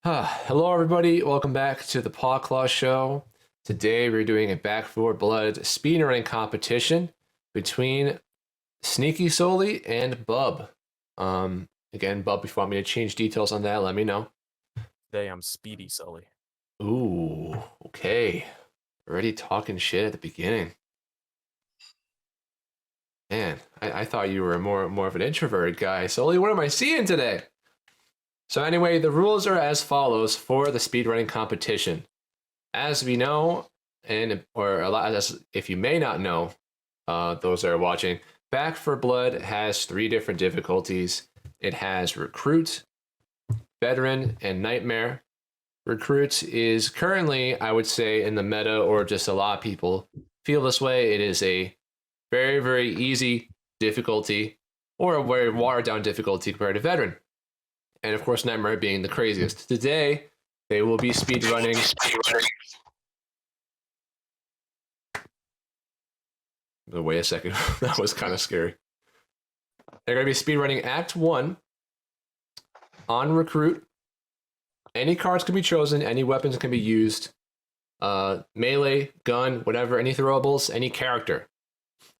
Hello, everybody. Welcome back to the Pawclaw Show. Today, we're doing a Back 4 Blood speedrunning competition between Sneaky Sully and Bub. Again, Bub, if you want me to change details on that, let me know. Today, I'm Speedy Sully. Ooh, okay. Already talking shit at the beginning. Man, I thought you were more of an introverted guy. Sully, what am I seeing today? So anyway, the rules are as follows for the speedrunning competition. As we know, if you may not know, those that are watching, Back 4 Blood has 3 different difficulties. It has Recruit, Veteran, and Nightmare. Recruit is currently, I would say, in the meta, or just a lot of people feel this way. It is a very, very easy difficulty, or a very watered down difficulty compared to Veteran. And of course, Nightmare being the craziest. Today, they will be speedrunning. Wait a second, that was kind of scary. They're going to be speedrunning Act 1 on Recruit. Any cards can be chosen, any weapons can be used. Melee, gun, whatever, any throwables, any character.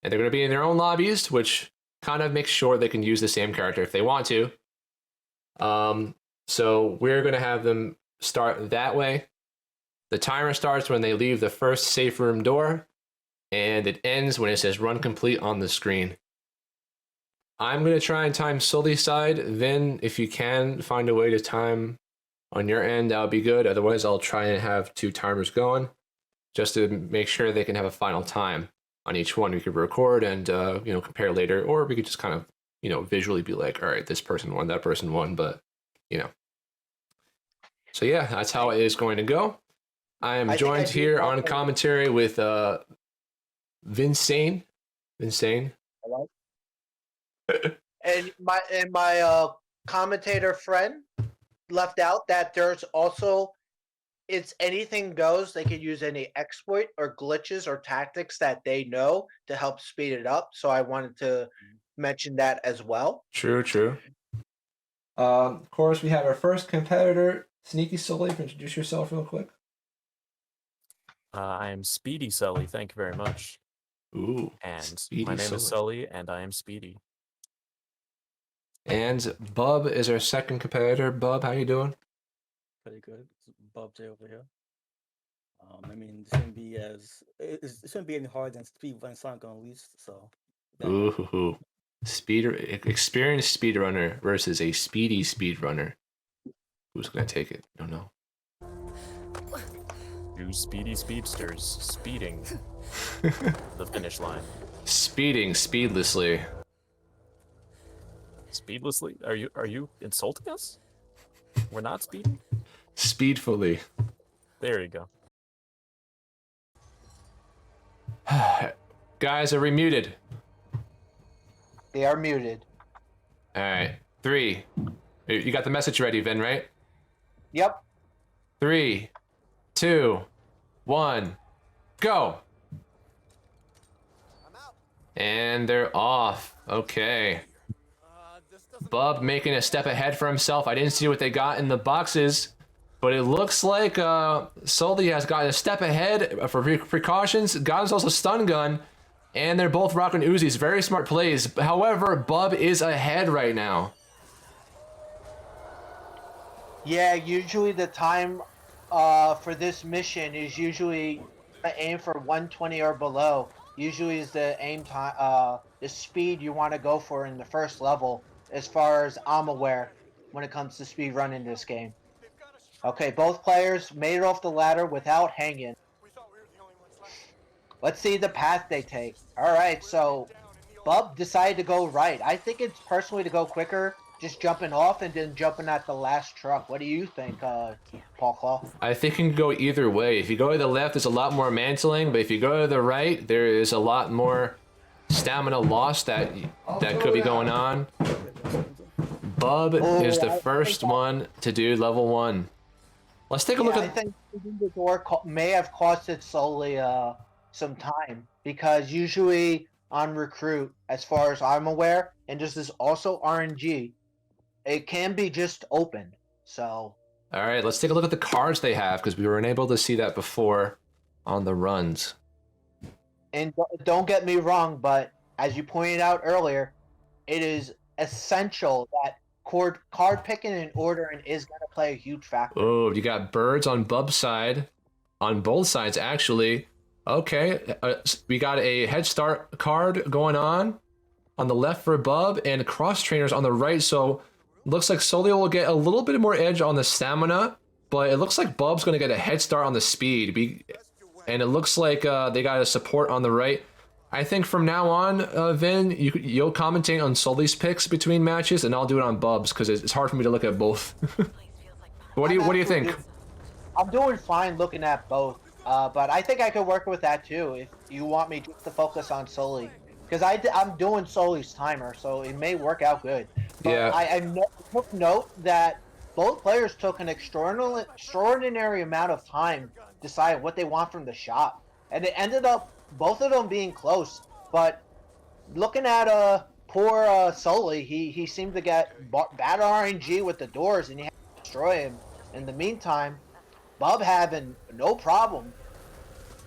And they're going to be in their own lobbies, which kind of makes sure they can use the same character if they want to. So we're going to have them start that way. The timer starts when they leave the first safe room door, and it ends when it says run complete on the screen. I'm going to try and time Sully's side. Then if you can find a way to time on your end, that would be good. Otherwise, I'll try and have 2 timers going just to make sure they can have a final time on each one. We could record and, compare later, or we could just kind of, visually be like, all right, this person won, that person won, but, So yeah, that's how it is going to go. I am joined here on commentary with Vinsane. Hello? and my commentator friend left out that there's also, it's anything goes. They can use any exploit or glitches or tactics that they know to help speed it up. So I wanted to mention that as well. True. Of course, we have our first competitor, Sneaky Sully. Introduce yourself real quick. I am Speedy Sully. Thank you very much. Ooh, and my name is Sully, and I am Speedy. And Bub is our second competitor. Bub, how you doing? Pretty good. It's Bob J over here. It shouldn't be any harder than Speedrun's not gonna least. So. Ooh, experienced speedrunner versus a speedy speedrunner. Who's gonna take it? I don't know. 2 speedy speedsters speeding the finish line. Speeding speedlessly. Speedlessly? Are you insulting us? We're not speeding? Speedfully. There you go. Guys, are we muted? They are muted. All right. 3. You got the message ready, Vin, right? Yep. 3, 2, 1, go. And they're off. Okay. Bub making a step ahead for himself. I didn't see what they got in the boxes, but it looks like Sully has got a step ahead for precautions. Got himself a stun gun, and they're both rocking Uzis. Very smart plays. However, Bub is ahead right now. Yeah, usually the time for this mission is usually aim for 120 or below. Usually is the aim time, the speed you want to go for in the first level, as far as I'm aware, when it comes to speed running this game. Okay, both players made it off the ladder without hanging. Let's see the path they take. Alright, so Bub decided to go right. I think it's personally to go quicker, just jumping off and then jumping at the last truck. What do you think, Pawclaw? I think it can go either way. If you go to the left, there's a lot more mantling, but if you go to the right, there is a lot more stamina loss that could be going on. Bub is the first one to do level 1. Let's take a look at... I think the door may have costed Sully some time, because usually on Recruit, as far as I'm aware, and this is also RNG, it can be just opened. So All right, let's take a look at the cards they have because we were unable to see that before on the runs. And don't get me wrong, but as you pointed out earlier, it is essential that card picking and ordering is going to play a huge factor. Oh, you got birds on Bub's side, on both sides actually. Okay, we got a head start card going on the left for Bub and cross trainers on the right. So looks like Sully will get a little bit more edge on the stamina, but it looks like Bub's going to get a head start on the speed. And it looks like they got a support on the right. I think from now on, Vin, you'll commentate on Sully's picks between matches, and I'll do it on Bub's because it's hard for me to look at both. What do you think? I'm doing fine looking at both, but I think I could work with that too if you want me just to focus on Sully. Because I'm doing Sully's timer, so it may work out good. But Yeah. I took note that both players took an extraordinary amount of time to decide what they want from the shop. And it ended up both of them being close. But looking at poor Sully, he seemed to get bad RNG with the doors, and you had to destroy him. In the meantime, Bub having no problem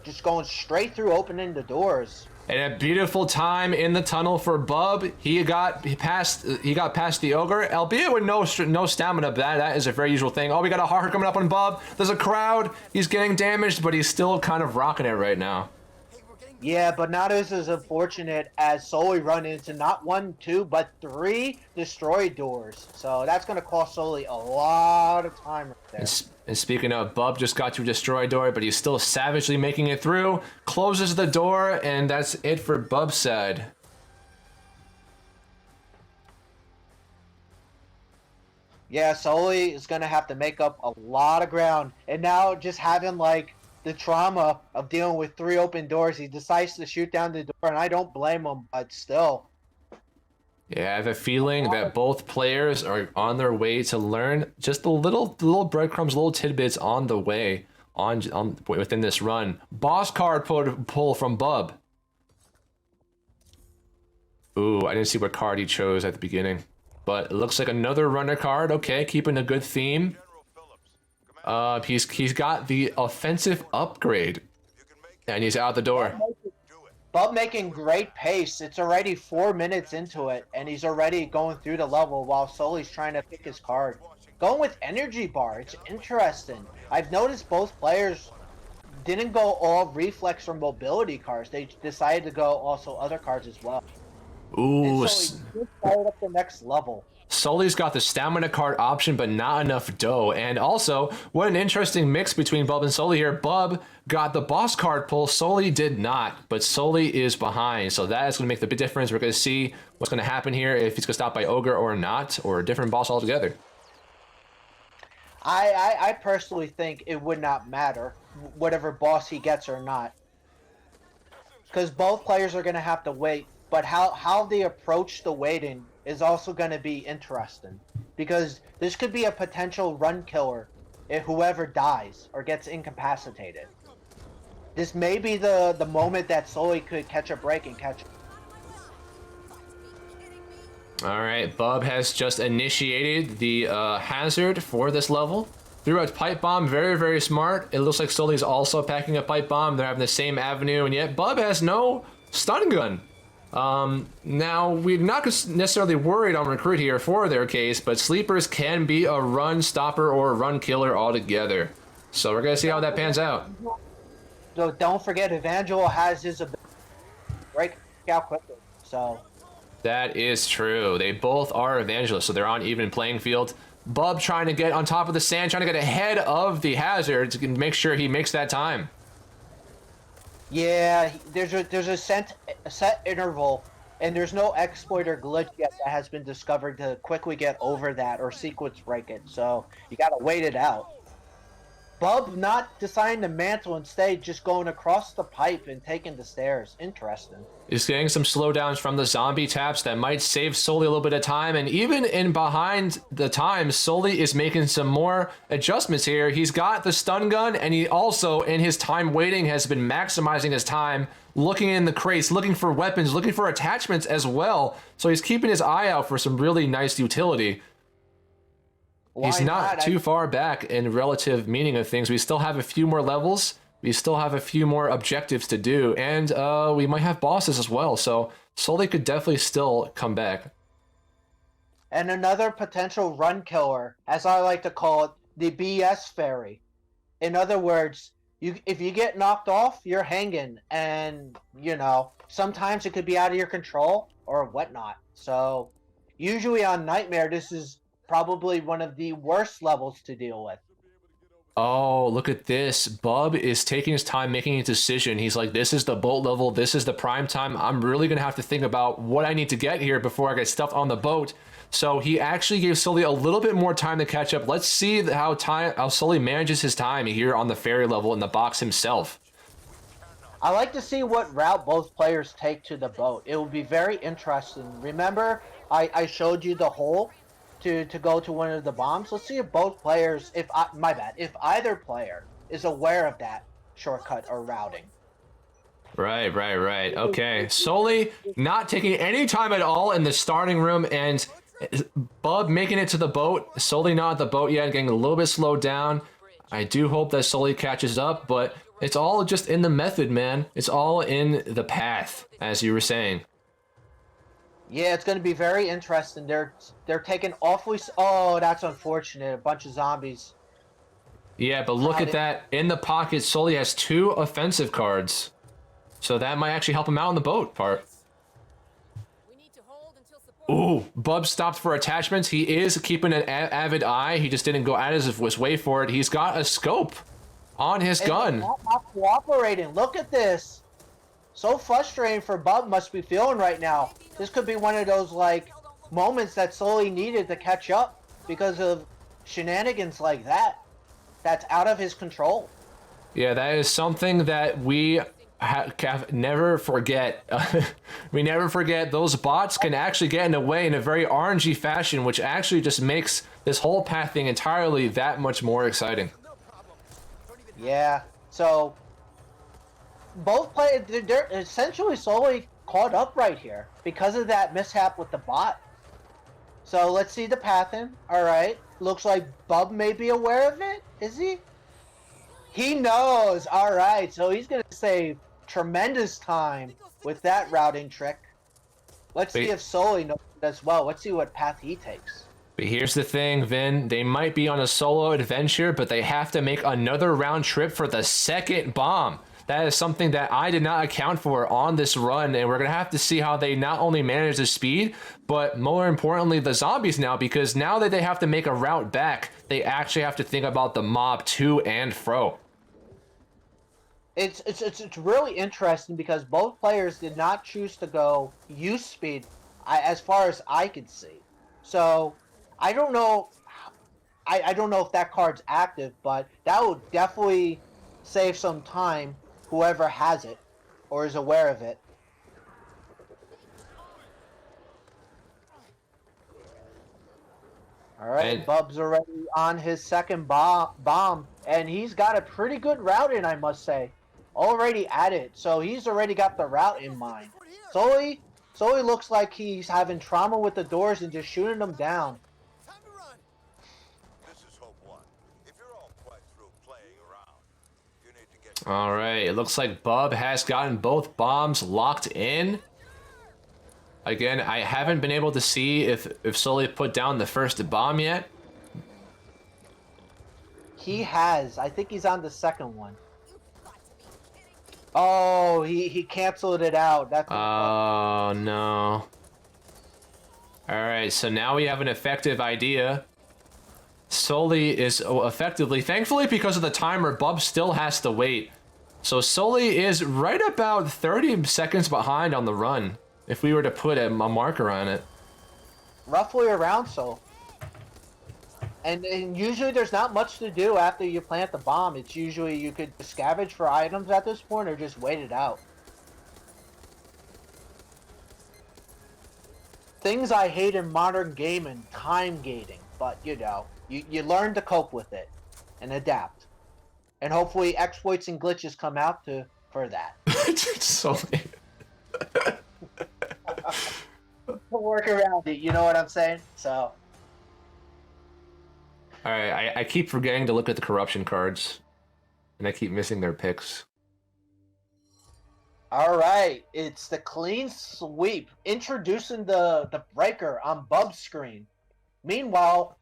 just going straight through opening the doors. And a beautiful time in the tunnel for Bub. He got past the ogre, albeit with no stamina. But that is a very usual thing. Oh, we got a hard coming up on Bub. There's a crowd. He's getting damaged, but he's still kind of rocking it right now. Yeah, but not as unfortunate as Sully run into not 1, 2, but 3 destroyed doors. So that's going to cost Sully a lot of time right there. And speaking of, Bub just got to a destroyed door, but he's still savagely making it through. Closes the door, and that's it for Bub's side. Yeah, Sully is going to have to make up a lot of ground. And now just having, like, the trauma of dealing with 3 open doors, he decides to shoot down the door, and I don't blame him, but still. Yeah, I have a feeling that both players are on their way to learn just the little breadcrumbs, little tidbits on the way on within this run. Boss card pull from Bub. Ooh, I didn't see what card he chose at the beginning, but it looks like another runner card. Okay, keeping a good theme. He's got the offensive upgrade, and he's out the door. Bub making great pace. It's already 4 minutes into it, and he's already going through the level while Sully's trying to pick his card. Going with energy bar, it's interesting. I've noticed both players didn't go all reflex or mobility cards. They decided to go also other cards as well. Ooh, And so he just fired up the next level. Sully's got the stamina card option, but not enough dough. And also, what an interesting mix between Bub and Sully here. Bub got the boss card pull, Sully did not, but Sully is behind. So that is going to make the big difference. We're going to see what's going to happen here, if he's going to stop by Ogre or not, or a different boss altogether. I personally think it would not matter whatever boss he gets or not. Because both players are going to have to wait. But how they approach the waiting is also going to be interesting. Because this could be a potential run killer if whoever dies or gets incapacitated. This may be the moment that Sully could catch a break and catch. All right, Bub has just initiated the hazard for this level. Threw a pipe bomb, very, very smart. It looks like Sully's also packing a pipe bomb. They're having the same avenue, and yet Bub has no stun gun. Now, we're not necessarily worried on Recruit here for their case, but Sleepers can be a run stopper or a run killer altogether. So we're going to see how that pans out. So don't forget, Evangelo has his ability to break out quickly. So That is true. They both are evangelists, so they're on even playing field. Bub trying to get on top of the sand, trying to get ahead of the hazard to make sure he makes that time. yeah, there's a set interval, and there's no exploit or glitch yet that has been discovered to quickly get over that or sequence break it. So you gotta wait it out. Bub not deciding to mantle, instead just going across the pipe and taking the stairs. Interesting. He's getting some slowdowns from the zombie taps that might save Sully a little bit of time, and even in behind the time, Sully is making some more adjustments here. He's got the stun gun, and he also, in his time waiting, has been maximizing his time, looking in the crates, looking for weapons, looking for attachments as well. So he's keeping his eye out for some really nice utility. He's Why not too far back in relative meaning of things. We still have a few more levels. We still have a few more objectives to do, and we might have bosses as well. So Sully could definitely still come back. And another potential run killer, as I like to call it, the BS fairy. In other words, if you get knocked off, you're hanging, and you know sometimes it could be out of your control or whatnot. So usually on Nightmare, this is probably one of the worst levels to deal with. Oh, look at this. Bub is taking his time making a decision. He's like, this is the boat level. This is the prime time. I'm really going to have to think about what I need to get here before I get stuffed on the boat. So he actually gave Sully a little bit more time to catch up. Let's see how Sully manages his time here on the ferry level in the box himself. I like to see what route both players take to the boat. It will be very interesting. Remember, I showed you the hole to go to one of the bombs. Let's see if both players, if either player is aware of that shortcut or routing. Right. Okay, Sully not taking any time at all in the starting room, and Bub making it to the boat. Sully not at the boat yet, getting a little bit slowed down. I do hope that Sully catches up, but it's all just in the method, man. It's all in the path, as you were saying. Yeah, it's going to be very interesting. They're taking awfully... Oh, that's unfortunate. A bunch of zombies. Yeah, but look at that. In the pocket, Sully has 2 offensive cards. So that might actually help him out in the boat part. Ooh, Bub stopped for attachments. He is keeping an avid eye. He just didn't go out of his way for it. He's got a scope on his gun. Not cooperating. Look at this. So frustrating for Bub must be feeling right now. This could be one of those, like, moments that Sully needed to catch up because of shenanigans like that. That's out of his control. Yeah, that is something that we never forget. We never forget those bots can actually get in the way in a very RNG fashion, which actually just makes this whole path thing entirely that much more exciting. Yeah, so both players, they're essentially slowly caught up right here because of that mishap with the bot. So let's see the pathing. All right, looks like Bub may be aware of it. Is he? He knows. All right, so he's gonna save tremendous time with that routing trick. Let's see if Sully knows it as well. Let's see what path he takes. But here's the thing, Vin. They might be on a solo adventure, but they have to make another round trip for the second bomb. That is something that I did not account for on this run, and we're going to have to see how they not only manage the speed, but more importantly, the zombies now, because now that they have to make a route back, they actually have to think about the mob to and fro. It's really interesting because both players did not choose to go use speed, as far as I could see. So I don't know. I don't know if that card's active, but that would definitely save some time. Whoever has it or is aware of it. All right, and Bub's already on his second bomb, and he's got a pretty good route in, I must say. Already at it, so he's already got the route in mind. Sully looks like he's having trauma with the doors and just shooting them down. All right, it looks like Bub has gotten both bombs locked in. Again, I haven't been able to see if Sully put down the first bomb yet. He has. I think he's on the second one. Oh, he canceled it out. That's oh, no. All right, so now we have an effective idea. Sully is effectively, thankfully because of the timer, Bub still has to wait. So Sully is right about 30 seconds behind on the run, if we were to put a marker on it. Roughly around so. And usually there's not much to do after you plant the bomb. It's usually you could scavenge for items at this point or just wait it out. Things I hate in modern gaming, time gating, but you know. You learn to cope with it and adapt. And hopefully exploits and glitches come out for that. Sully. We'll work around it, you know what I'm saying? So All right, I keep forgetting to look at the corruption cards, and I keep missing their picks. All right, it's the clean sweep, introducing the breaker on Bub's screen. Meanwhile,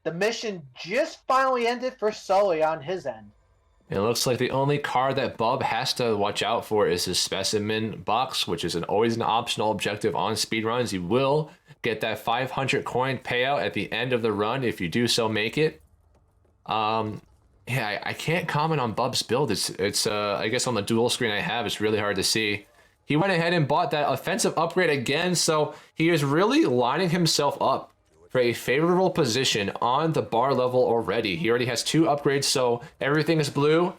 the mission just finally ended for Sully on his end. It looks like the only card that Bub has to watch out for is his specimen box, which is always an optional objective on speedruns. You will get that 500 coin payout at the end of the run if you do so make it. Yeah, I can't comment on Bub's build. It's I guess on the dual screen I have, it's really hard to see. He went ahead and bought that offensive upgrade again, so he is really lining himself up for a favorable position on the bar level already. He already has 2 upgrades, so everything is blue.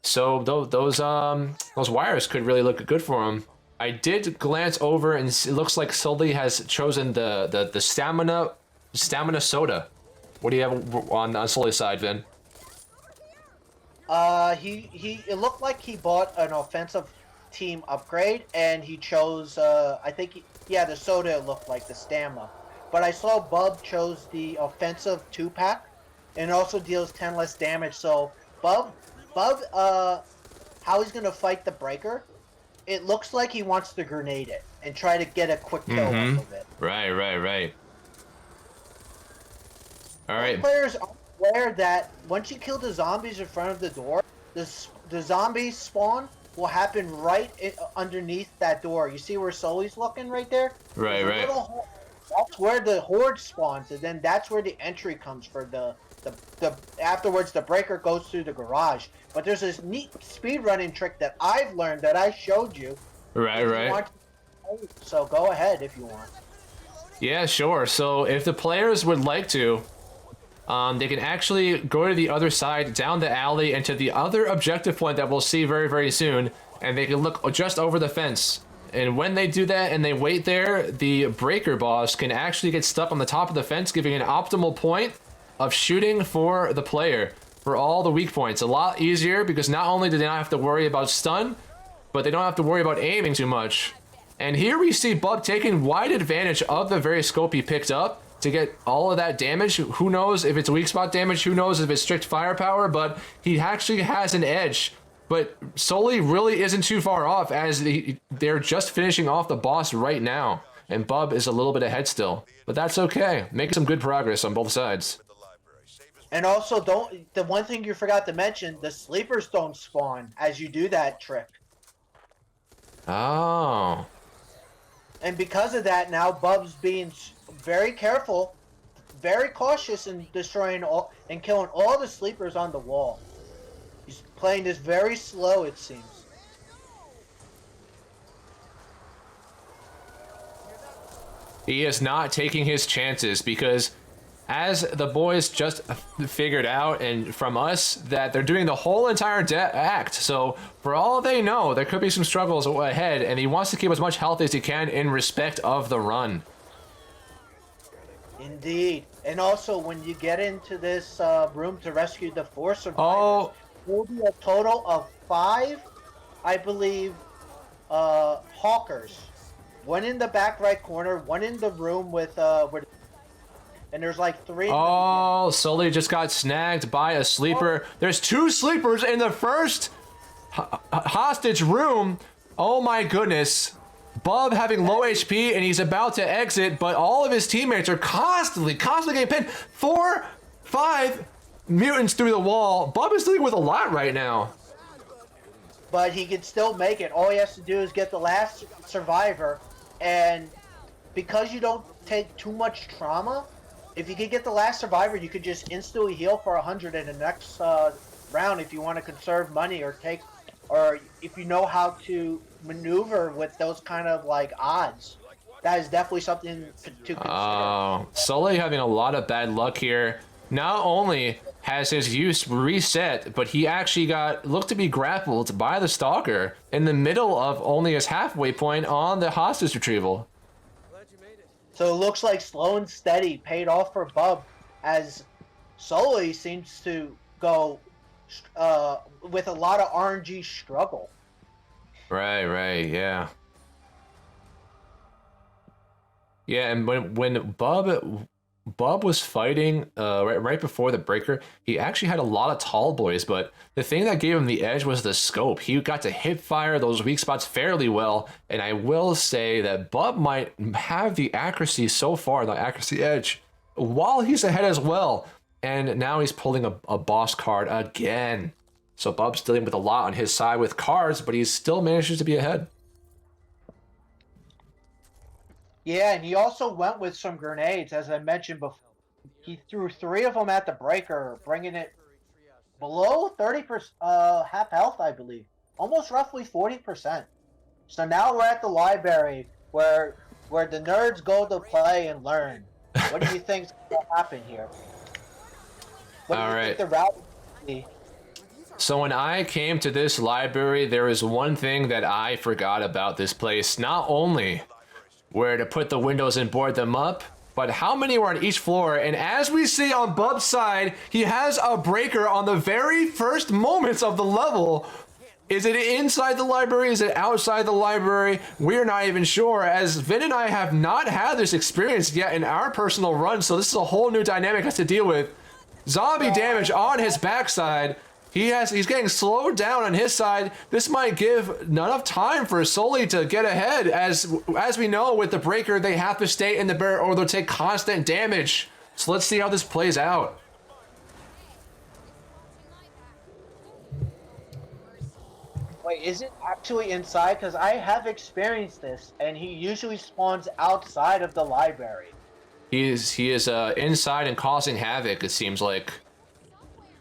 So those wires could really look good for him. I did glance over, and it looks like Sully has chosen the stamina soda. What do you have on Sully's side, Vin? It looked like he bought an offensive team upgrade, and he chose I think the soda looked like the stamina. But I saw Bub chose the offensive 2-pack, and also deals 10 less damage. So Bub, how he's gonna fight the breaker? It looks like he wants to grenade it and try to get a quick kill off of it. Right. All right. Players are aware that once you kill the zombies in front of the door, the zombie spawn will happen right underneath that door. You see where Sully's looking right there? Right. That's where the horde spawns, and then that's where the entry comes for the afterwards the breaker goes through the garage. But there's this neat speedrunning trick that I've learned that I showed you. Right. So go ahead if you want. Yeah, sure. So if the players would like to, they can actually go to the other side, down the alley, and to the other objective point that we'll see very, very soon, and they can look just over the fence. And when they do that and they wait there, the breaker boss can actually get stuck on the top of the fence, giving an optimal point of shooting for the player for all the weak points. A lot easier because not only do they not have to worry about stun, but they don't have to worry about aiming too much. And here we see Bub taking wide advantage of the very scope he picked up to get all of that damage. Who knows if it's weak spot damage, who knows if it's strict firepower, but he actually has an edge. But Sully really isn't too far off, as they're just finishing off the boss right now. And Bub is a little bit ahead still. But that's okay. Making some good progress on both sides. And also, the one thing you forgot to mention, the sleepers don't spawn as you do that trick. Oh. And because of that, now Bub's being very careful, very cautious in destroying all and killing all the sleepers on the wall. He's playing this very slow, it seems. He is not taking his chances because, as the boys just figured out, and from us, that they're doing the whole entire act. So for all they know, there could be some struggles ahead, and he wants to keep as much health as he can in respect of the run. Indeed. And also, when you get into this room to rescue the 4 survivors, there will be a total of 5, I believe, hawkers. One in the back right corner, one in the room with and there's like 3. Oh, Sully just got snagged by a sleeper. There's 2 sleepers in the first hostage room. Oh my goodness. Bub having low HP, and he's about to exit, but all of his teammates are constantly getting pinned. 4, 5 mutants through the wall. Bub is dealing with a lot right now. But he can still make it. All he has to do is get the last survivor, and because you don't take too much trauma, if you could get the last survivor, you could just instantly heal for 100 in the next round if you want to conserve money or if you know how to maneuver with those kind of like odds. That is definitely something to consider. Oh, Sully having a lot of bad luck here. Not only has his use reset, but he actually looked to be grappled by the stalker in the middle of only his halfway point on the hostage retrieval. So it looks like slow and steady paid off for Bub, as Sully seems to go with a lot of RNG struggle. Right, yeah. Yeah, and when Bub Bub was fighting right before the breaker. He actually had a lot of tall boys, but the thing that gave him the edge was the scope. He got to hip fire those weak spots fairly well, and I will say that Bub might have the accuracy so far, the accuracy edge, while he's ahead as well. And now he's pulling a boss card again. So Bub's dealing with a lot on his side with cards, but he still manages to be ahead. Yeah, and he also went with some grenades, as I mentioned before. He threw 3 of them at the breaker, bringing it below 30%, half health, I believe. Almost roughly 40%. So now we're at the library where the nerds go to play and learn. What do you think's going to happen here? What do you think the route will be? So when I came to this library, there is one thing that I forgot about this place. Not only where to put the windows and board them up, but how many were on each floor. And as we see on Bub's side, he has a breaker on the very first moments of the level. Is it inside the library? Is it outside the library? We're not even sure, as Vin and I have not had this experience yet in our personal run, so this is a whole new dynamic he has to deal with. Zombie damage on his backside. He's getting slowed down on his side. This might give enough time for Sully to get ahead. As we know, with the breaker, they have to stay in the barrier or they'll take constant damage. So let's see how this plays out. Wait, is it actually inside? Because I have experienced this, and he usually spawns outside of the library. He is inside and causing havoc, it seems like.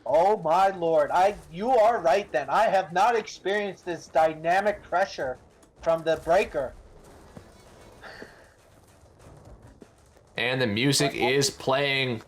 Oh my lord, you are right then. I have not experienced this dynamic pressure from the breaker. And the music is playing,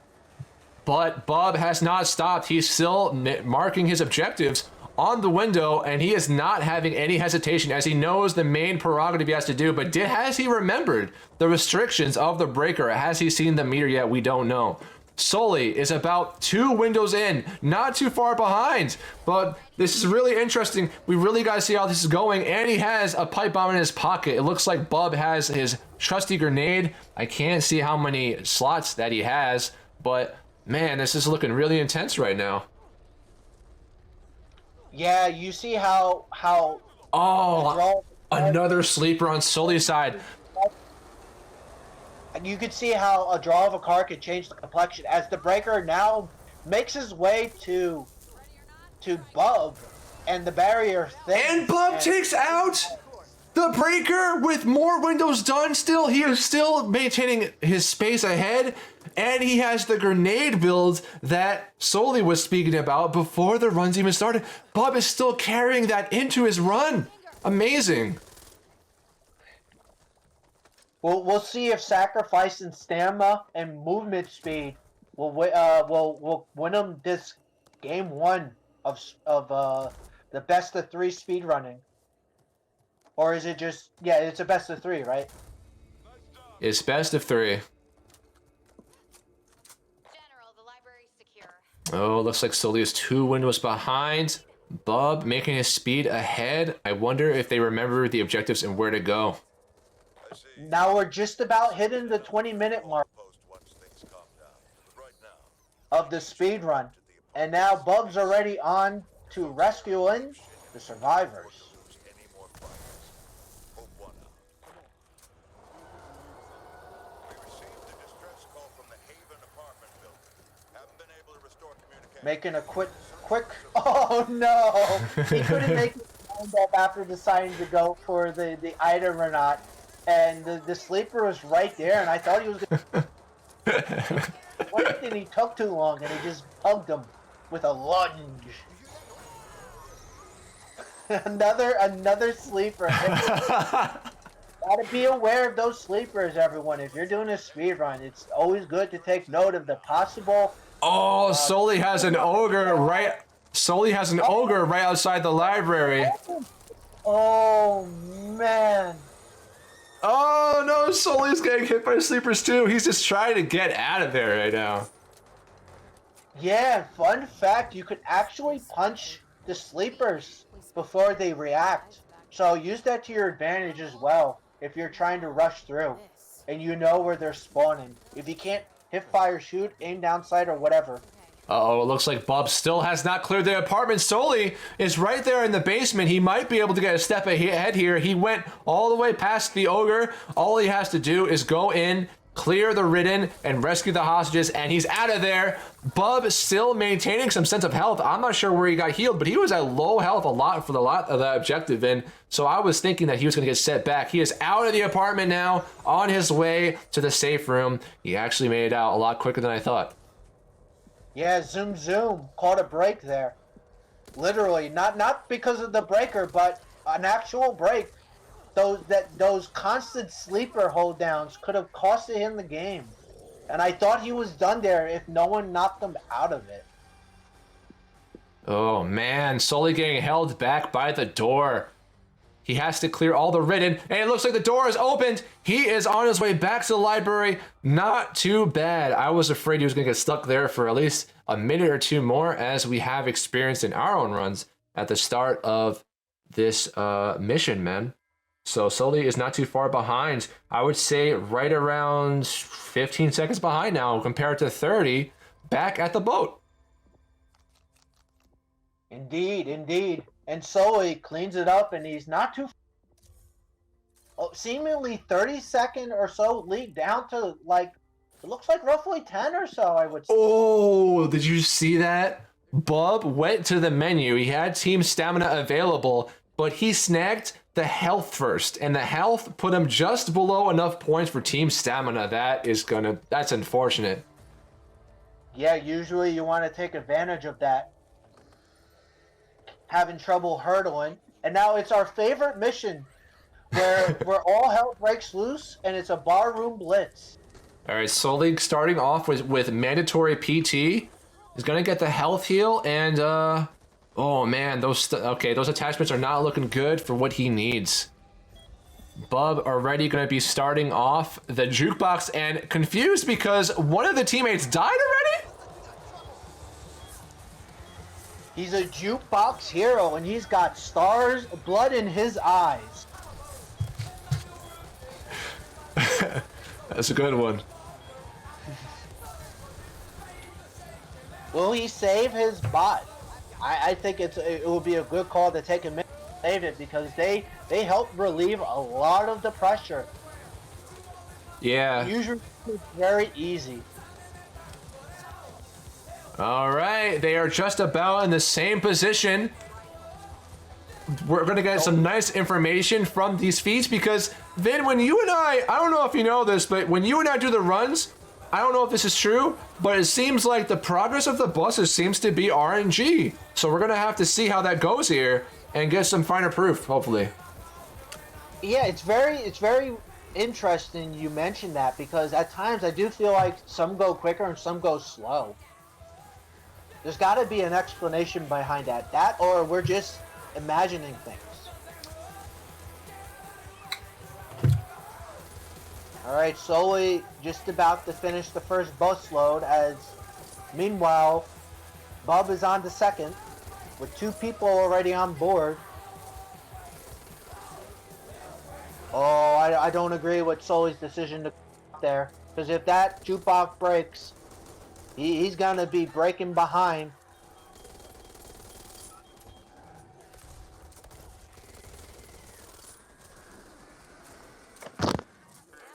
but Bub has not stopped. He's still marking his objectives on the window, and he is not having any hesitation as he knows the main prerogative he has to do. But has he remembered the restrictions of the breaker? Has he seen the meter yet? We don't know. Sully is about 2 windows in, not too far behind, but this is really interesting. We really got to see how this is going, and he has a pipe bomb in his pocket. It looks like Bub has his trusty grenade. I can't see how many slots that he has, but man, this is looking really intense right now. Yeah, you see how Oh, another sleeper on Sully's side. And you can see how a draw of a card can change the complexion as the breaker now makes his way to Bub, and the barrier thing. And Bub takes out the breaker with more windows done still. He is still maintaining his space ahead, and he has the grenade build that Sully was speaking about before the runs even started. Bub is still carrying that into his run. Amazing. We'll see if sacrificing stamina and movement speed will win him this game 1 of the best of 3 speedrunning. Or is it just, yeah, it's a best of 3, right? It's best of 3. General, the library's secure. Oh, looks like Sully is 2 windows behind. Bub making his speed ahead. I wonder if they remember the objectives and where to go. Now we're just about hitting the 20-minute mark of the speed run, and now Bub's already on to rescuing the survivors. Making a quick. Oh no! He couldn't make his mind up after deciding to go for the item or not. And the sleeper was right there, and I thought he was gonna wait, and he took too long, and he just hugged him with a lunge. another sleeper. Gotta be aware of those sleepers, everyone. If you're doing a speed run, it's always good to take note of the possible. Oh, Sully has an ogre right. Sully has an ogre right outside the library. Oh man. Oh no, Sully's getting hit by sleepers too. He's just trying to get out of there right now. Yeah, fun fact, you could actually punch the sleepers before they react. So use that to your advantage as well if you're trying to rush through and you know where they're spawning. If you can't hip, fire, shoot, aim down sight, or whatever. Uh-oh, it looks like Bub still has not cleared the apartment. Sully is right there in the basement. He might be able to get a step ahead here. He went all the way past the ogre. All he has to do is go in, clear the ridden, and rescue the hostages, and he's out of there. Bub is still maintaining some sense of health. I'm not sure where he got healed, but he was at low health a lot for the lot of that objective in, so I was thinking that he was going to get set back. He is out of the apartment now, on his way to the safe room. He actually made it out a lot quicker than I thought. Yeah, zoom zoom. Caught a break there. Literally, not because of the breaker, but an actual break. Those constant sleeper hold downs could have costed him the game. And I thought he was done there if no one knocked him out of it. Oh man, Sully getting held back by the door. He has to clear all the ridden, and it looks like the door is opened. He is on his way back to the library. Not too bad. I was afraid he was going to get stuck there for at least a minute or two more, as we have experienced in our own runs at the start of this mission, man. So Sully is not too far behind. I would say right around 15 seconds behind now compared to 30 back at the boat. Indeed, indeed. And Sully cleans it up, and he's not too... seemingly 30-second or so lead down to, like, it looks like roughly 10 or so, I would say. Oh, did you see that? Bub went to the menu. He had team stamina available, but he snagged the health first, and the health put him just below enough points for team stamina. That's unfortunate. Yeah, usually you want to take advantage of that. Having trouble hurdling, and now it's our favorite mission where all hell breaks loose, and it's a barroom blitz. All right, Sully starting off with mandatory PT. He's gonna get the health heal, and oh man, those attachments are not looking good for what he needs. Bub already gonna be starting off the jukebox, and confused because one of the teammates died already? He's a jukebox hero, and he's got stars, blood in his eyes. That's a good one. Will he save his bot? I think it would be a good call to take a minute to save it, because they help relieve a lot of the pressure. Yeah. Usually it's very easy. All right, they are just about in the same position. We're gonna get some nice information from these feeds, because Vin, when you and I don't know if you know this, but when you and I do the runs, I don't know if this is true, but it seems like the progress of the buses seems to be RNG. So we're gonna have to see how that goes here and get some finer proof, hopefully. Yeah, it's very interesting you mentioned that, because at times I do feel like some go quicker and some go slow. There's got to be an explanation behind that. That, or we're just imagining things. Alright, Sully just about to finish the first bus load, as meanwhile, Bub is on the second, with 2 people already on board. Oh, I don't agree with Sully's decision to there, because if that jukebox breaks, he's gonna be breaking behind.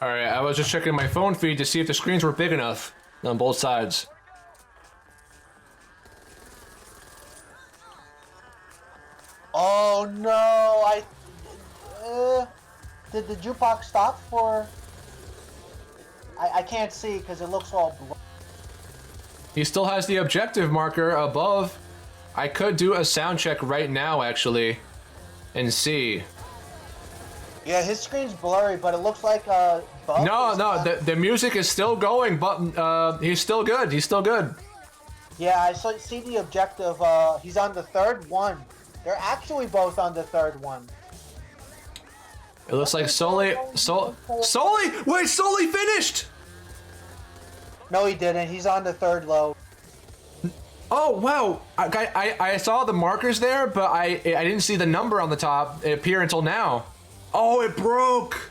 All right, I was just checking my phone feed to see if the screens were big enough on both sides. Oh no, did the jukebox stop for... I can't see because it looks all blurry. He still has the objective marker above. I could do a sound check right now, actually, and see. Yeah, his screen's blurry, but it looks like Bub No, the music is still going, but he's still good. He's still good. Yeah, I see the objective. He's on the 3rd one. They're actually both on the 3rd one. It looks like Sully. Wait, Sully finished. No, he didn't. He's on the 3rd load. Oh wow! I saw the markers there, but I didn't see the number on the top appear until now. Oh, it broke.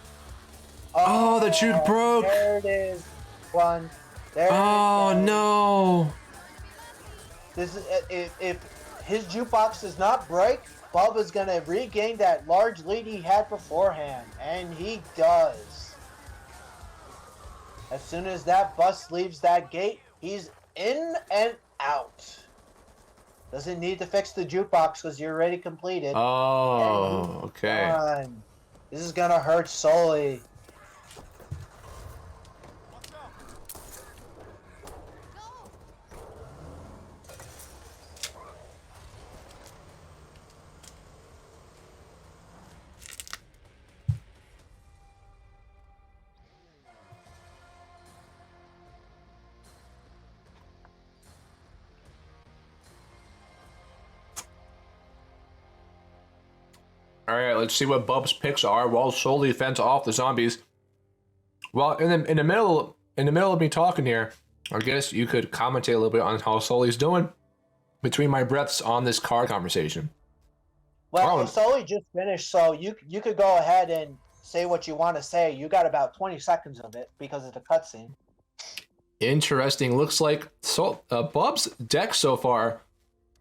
Oh, the juke broke. There it is. One. There Oh it goes. no! This is, if his jukebox does not break, Bub is gonna regain that large lead he had beforehand, and he does. As soon as that bus leaves that gate, he's in and out. Doesn't need to fix the jukebox because you're already completed. Oh, okay. Done. This is gonna hurt Sully. All right, let's see what Bub's picks are while Sully fends off the zombies. Well, in the middle of me talking here, I guess you could commentate a little bit on how Sully's doing between my breaths on this car conversation. Well, Oh. Sully just finished, so you could go ahead and say what you want to say. You got about 20 seconds of it because of the cutscene. Interesting. Looks like Bub's deck so far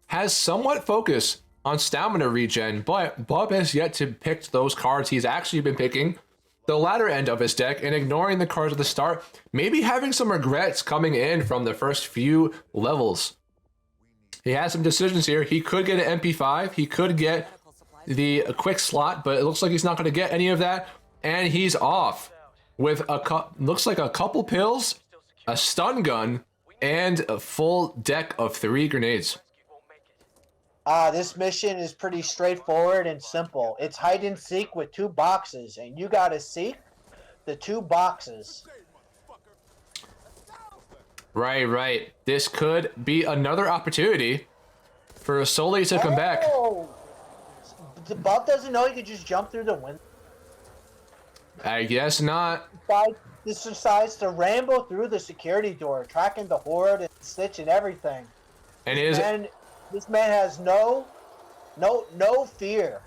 has somewhat focus on stamina regen, but Bub has yet to pick those cards. He's actually been picking the latter end of his deck and ignoring the cards at the start, maybe having some regrets coming in from the first few levels. He has some decisions here. He could get an MP5, he could get the quick slot, but it looks like he's not going to get any of that, and he's off with looks like a couple pills, a stun gun, and a full deck of 3 grenades. This mission is pretty straightforward and simple. It's hide and seek with 2 boxes, and you gotta seek the 2 boxes. Right. This could be another opportunity for Sully to come back. Oh! Bub doesn't know he could just jump through the window. I guess not. This decides to ramble through the security door, tracking the horde and Stitch and everything. And This man has no fear.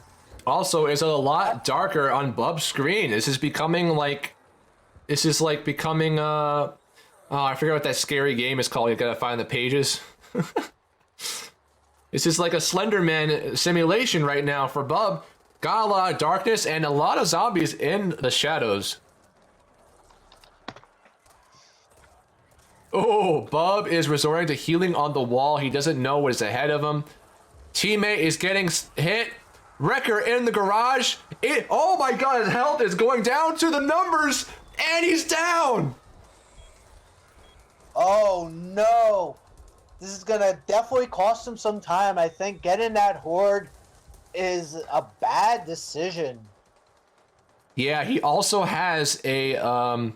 also is a lot darker on Bub's screen. This is like becoming oh, I forget what that scary game is called. You gotta find the pages. This is like a Slenderman simulation right now for Bub. Got a lot of darkness and a lot of zombies in the shadows. Oh, Bub is resorting to healing on the wall. He doesn't know what is ahead of him. Teammate is getting hit. Wrecker in the garage. Oh my god, his health is going down to the numbers, and he's down. Oh no. This is gonna definitely cost him some time. I think getting that horde is a bad decision. Yeah, he also has a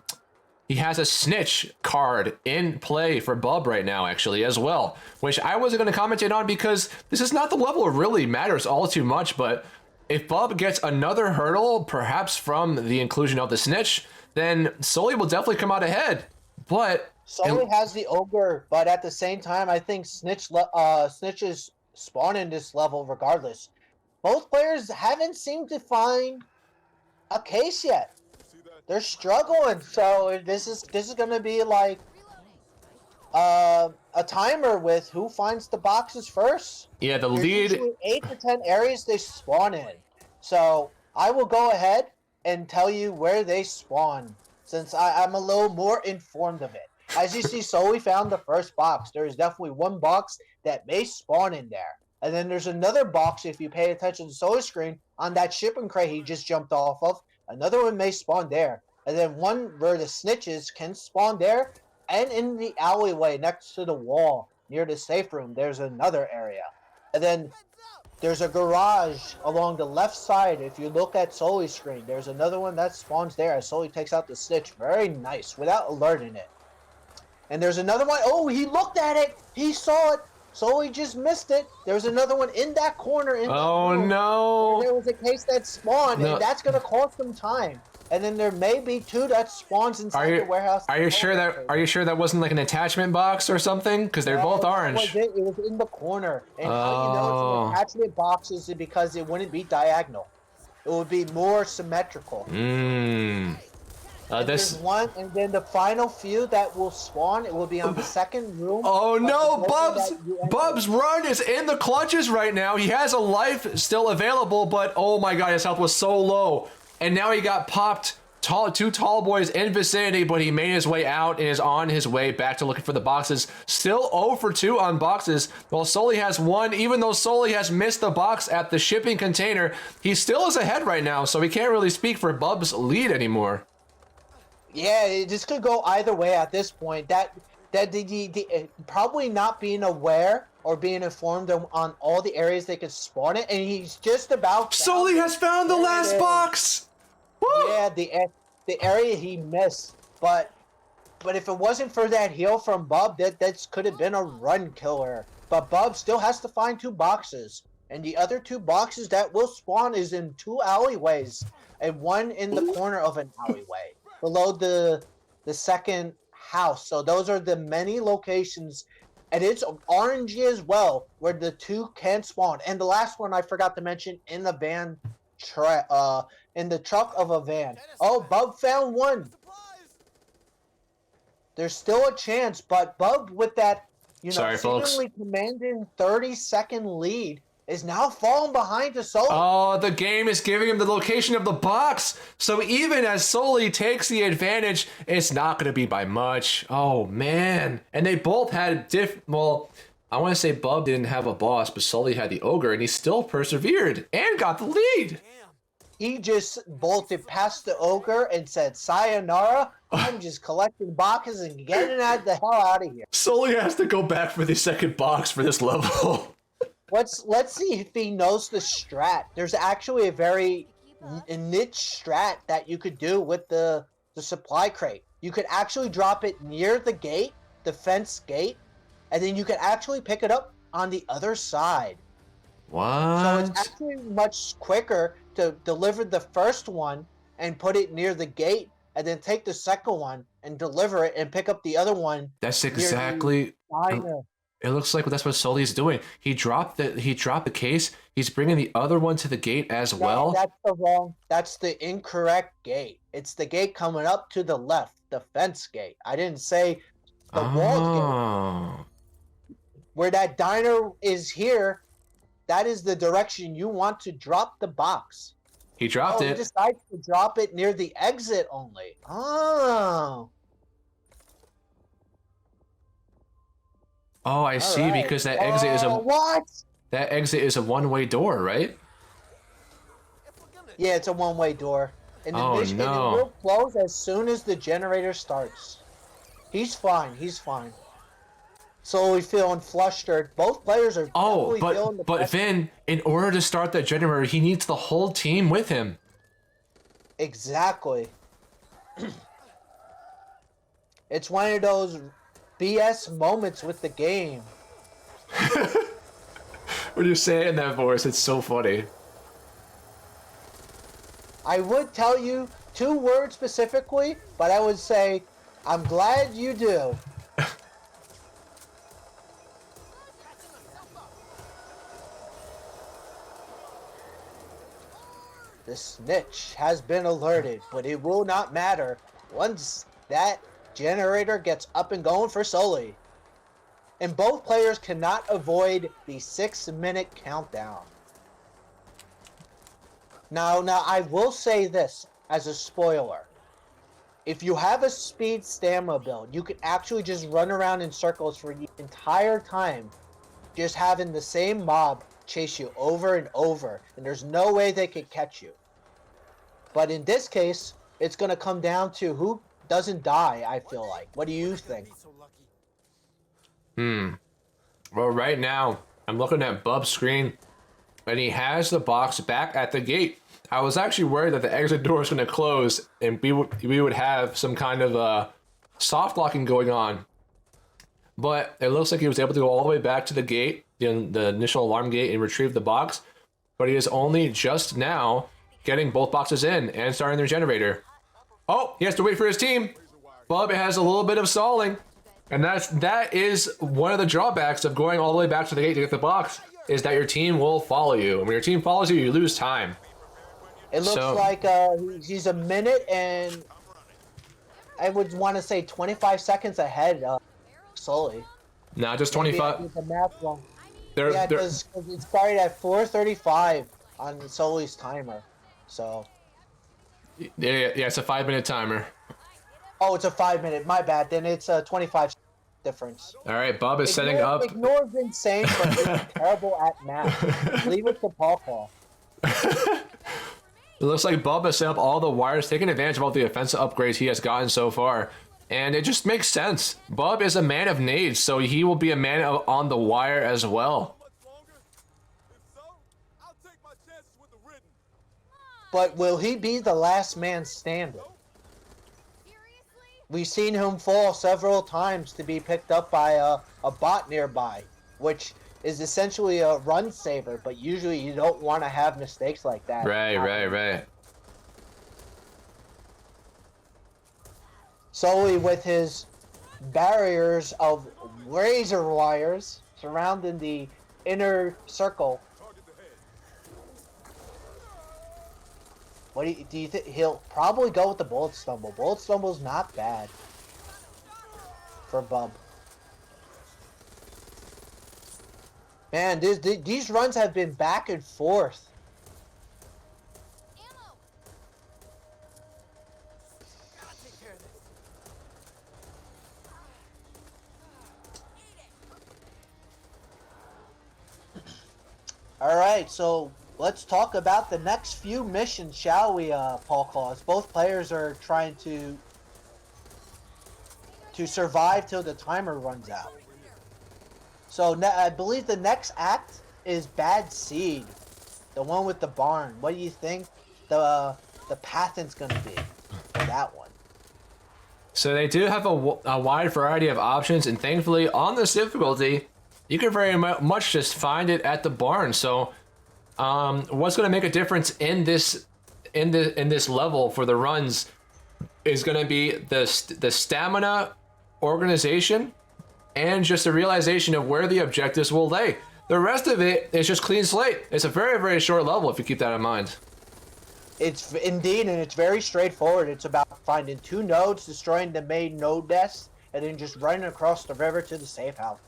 snitch card in play for Bub right now, actually, as well, which I wasn't going to commentate on because this is not the level that really matters all too much, but if Bub gets another hurdle, perhaps from the inclusion of the snitch, then Sully will definitely come out ahead. But Sully has the ogre, but at the same time, I think snitches spawn in this level regardless. Both players haven't seemed to find a case yet. They're struggling, so this is gonna be like a timer with who finds the boxes first. yeah, the There's lead. usually 8 to 10 areas they spawn in. So I will go ahead and tell you where they spawn, since I'm a little more informed of it. As you see, Sully found the first box. There is definitely one box that may spawn in there. And then there's another box, if you pay attention to Sully's screen, on that shipping crate he just jumped off of. Another one may spawn there. And then one where the snitches can spawn there. And in the alleyway next to the wall near the safe room, there's another area. And then there's a garage along the left side. If you look at Sully's screen, there's another one that spawns there as Sully takes out the snitch. Very nice, without alerting it. And there's another one. Oh, he looked at it. He saw it. Sully just missed it. There's another one in that corner. Oh room. no! There was a case that spawned, No. and that's going to cost them time. And then there may be 2 that spawns inside the warehouse. Are you sure that wasn't like an attachment box or something? Because they're both orange. It was in the corner. And how you know it's an attachment box is because it wouldn't be diagonal. It would be more symmetrical. This. There's one, and then the final few that will spawn, it will be on the second room. Oh of the no, building Bub's that you entered. Bub's run is in the clutches right now. He has a life still available, but oh my god, his health was so low. And now he got popped. Two tall boys in vicinity, but he made his way out and is on his way back to looking for the boxes. Still 0 for 2 on boxes, while Sully has 1. Even though Sully has missed the box at the shipping container, he still is ahead right now, so he can't really speak for Bub's lead anymore. Yeah, this could go either way at this point. Probably not being aware or being informed on all the areas they could spawn it, and he's just about. Sully has found the last box. Woo! Yeah, the area he missed, but if it wasn't for that heal from Bub, that could have been a run killer. But Bub still has to find 2 boxes, and the other 2 boxes that will spawn is in 2 alleyways, and one in the corner of an alleyway below the second house. So those are the many locations, and it's RNG as well, where the 2 can spawn. And the last one I forgot to mention, in the van. In the truck of a van. Oh, Bub found 1. There's still a chance, but Bub with that, seemingly commanding 30-second lead is now falling behind to Sully. Oh, the game is giving him the location of the box. So even as Sully takes the advantage, it's not going to be by much. Oh, man. And they both had well, I want to say Bub didn't have a boss, but Sully had the ogre, and he still persevered and got the lead. He just bolted past the ogre and said, "Sayonara, I'm just collecting boxes and getting the hell out of here." Sully has to go back for the second box for this level. Let's see if he knows the strat. There's actually a very niche strat that you could do with the supply crate. You could actually drop it near the gate, the fence gate, and then you could actually pick it up on the other side. What? So it's actually much quicker to deliver the first one and put it near the gate, and then take the second one and deliver it and pick up the other one. That's exactly. It looks like that's what Sully's doing. He dropped the case. He's bringing the other one to the gate as well. That's the incorrect gate. It's the gate coming up to the left, the fence gate. I didn't say the walled gate. Where that diner is here, that is the direction you want to drop the box. He dropped it. He decides to drop it near the exit only. Oh. Oh, I see. Right. Because that exit is a what? That exit is a one-way door, right? Yeah, it's a one-way door. And the mission, and it will close as soon as the generator starts. He's fine. He's fine. Slowly feeling flustered. Both players are feeling the but Vin, in order to start that generator, he needs the whole team with him. Exactly. It's one of those BS moments with the game. When you say it in that voice, it's so funny. I would tell you 2 words specifically, but I would say, I'm glad you do. The snitch has been alerted, but it will not matter once that generator gets up and going for Sully. And both players cannot avoid the 6-minute countdown. Now I will say this as a spoiler. If you have a speed stamina build, you can actually just run around in circles for the entire time, just having the same mob chase you over and over, and there's no way they could catch you. But in this case, it's going to come down to who doesn't die, I feel like. What do you think? Well, right now, I'm looking at Bub's screen, and he has the box back at the gate. I was actually worried that the exit door is going to close, and we would have some kind of soft locking going on. But it looks like he was able to go all the way back to the gate, the initial alarm gate, and retrieve the box. But he is only just now getting both boxes in and starting their generator. Oh, he has to wait for his team. Bub has a little bit of stalling. And that is one of the drawbacks of going all the way back to the gate to get the box, is that your team will follow you. And when your team follows you, you lose time. It looks like he's a minute and I would want to say 25 seconds ahead of Sully. Nah, just Maybe I 25. did the math wrong. They're, Yeah, they're, because it started at 4:35 on Sully's timer. So, yeah, it's a 5-minute timer. oh, it's a 5-minute. My bad. Then it's a 25 difference. All right, Bub is setting up. Ignore Vinsane, but he's terrible at math. Leave it to Pawclaw. It looks like Bub has set up all the wires, taking advantage of all the offensive upgrades he has gotten so far. And it just makes sense. Bub is a man of nades, so he will be a man on the wire as well. But will he be the last man standing? We've seen him fall several times to be picked up by a bot nearby, which is essentially a run saver, but usually you don't want to have mistakes like that. Right. Sully with his barriers of razor wires surrounding the inner circle. What do you think? He'll probably go with the bullet stumble. Bullet stumble's not bad for Bub. Man, these runs have been back and forth. Alright, so let's talk about the next few missions, shall we, Pawclaw? As both players are trying to survive till the timer runs out. So I believe the next act is Bad Seed, the one with the barn. What do you think the pattern's gonna be for that one? So they do have a wide variety of options, and thankfully on this difficulty, you can very much just find it at the barn. So what's going to make a difference in this level for the runs is going to be the stamina organization and just the realization of where the objectives will lay. The rest of it is just clean slate. It's a very, very short level if you keep that in mind. It's indeed, and it's very straightforward. It's about finding 2 nodes, destroying the main node nest, and then just running across the river to the safe house.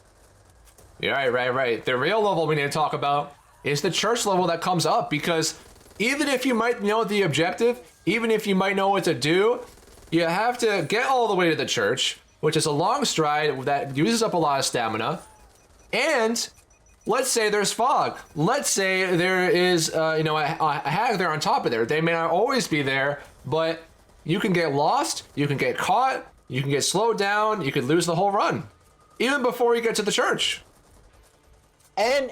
Yeah, right. The real level we need to talk about is the church level that comes up, because even if you might know the objective, even if you might know what to do, you have to get all the way to the church, which is a long stride that uses up a lot of stamina. And let's say there's fog. Let's say there is, a hag there on top of there. They may not always be there, but you can get lost, you can get caught, you can get slowed down, you could lose the whole run, even before you get to the church. And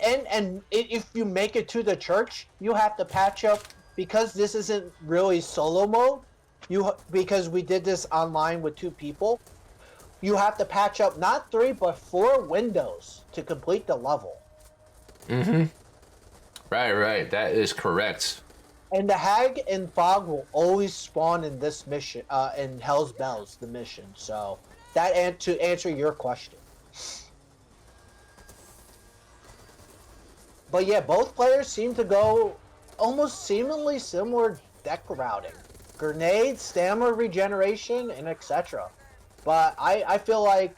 if you make it to the church, you have to patch up, because this isn't really solo mode. Because we did this online with 2 people, you have to patch up not 3 but 4 windows to complete the level. Right. That is correct. And the hag and fog will always spawn in this mission, in Hell's Bells, the mission. So that to answer your question. But yeah, both players seem to go almost seemingly similar deck routing. Grenades, stamina regeneration, and etc. But I feel like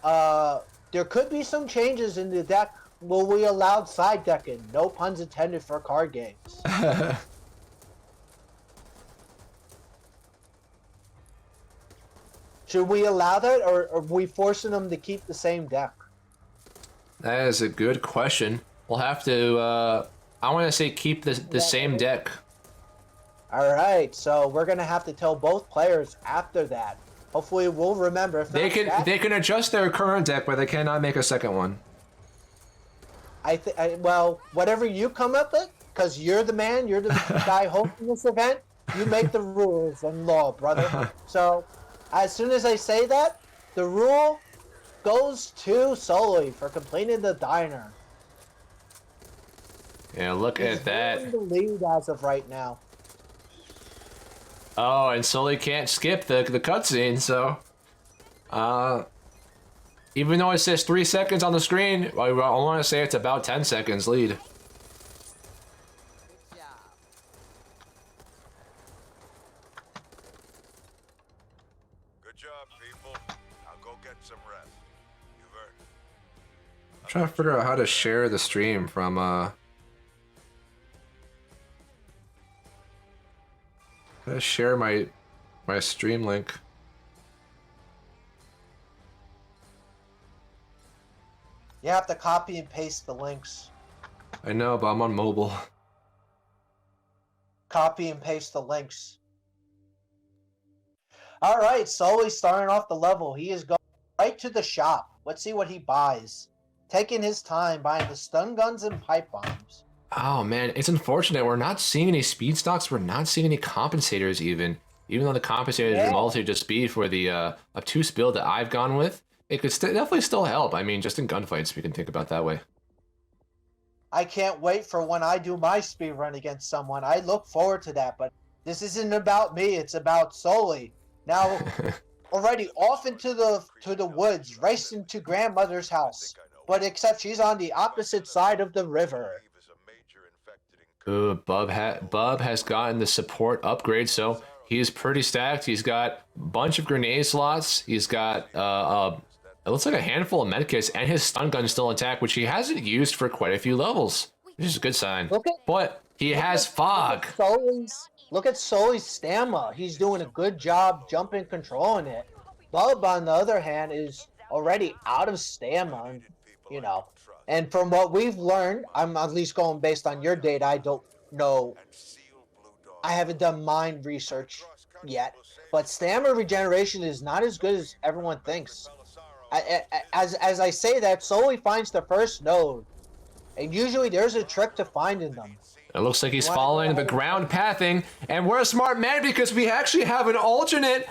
there could be some changes in the deck. Will we allow side decking? No puns intended for card games. Should we allow that, or are we forcing them to keep the same deck? That is a good question. We'll have to, I want to say keep the same deck. Alright, so we're going to have to tell both players after that. Hopefully we'll remember. If They can adjust their current deck, but they cannot make a second one. Well, whatever you come up with, because you're the man, you're the guy hosting this event, you make the rules and law, brother. So, as soon as I say that, the rule goes to Sully for completing the diner. Yeah, look at that. He's holding the lead as of right now. Oh, and Sully can't skip the cutscene, so... even though it says 3 seconds on the screen, I want to say it's about 10 seconds lead. trying to figure out how to share the stream from how to share my stream link. You have to copy and paste the links. I know, but I'm on mobile. Copy and paste the links. All right, Sully starting off the level. He is going right to the shop. Let's see what he buys. Taking his time buying the stun guns and pipe bombs. Oh man, it's unfortunate. We're not seeing any speed stocks. We're not seeing any compensators even. Even though the compensators are multi just speed for the obtuse build that I've gone with, it could definitely still help. I mean, just in gunfights, we can think about that way. I can't wait for when I do my speed run against someone. I look forward to that, but this isn't about me. It's about Sully. Now, already off into the woods, racing to grandmother's house. But except she's on the opposite side of the river. Ooh, Bub has gotten the support upgrade, so he's pretty stacked. He's got a bunch of grenade slots. He's got it looks like a handful of medkits, and his stun gun still intact, which he hasn't used for quite a few levels, which is a good sign. But he has fog. Look at Sully's stamina. He's doing a good job jumping, controlling it. Bub, on the other hand, is already out of stamina, you know. And from what we've learned, I'm at least going based on your data. I don't know. I haven't done mind research yet. But stamina regeneration is not as good as everyone thinks. As I say that, Sully finds the first node. And usually there's a trick to finding them. It looks like he's following the ground pathing, and we're a smart man because we actually have an alternate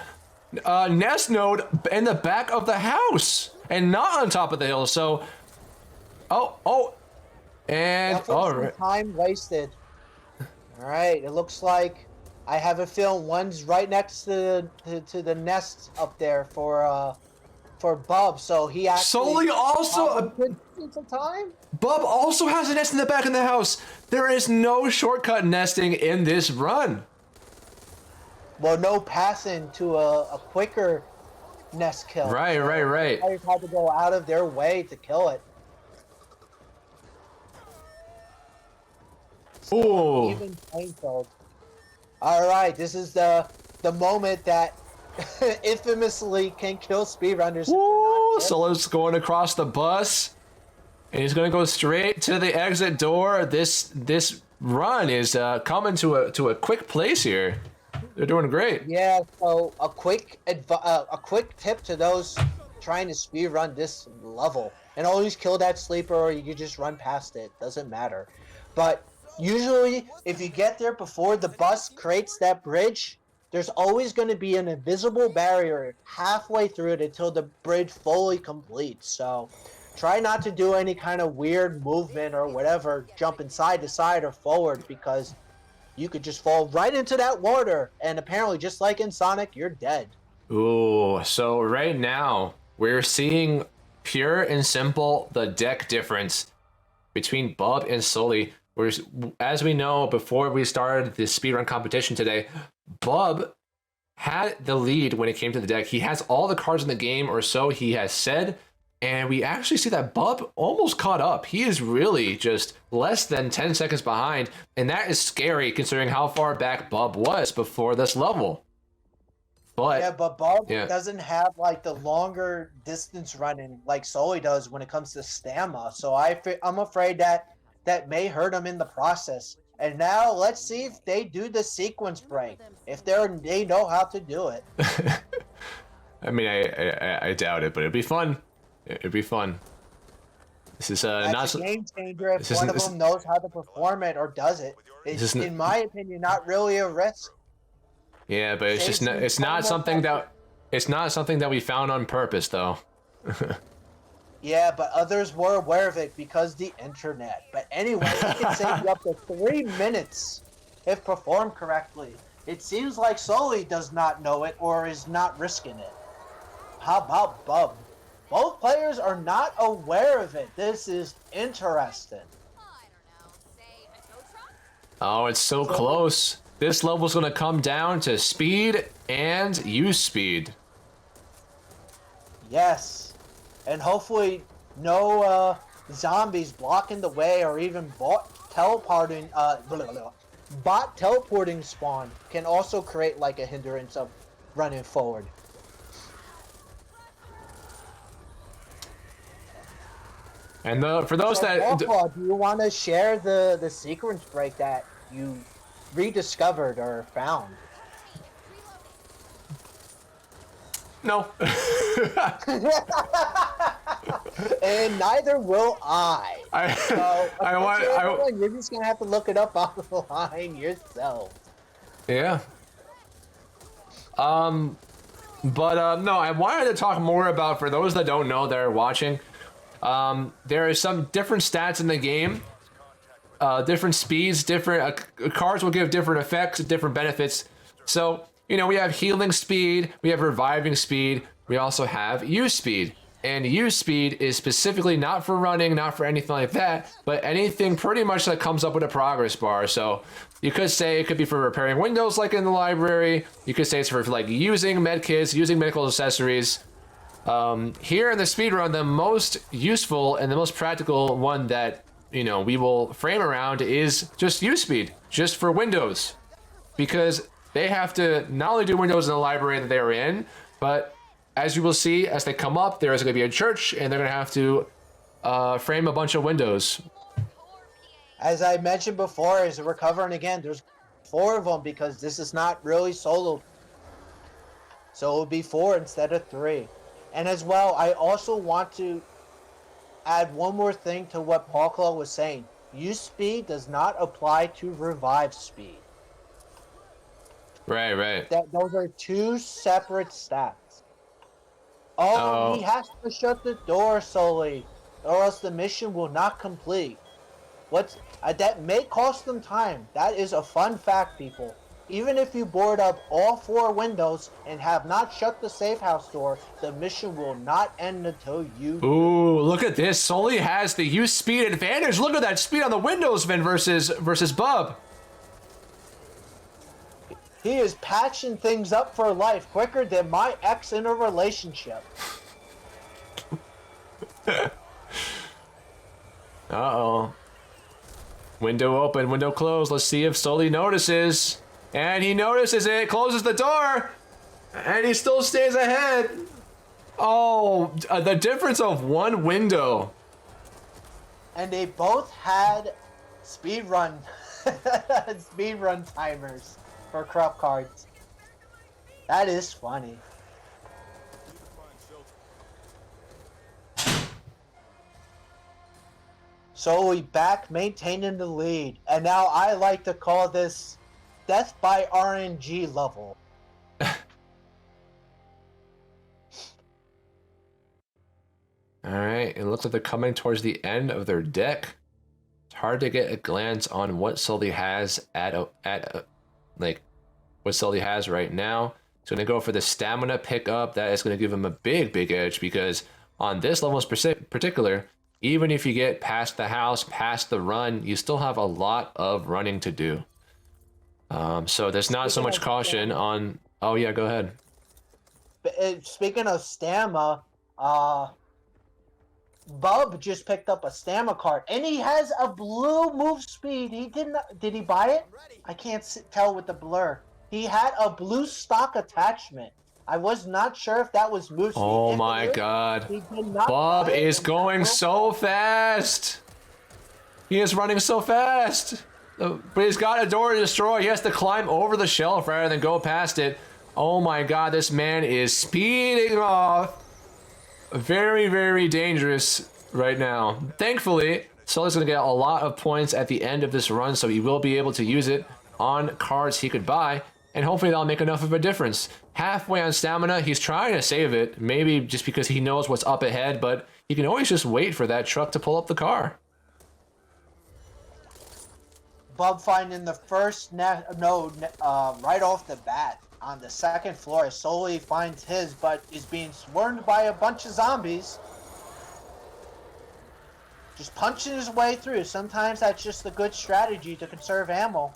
nest node in the back of the house and not on top of the hill. So, and all right. Time wasted. All right, it looks like I have a feeling one's right next to the nest up there for Bub. So he actually Sully also some time. Bub also has a nest in the back of the house. There is no shortcut nesting in this run. Well, no passing to a quicker nest kill. Right. Players had to go out of their way to kill it. Ooh. Even painful. All right, this is the moment that infamously can kill speedrunners. Ooh, Sully's going across the bus, and he's going to go straight to the exit door. This run is coming to a quick place here. They're doing great. Yeah. So a quick tip to those trying to speedrun this level, and always kill that sleeper, or you can just run past it. Doesn't matter. But usually, if you get there before the bus creates that bridge, there's always going to be an invisible barrier halfway through it until the bridge fully completes. So try not to do any kind of weird movement or whatever, jumping side to side or forward, because you could just fall right into that water. And apparently, just like in Sonic, you're dead. Ooh, so right now, we're seeing pure and simple the deck difference between Bub and Sully. As we know, before we started the speedrun competition today, Bub had the lead when it came to the deck. He has all the cards in the game, or so he has said, and we actually see that Bub almost caught up. He is really just less than 10 seconds behind, and that is scary considering how far back Bub was before this level. But Bub doesn't have like the longer distance running like Sully does when it comes to stamina. So I'm afraid that may hurt him in the process. And now let's see if they do the sequence break. If they know how to do it. I mean, I doubt it, but it'd be fun. It'd be fun. This is not a game changer if one of them knows how to perform it or does it. It's, in my opinion, not really a risk. Yeah, but it's not something that we found on purpose, though. Yeah, but others were aware of it because the internet. But anyway, it can save you up to 3 minutes if performed correctly. It seems like Sully does not know it or is not risking it. How about Bub? Both players are not aware of it. This is interesting. Oh, it's so close. This level's going to come down to speed and use speed. Yes. And hopefully no zombies blocking the way or even bot teleporting spawn can also create like a hindrance of running forward. And for those So, that Pawclaw, do you want to share the sequence break that you rediscovered or found? no. And neither will I. You're just gonna have to look it up online yourself. Yeah. No, I wanted to talk more about, for those that don't know that are watching, there are some different stats in the game, different speeds, different cars will give different effects, different benefits. So, you know, we have healing speed, we have reviving speed, we also have use speed. And use speed is specifically not for running, not for anything like that, but anything pretty much that comes up with a progress bar. So you could say it could be for repairing windows like in the library. You could say it's for like using medkits, using medical accessories. Here in the speedrun, the most useful and the most practical one that, you know, we will frame around is just use speed, just for windows. Because they have to not only do windows in the library that they are in, but as you will see, as they come up, there is going to be a church, and they're going to have to frame a bunch of windows. As I mentioned before, as we're covering again, there's 4 of them because this is not really solo. So it will be 4 instead of 3. And as well, I also want to add one more thing to what Pawclaw was saying. Use speed does not apply to revive speed. Right. Those are 2 separate stats. Oh, he has to shut the door, Sully, or else the mission will not complete. That may cost them time. That is a fun fact, people. Even if you board up all 4 windows and have not shut the safe house door, the mission will not end until you do. Ooh, look at this. Sully has the use speed advantage. Look at that speed on the windows, Vin, versus Bub. He is patching things up for life quicker than my ex in a relationship. Uh-oh. Window open, window closed. Let's see if Sully notices. And he notices it, closes the door, and he still stays ahead. Oh, the difference of 1 window. And they both had speedrun timers for corrupt cards. That is funny. So we back maintaining the lead, and now I like to call this death by RNG level. Alright, it looks like they're coming towards the end of their deck. It's hard to get a glance on what Sully has what Sully has right now. He's going to go for the stamina pickup. That is going to give him a big edge, because on this level in particular, even if you get past the house, past the run, you still have a lot of running to do. So there's not so much caution on... Oh yeah, go ahead. Speaking of stamina, Bub just picked up a stamina card, and he has a blue move speed. Did he buy it? I can't tell with the blur. He had a blue stock attachment. I was not sure if that was move speed. Oh my god. Bub is going so fast. He is running so fast. But he's got a door to destroy. He has to climb over the shelf rather than go past it. Oh my god, this man is speeding off. Very dangerous right now. Thankfully, Sully's going to get a lot of points at the end of this run, so he will be able to use it on cards he could buy, and hopefully that'll make enough of a difference. Halfway on stamina, he's trying to save it, maybe just because he knows what's up ahead, but he can always just wait for that truck to pull up the car. Bub finding the first node right off the bat. On the 2nd floor, Sully finds his, but is being swarmed by a bunch of zombies. Just punching his way through. Sometimes that's just a good strategy to conserve ammo.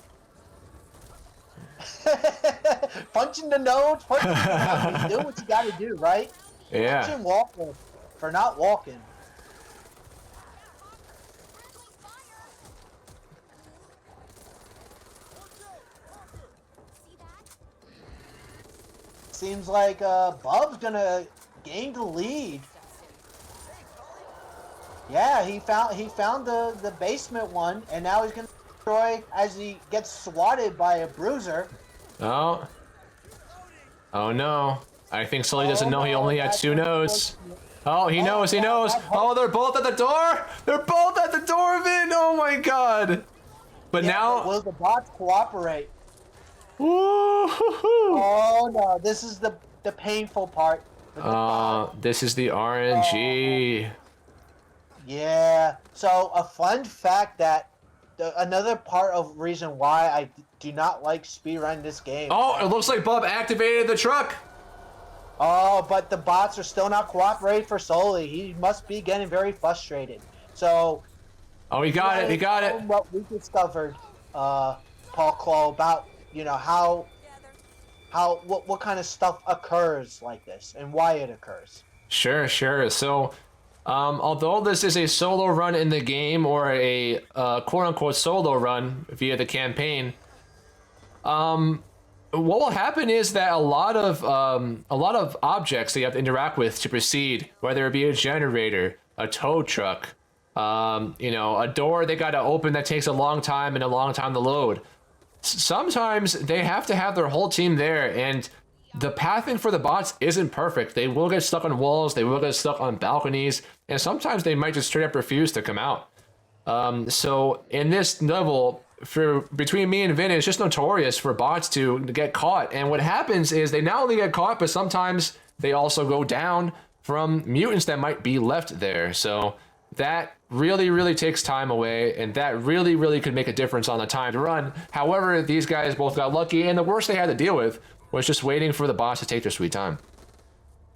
Punching the nodes, punching the zombies. Do what you gotta do, right? Yeah. Punching Walker for not walking. seems like Bub's gonna gain the lead. Yeah, he found the basement one, and now he's gonna destroy as he gets swatted by a bruiser. Oh. Oh no. I think Sully doesn't know he only had 2 notes. Oh, he knows, he knows. Oh, they're both at the door. They're both at the door, Vin. Oh my god. But Yeah, now. but will the bots cooperate? Woo-hoo-hoo. Oh no, this is the painful part. This is the RNG. Yeah. So a fun fact that another part of reason why I do not like speedrun this game. Oh, it looks like Bub activated the truck. Oh, but the bots are still not cooperating for Sully. He must be getting very frustrated. So. Oh, he got it. He got it. What we discovered, Pawclaw, about what kind of stuff occurs like this and why it occurs. Sure, sure. So, although this is a solo run in the game or a quote-unquote solo run via the campaign, what will happen is that a lot of objects that you have to interact with to proceed, whether it be a generator, a tow truck, you know, a door they got to open that takes a long time and a long time to load. Sometimes they have to have their whole team there, and the pathing for the bots isn't perfect. They will get stuck on walls, they will get stuck on balconies, and sometimes they might just straight up refuse to come out. So in this level, between me and Vin, it's just notorious for bots to get caught. And what happens is they not only get caught, but sometimes they also go down from mutants that might be left there. So that really, really takes time away, and that really, really could make a difference on the time to run. However, these guys both got lucky, and the worst they had to deal with was just waiting for the boss to take their sweet time.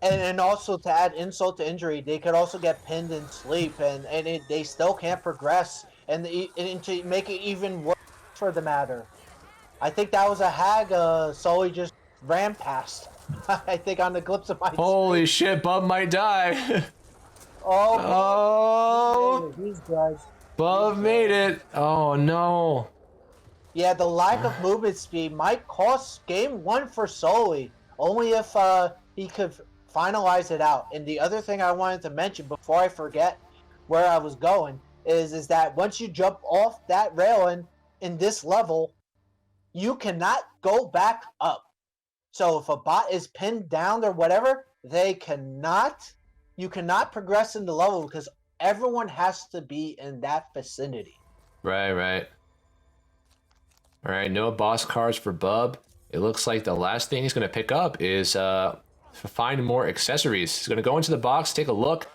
And also to add insult to injury, they could also get pinned and sleep, and they still can't progress. And to make it even worse for the matter, I think that was a hag Sully just ran past. I think on the glimpse of my Holy shit, Bub might die. Oh, he's dead. Bub made it. Oh no. Yeah, the lack of movement speed might cost game 1 for Sully, only if he could finalize it out. And the other thing I wanted to mention before I forget where I was going is that once you jump off that railing in this level, you cannot go back up. So if a bot is pinned down or whatever, you cannot progress in the level because everyone has to be in that vicinity. Right, right. All right, no boss cards for Bub. It looks like the last thing he's going to pick up is find more accessories. He's going to go into the box, take a look,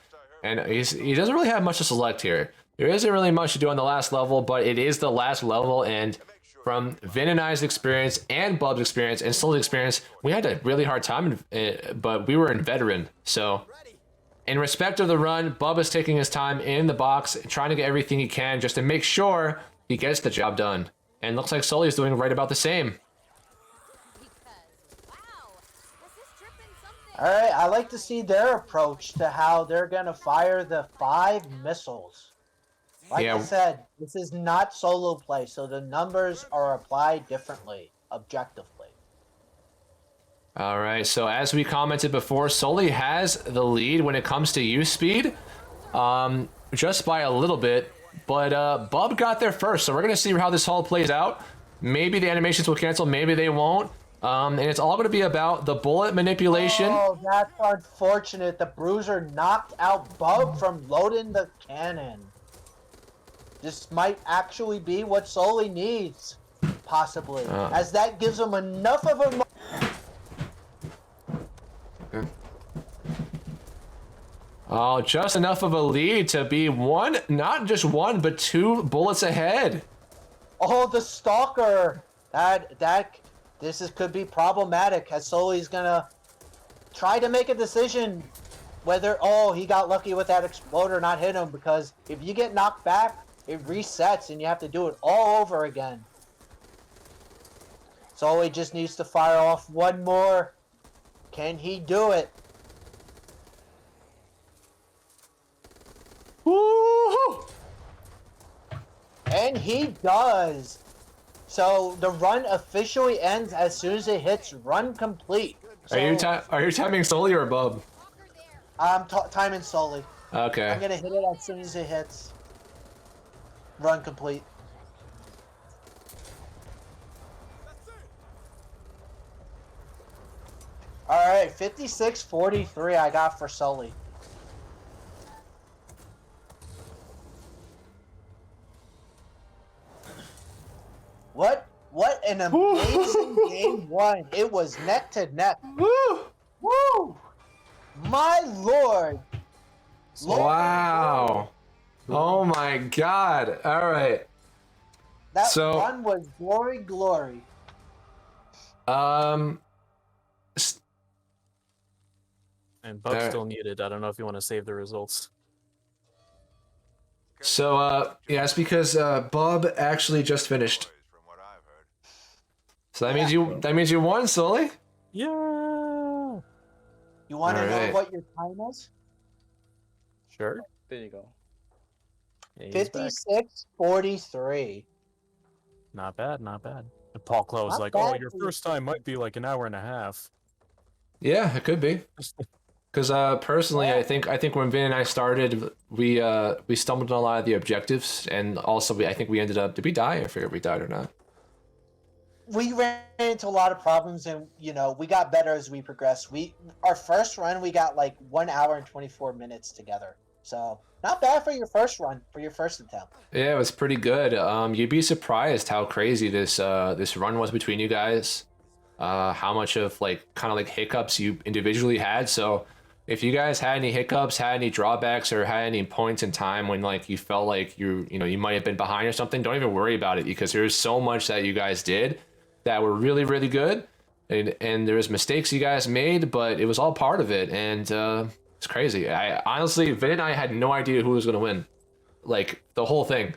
and he doesn't really have much to select here. There isn't really much to do on the last level, but it is the last level, and from Vin and I's experience and Bub's experience and Sully's experience, we had a really hard time, but we were in veteran. So in respect of the run, Bub is taking his time in the box, trying to get everything he can just to make sure he gets the job done. And looks like Sully is doing right about the same. Alright, I like to see their approach to how they're going to fire the 5 missiles. Like I said, this is not solo play, so the numbers are applied differently, objectively. All right, so as we commented before, Sully has the lead when it comes to use speed, just by a little bit. But Bub got there first, so we're going to see how this all plays out. Maybe the animations will cancel, maybe they won't. And it's all going to be about the bullet manipulation. Oh, that's unfortunate. The bruiser knocked out Bub from loading the cannon. This might actually be what Sully needs, possibly, as that gives him enough of a... Oh, just enough of a lead to be one, not just one, but 2 bullets ahead. Oh, the stalker! This could be problematic, as Sully's gonna try to make a decision whether, he got lucky with that exploder not hit him, because if you get knocked back, it resets and you have to do it all over again. Sully just needs to fire off one more. Can he do it? Woo-hoo! And he does. So the run officially ends as soon as it hits run complete. Are you timing Sully or Bub? I'm timing Sully. Okay. I'm gonna hit it as soon as it hits. Run complete. Alright, 56-43 I got for Sully. What an amazing game one. It was neck to neck. Woo! Woo! My lord. Wow. Oh my god. All right. That run was glory. And Bub's still muted. I don't know if you want to save the results. So yeah, it's because Bub actually just finished. So that means you won, Sully. Yeah. You want to know what your time is? Sure. There you go. Yeah, 56-43. Not bad, not bad. And Pawclaw was Not like, bad "Oh, your first time might be like an hour and a half." Yeah, it could be. Because personally, I think when Vin and I started, we stumbled on a lot of the objectives, and also I think we ended up. Did we die? I forget if we died or not. We ran into a lot of problems, and we got better as we progressed. Our first run we got like 1 hour and 24 minutes together, so not bad for your first run, for your first attempt. Yeah, it was pretty good. You'd be surprised how crazy this run was between you guys. How much of kind of hiccups you individually had. So if you guys had any hiccups, had any drawbacks, or had any points in time when you felt like you might have been behind or something, don't even worry about it, because there's so much that you guys did that were really, really good, and there was mistakes you guys made, but it was all part of it, and it's crazy. I honestly, Vin and I had no idea who was gonna win, the whole thing.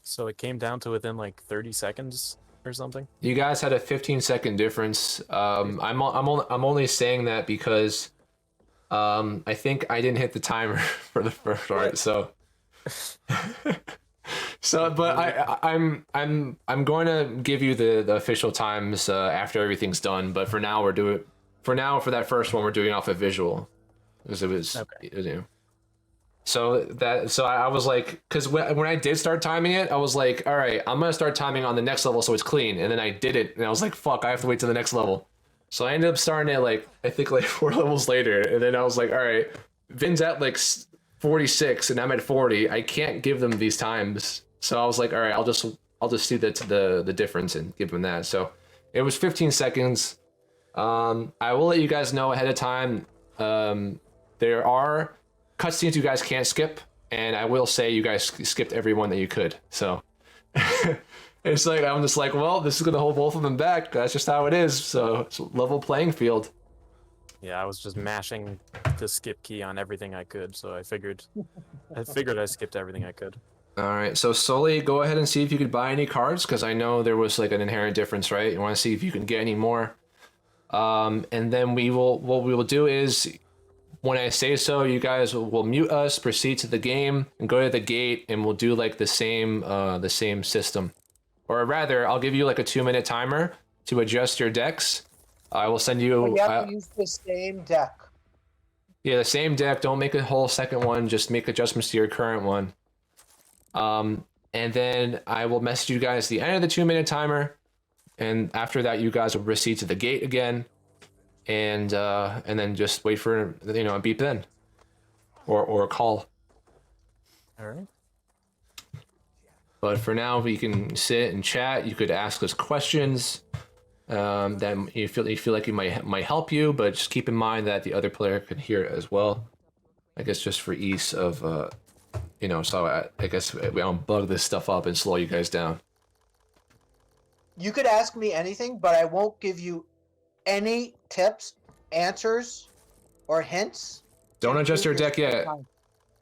So it came down to within 30 seconds or something. You guys had a 15-second difference. I'm only saying that because I think I didn't hit the timer for the first part, so. So, but I'm going to give you the official times after everything's done. But for now, for that first one, we're doing off a visual, because it was okay. So I was like, because when I did start timing it, I was like, all right, I'm gonna start timing on the next level so it's clean. And then I did it, and I was like, fuck, I have to wait to the next level. So I ended up starting at I think 4 levels later, and then I was like, all right, Vin's at 46 and I'm at 40. I can't give them these times. So I was like, all right, I'll just see the difference and give them that. So it was 15 seconds. I will let you guys know ahead of time. There are cutscenes you guys can't skip, and I will say you guys skipped every one that you could. So it's I'm just well, this is gonna hold both of them back. That's just how it is. So it's a level playing field. Yeah, I was just mashing the skip key on everything I could, so I figured I skipped everything I could. All right, so Sully, go ahead and see if you could buy any cards, because I know there was an inherent difference, right? You want to see if you can get any more. And then what we will do is, when I say so, you guys will mute us, proceed to the game, and go to the gate, and we'll do the same system. Or rather, I'll give you a 2-minute timer to adjust your decks. I will send you. You have to use the same deck. Yeah, the same deck. Don't make a whole second one. Just make adjustments to your current one. And then I will message you guys at the end of the 2-minute timer, and after that, you guys will proceed to the gate again, and then just wait for a beep then, or a call. All right. But for now, we can sit and chat. You could ask us questions that you feel like you might help you, but just keep in mind that the other player can hear it as well. I guess just for ease of so I guess we don't bug this stuff up and slow you guys down. You could ask me anything, but I won't give you any tips, answers, or hints. Don't adjust your deck yet.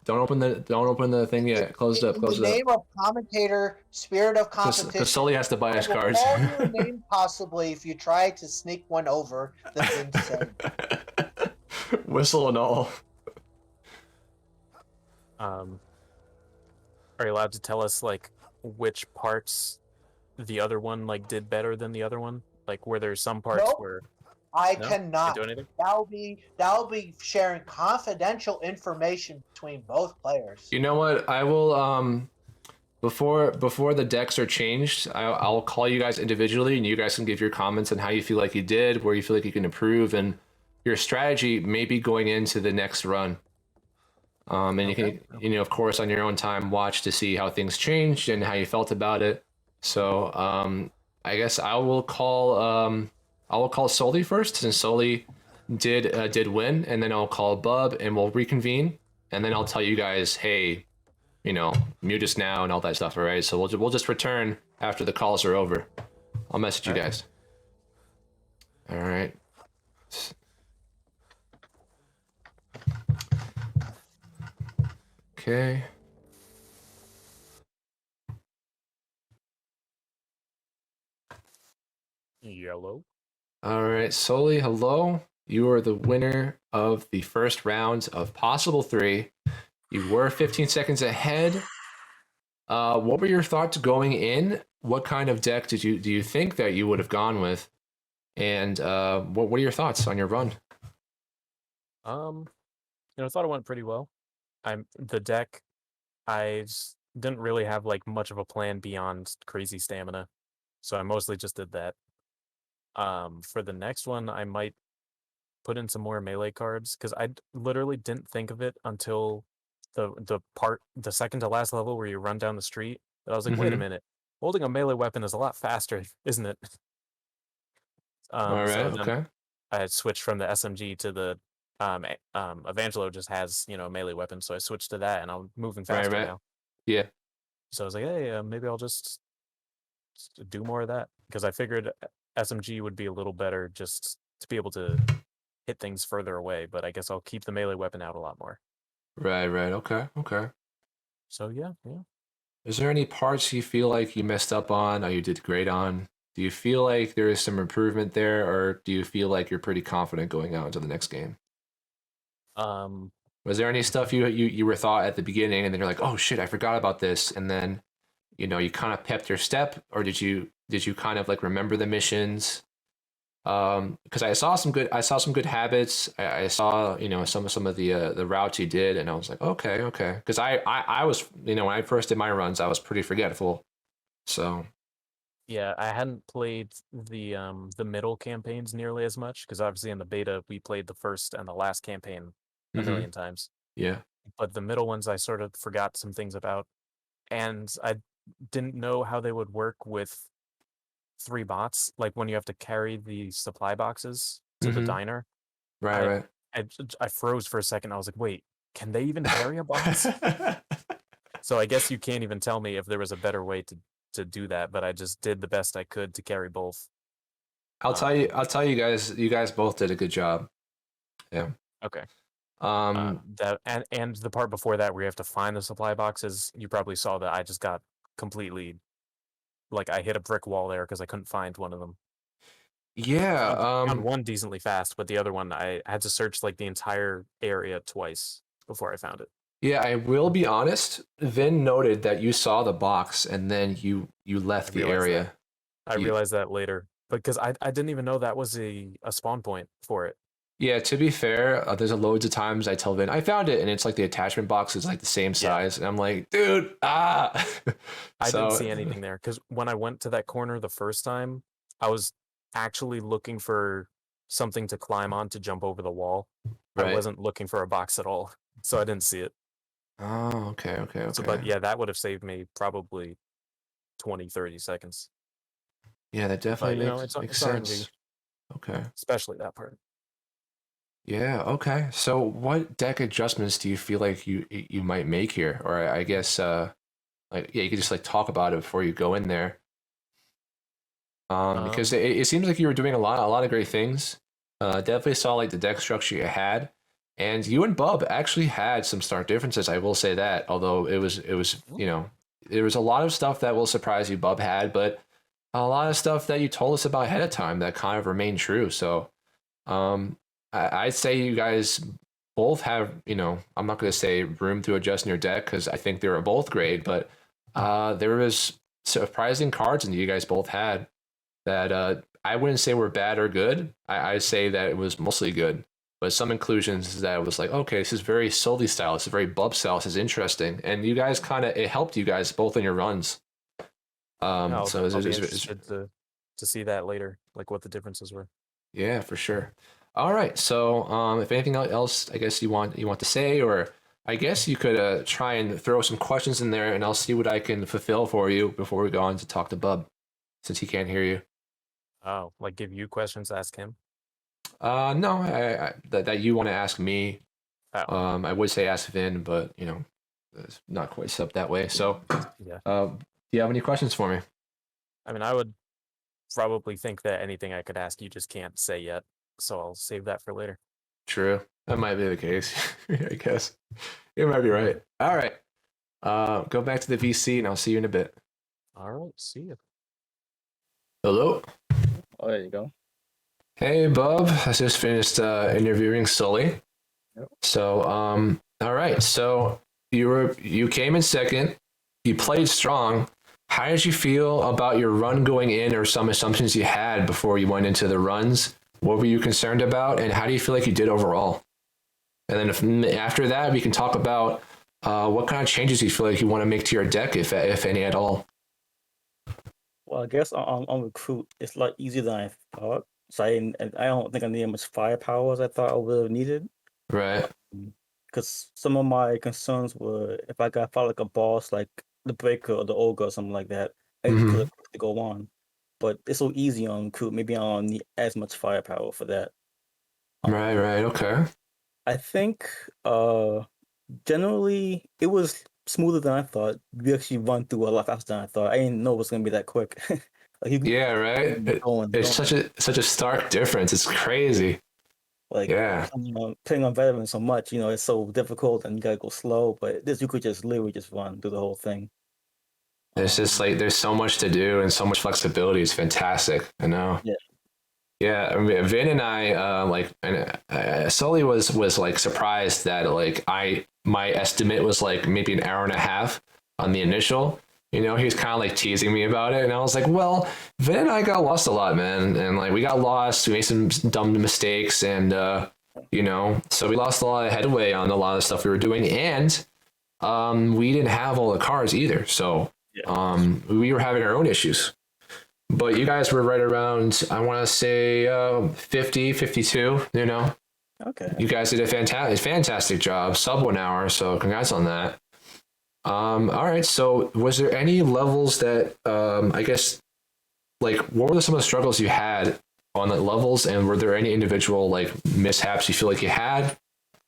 Don't open the thing yet. Close it up. In the name of commentator, spirit of competition. Because Sully has to buy his cards. I will call your name possibly if you try to sneak one over the Vinsane. Whistle and all. Are you allowed to tell us which parts the other one did better than the other one? Were there some parts where I No? cannot. Can't do anything? That'll be sharing confidential information between both players. You know what? I will before the decks are changed, I'll call you guys individually, and you guys can give your comments on how you feel like you did, where you feel like you can improve, and your strategy maybe going into the next run. And you can, of course, on your own time, watch to see how things changed and how you felt about it. So I guess I will call Sully first, since Sully did win, and then I'll call Bub, and we'll reconvene, and then I'll tell you guys, hey, mute us now and all that stuff. All right, so we'll just return after the calls are over. I'll message you guys. All right. Okay. Yellow. All right, Sully, hello. You are the winner of the first round of possible 3. You were 15 seconds ahead. What were your thoughts going in? What kind of deck do you think that you would have gone with? And what are your thoughts on your run? I thought it went pretty well. The deck, didn't really have like much of a plan beyond crazy stamina, so I mostly just did that. For the next one, I might put in some more melee cards, because I literally didn't think of it until the second to last level where you run down the street. That I was like, wait a minute, holding a melee weapon is a lot faster, isn't it? All right, so then okay. I had switched from the SMG to the Evangelo just has a melee weapon, so I switched to that, and I'm moving faster Right. now. Yeah. So I was like, hey, maybe I'll just do more of that, because I figured SMG would be a little better just to be able to hit things further away, but I guess I'll keep the melee weapon out a lot more. Right. Okay. So yeah. Is there any parts you feel like you messed up on or you did great on? Do you feel like there is some improvement there, or do you feel like you're pretty confident going out into the next game? Was there any stuff you were thought at the beginning, and then you're like, oh shit, I forgot about this, and then you kind of pepped your step, or did you kind of like remember the missions? Because I saw some good habits. I saw some of the routes you did, and I was like, okay. Because I was when I first did my runs, I was pretty forgetful. So Yeah, I hadn't played the middle campaigns nearly as much, because obviously in the beta we played the first and the last campaign a million times. yeah. But the middle ones I sort of forgot some things about, and I didn't know how they would work with 3 bots, like when you have to carry the supply boxes to the diner. Right. I froze for a second. I was like, wait, can they even carry a box? So I guess you can't even tell me if there was a better way to do that, but I just did the best I could to carry both. I'll tell you guys. You guys both did a good job. Yeah. Okay. That and the part before that where you have to find the supply boxes, you probably saw that I just got completely, like, I hit a brick wall there because I couldn't find one of them. Yeah. I found one decently fast, but the other one I had to search like the entire area twice before I found it. Yeah, I will be honest. Vin noted that you saw the box and then you left the area. I realized that later, because I didn't even know that was a spawn point for it. Yeah, to be fair, there's loads of times I tell Vin, I found it, and it's like the attachment box is like the same size, and I'm like, dude, I didn't see anything there, because when I went to that corner the first time, I was actually looking for something to climb on to jump over the wall. Right. I wasn't looking for a box at all, so I didn't see it. Oh, okay. So, but yeah, that would have saved me probably 20-30 seconds. Yeah, that definitely makes sense. RNG, okay. Especially that part. Yeah, okay. So what deck adjustments do you feel like you might make here? Or I guess you could just like talk about it before you go in there. Because it seems like you were doing a lot of great things. Definitely saw like the deck structure you had. And you and Bub actually had some stark differences, I will say that. Although it was there was a lot of stuff that will surprise you Bub had, but a lot of stuff that you told us about ahead of time that kind of remained true. So I'd say you guys both have, I'm not going to say room to adjust in your deck because I think they were both great, but there was surprising cards and you guys both had. that I wouldn't say were bad or good. I say that it was mostly good. But some inclusions that was like, okay, this is very Sully style. This is very Bub style. This is interesting. And you guys it helped you guys both in your runs. I'll So be interested to see that later, like what the differences were. yeah, for sure. All right. So if anything else, I guess you want to say, or I guess you could try and throw some questions in there, and I'll see what I can fulfill for you before we go on to talk to Bub, since he can't hear you. Oh, like give you questions, ask him. No, that you want to ask me. Oh. I would say ask Vin, but it's not quite set up that way. So, Yeah. do you have any questions for me? I mean, I would probably think that anything I could ask you just can't say yet, so I'll save that for later. True, that might be the case. I guess you might be right. All right, go back to the VC, and I'll see you in a bit. All right, see you. Hello. Oh, there you go. Hey, Bub. I just finished interviewing Sully. Yep. So, all right. So you came in second. You played strong. How did you feel about your run going in, or some assumptions you had before you went into the runs? What were you concerned about, and how do you feel like you did overall? And then after that, we can talk about what kind of changes you feel like you want to make to your deck, if any at all. Well, I guess on recruit, it's a lot easier than I thought. So I don't think I needed much firepower as I thought I would have needed. Right. Because some of my concerns were if I got fought like a boss, like the Breaker or the Ogre or something like that, I could go on. But it's so easy on recruit. Maybe I don't need as much firepower for that. Right. Okay. I think generally it was smoother than I thought. We actually run through a lot faster than I thought. I didn't know it was gonna be that quick. Yeah, right. It's such a stark difference. It's crazy. Like, yeah, playing on veterans so much, it's so difficult and you gotta go slow. But this, you could just literally just run through the whole thing. It's just like there's so much to do and so much flexibility. It's fantastic. I know. Yeah. I mean, Vin and I Sully was like surprised that like my estimate was like maybe an hour and a half on the initial. He was kind of like teasing me about it, and I was like, well, Vin and I got lost a lot, man, and like we got lost, we made some dumb mistakes, and so we lost a lot of headway on a lot of the stuff we were doing, and we didn't have all the cars either, so we were having our own issues. But you guys were right around, I want to say 50, 52, Okay. You guys did a fantastic job, sub 1 hour, so congrats on that. All right. So was there any levels that, I guess, like, what were some of the struggles you had on the levels, and were there any individual like mishaps you feel like you had?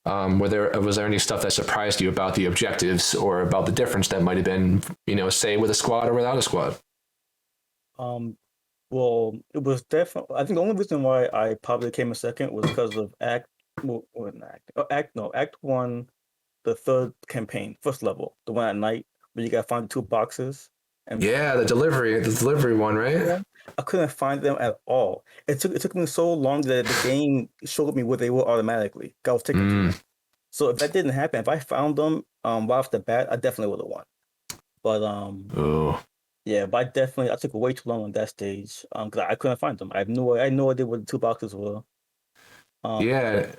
Was there any stuff that surprised you about the objectives or about the difference that might have been, say with a squad or without a squad? Well, it was definitely. I think the only reason why I probably came in second was because of Act 1. The third campaign, first level, the one at night where you gotta find the 2 boxes. And yeah, the delivery one, right? I couldn't find them at all. It took me so long that the game showed me where they were automatically. I was taking to them. So if that didn't happen, if I found them right off the bat, I definitely would have won. But yeah, but I took way too long on that stage because I couldn't find them. I had no idea what the 2 boxes were. Yeah.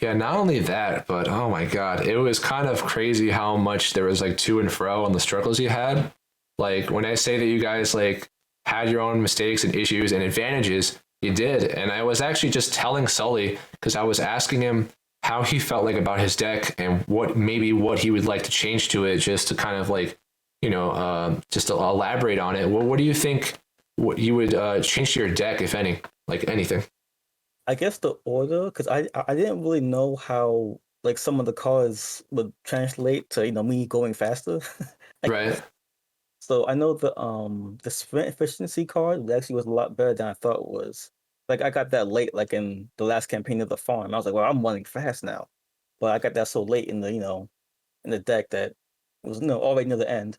Yeah, not only that, but oh my God, it was kind of crazy how much there was like to and fro on the struggles you had. Like when I say that you guys like had your own mistakes and issues and advantages, you did. And I was actually just telling Sully, because I was asking him how he felt like about his deck and what he would like to change to it, just to kind of like, just to elaborate on it. What do you think what you would change to your deck, if any, like anything? I guess the order, because I didn't really know how like some of the cards would translate to me going faster. Right. So I know the sprint efficiency card actually was a lot better than I thought it was. Like I got that late, like in the last campaign of the farm. I was like, well, I'm running fast now, but I got that so late in the in the deck that it was already near the end.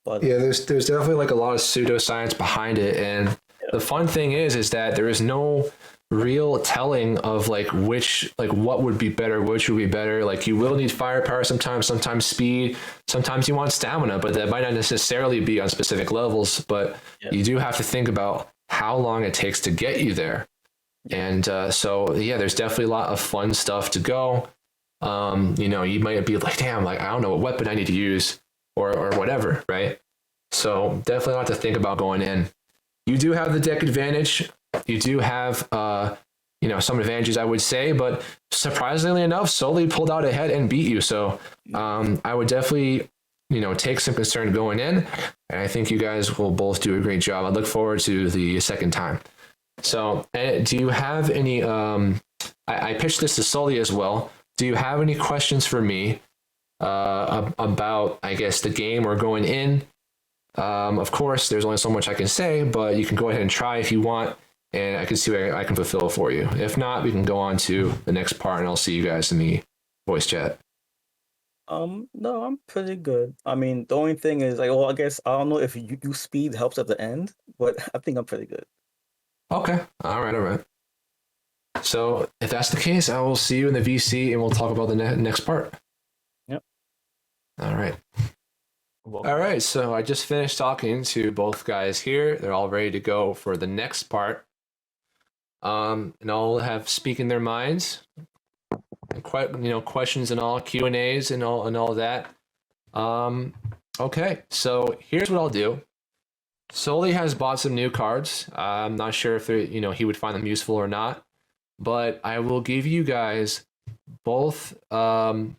But yeah, there's definitely like a lot of pseudoscience behind it, and the fun thing is that there is no real telling of like what would be better, which would be better. Like you will need firepower sometimes speed, sometimes you want stamina, but that might not necessarily be on specific levels. But you do have to think about how long it takes to get you there. And so yeah, there's definitely a lot of fun stuff to go. You know, you might be like, damn, like I don't know what weapon I need to use or whatever, right? So definitely a lot to think about going in. You do have the deck advantage. You do have you know, some advantages, I would say, but surprisingly enough, Sully pulled out ahead and beat you. So I would definitely, you know, take some concern going in, and I think you guys will both do a great job. I look forward to the second time. So do you have any, I pitched this to Sully as well. Do you have any questions for me about, I guess, the game or going in? Of course, there's only so much I can say, but you can go ahead and try if you want, and I can see what I can fulfill for you. If not, we can go on to the next part, and I'll see you guys in the voice chat. No, I'm pretty good. I mean, the only thing is, like, well, I guess I don't know if you speed helps at the end, but I think I'm pretty good. Okay. All right. So if that's the case, I will see you in the VC, and we'll talk about the next part. Yep. All right. Well, All right. So I just finished talking to both guys here. They're all ready to go for the next part. And all have speaking their minds. Questions and all, Q&As and all that. Okay, so here's what I'll do. Sully has bought some new cards. I'm not sure if he would find them useful or not, but I will give you guys both. I'll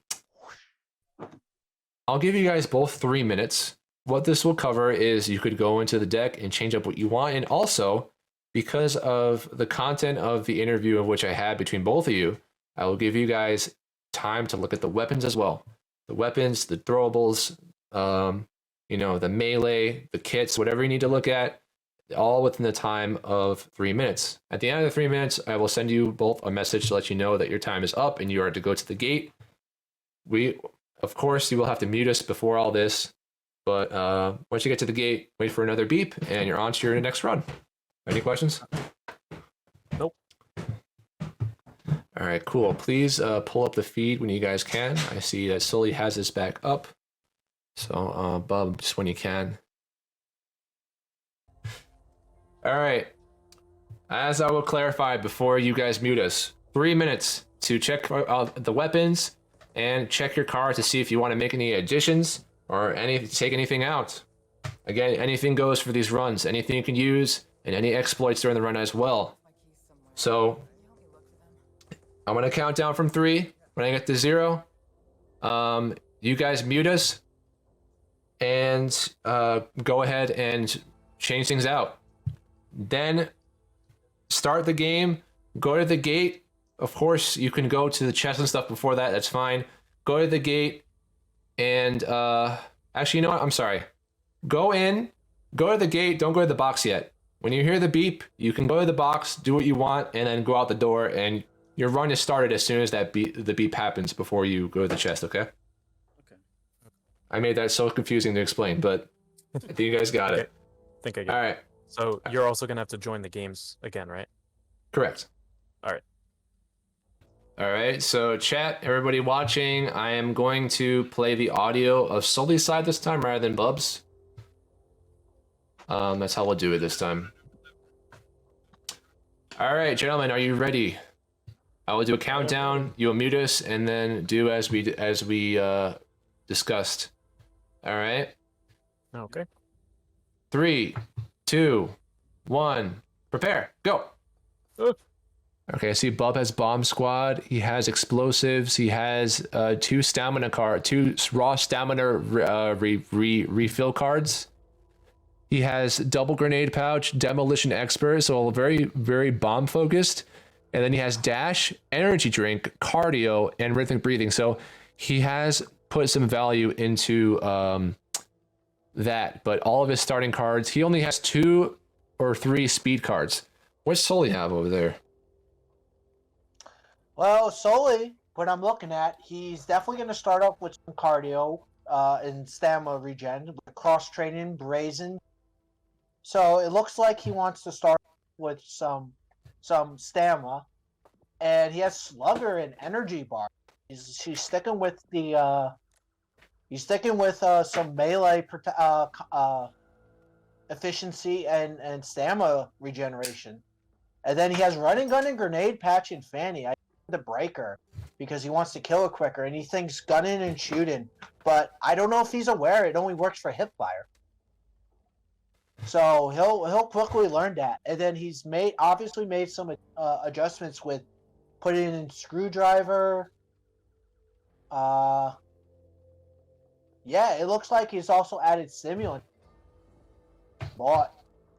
give you guys both 3 minutes. What this will cover is you could go into the deck and change up what you want, and also because of the content of the interview of which I had between both of you, I will give you guys time to look at the weapons as well. The weapons, the throwables, the melee, the kits, whatever you need to look at, all within the time of 3 minutes. At the end of the 3 minutes, I will send you both a message to let you know that your time is up and you are to go to the gate. Of course, you will have to mute us before all this, but once you get to the gate, wait for another beep and you're on to your next run. Any questions? Nope. All right, cool. Please pull up the feed when you guys can. I see that Sully has his back up. So, Bub, just when you can. All right. As I will clarify before you guys mute us, 3 minutes to check the weapons and check your card to see if you want to make any additions or take anything out. Again, anything goes for these runs. Anything you can use and any exploits during the run as well. So I'm going to count down from 3. When I get to 0, you guys mute us and go ahead and change things out. Then start the game, go to the gate. Of course, you can go to the chest and stuff before that. That's fine. Go to the gate and actually, you know what? I'm sorry. Go to the gate. Don't go to the box yet. When you hear the beep, you can go to the box, do what you want, and then go out the door, and your run is started as soon as the beep happens before you go to the chest, okay? Okay. I made that so confusing to explain, but I think you guys got it. I think I get it. All right. So you're also going to have to join the games again, right? Correct. All right. All right, so chat, everybody watching, I am going to play the audio of Sully's side this time rather than Bub's. That's how we'll do it this time. All right, gentlemen, are you ready? I will do a countdown. You'll mute us, and then do as we discussed. All right. Okay. 3, 2, 1. Prepare. Go. Okay, I see Bub has Bomb Squad. He has explosives. He has 2 raw stamina refill cards. He has double grenade pouch, demolition expert, so very, very bomb focused. And then he has dash, energy drink, cardio, and rhythmic breathing. So he has put some value into that, but all of his starting cards, he only has 2 or 3 speed cards. What's Sully have over there? Well, Sully, what I'm looking at, he's definitely going to start off with some cardio and stamina regen, with cross training, brazen. So it looks like he wants to start with some stamina, and he has slugger and energy bar. He's sticking with some melee efficiency and stamina regeneration. And then he has running gun and grenade patch and fanny. I the breaker because he wants to kill it quicker and he thinks gunning and shooting. But I don't know if he's aware it only works for hipfire. So he'll quickly learn that. And then he's obviously made some adjustments with putting in screwdriver. Yeah, it looks like he's also added simulant. But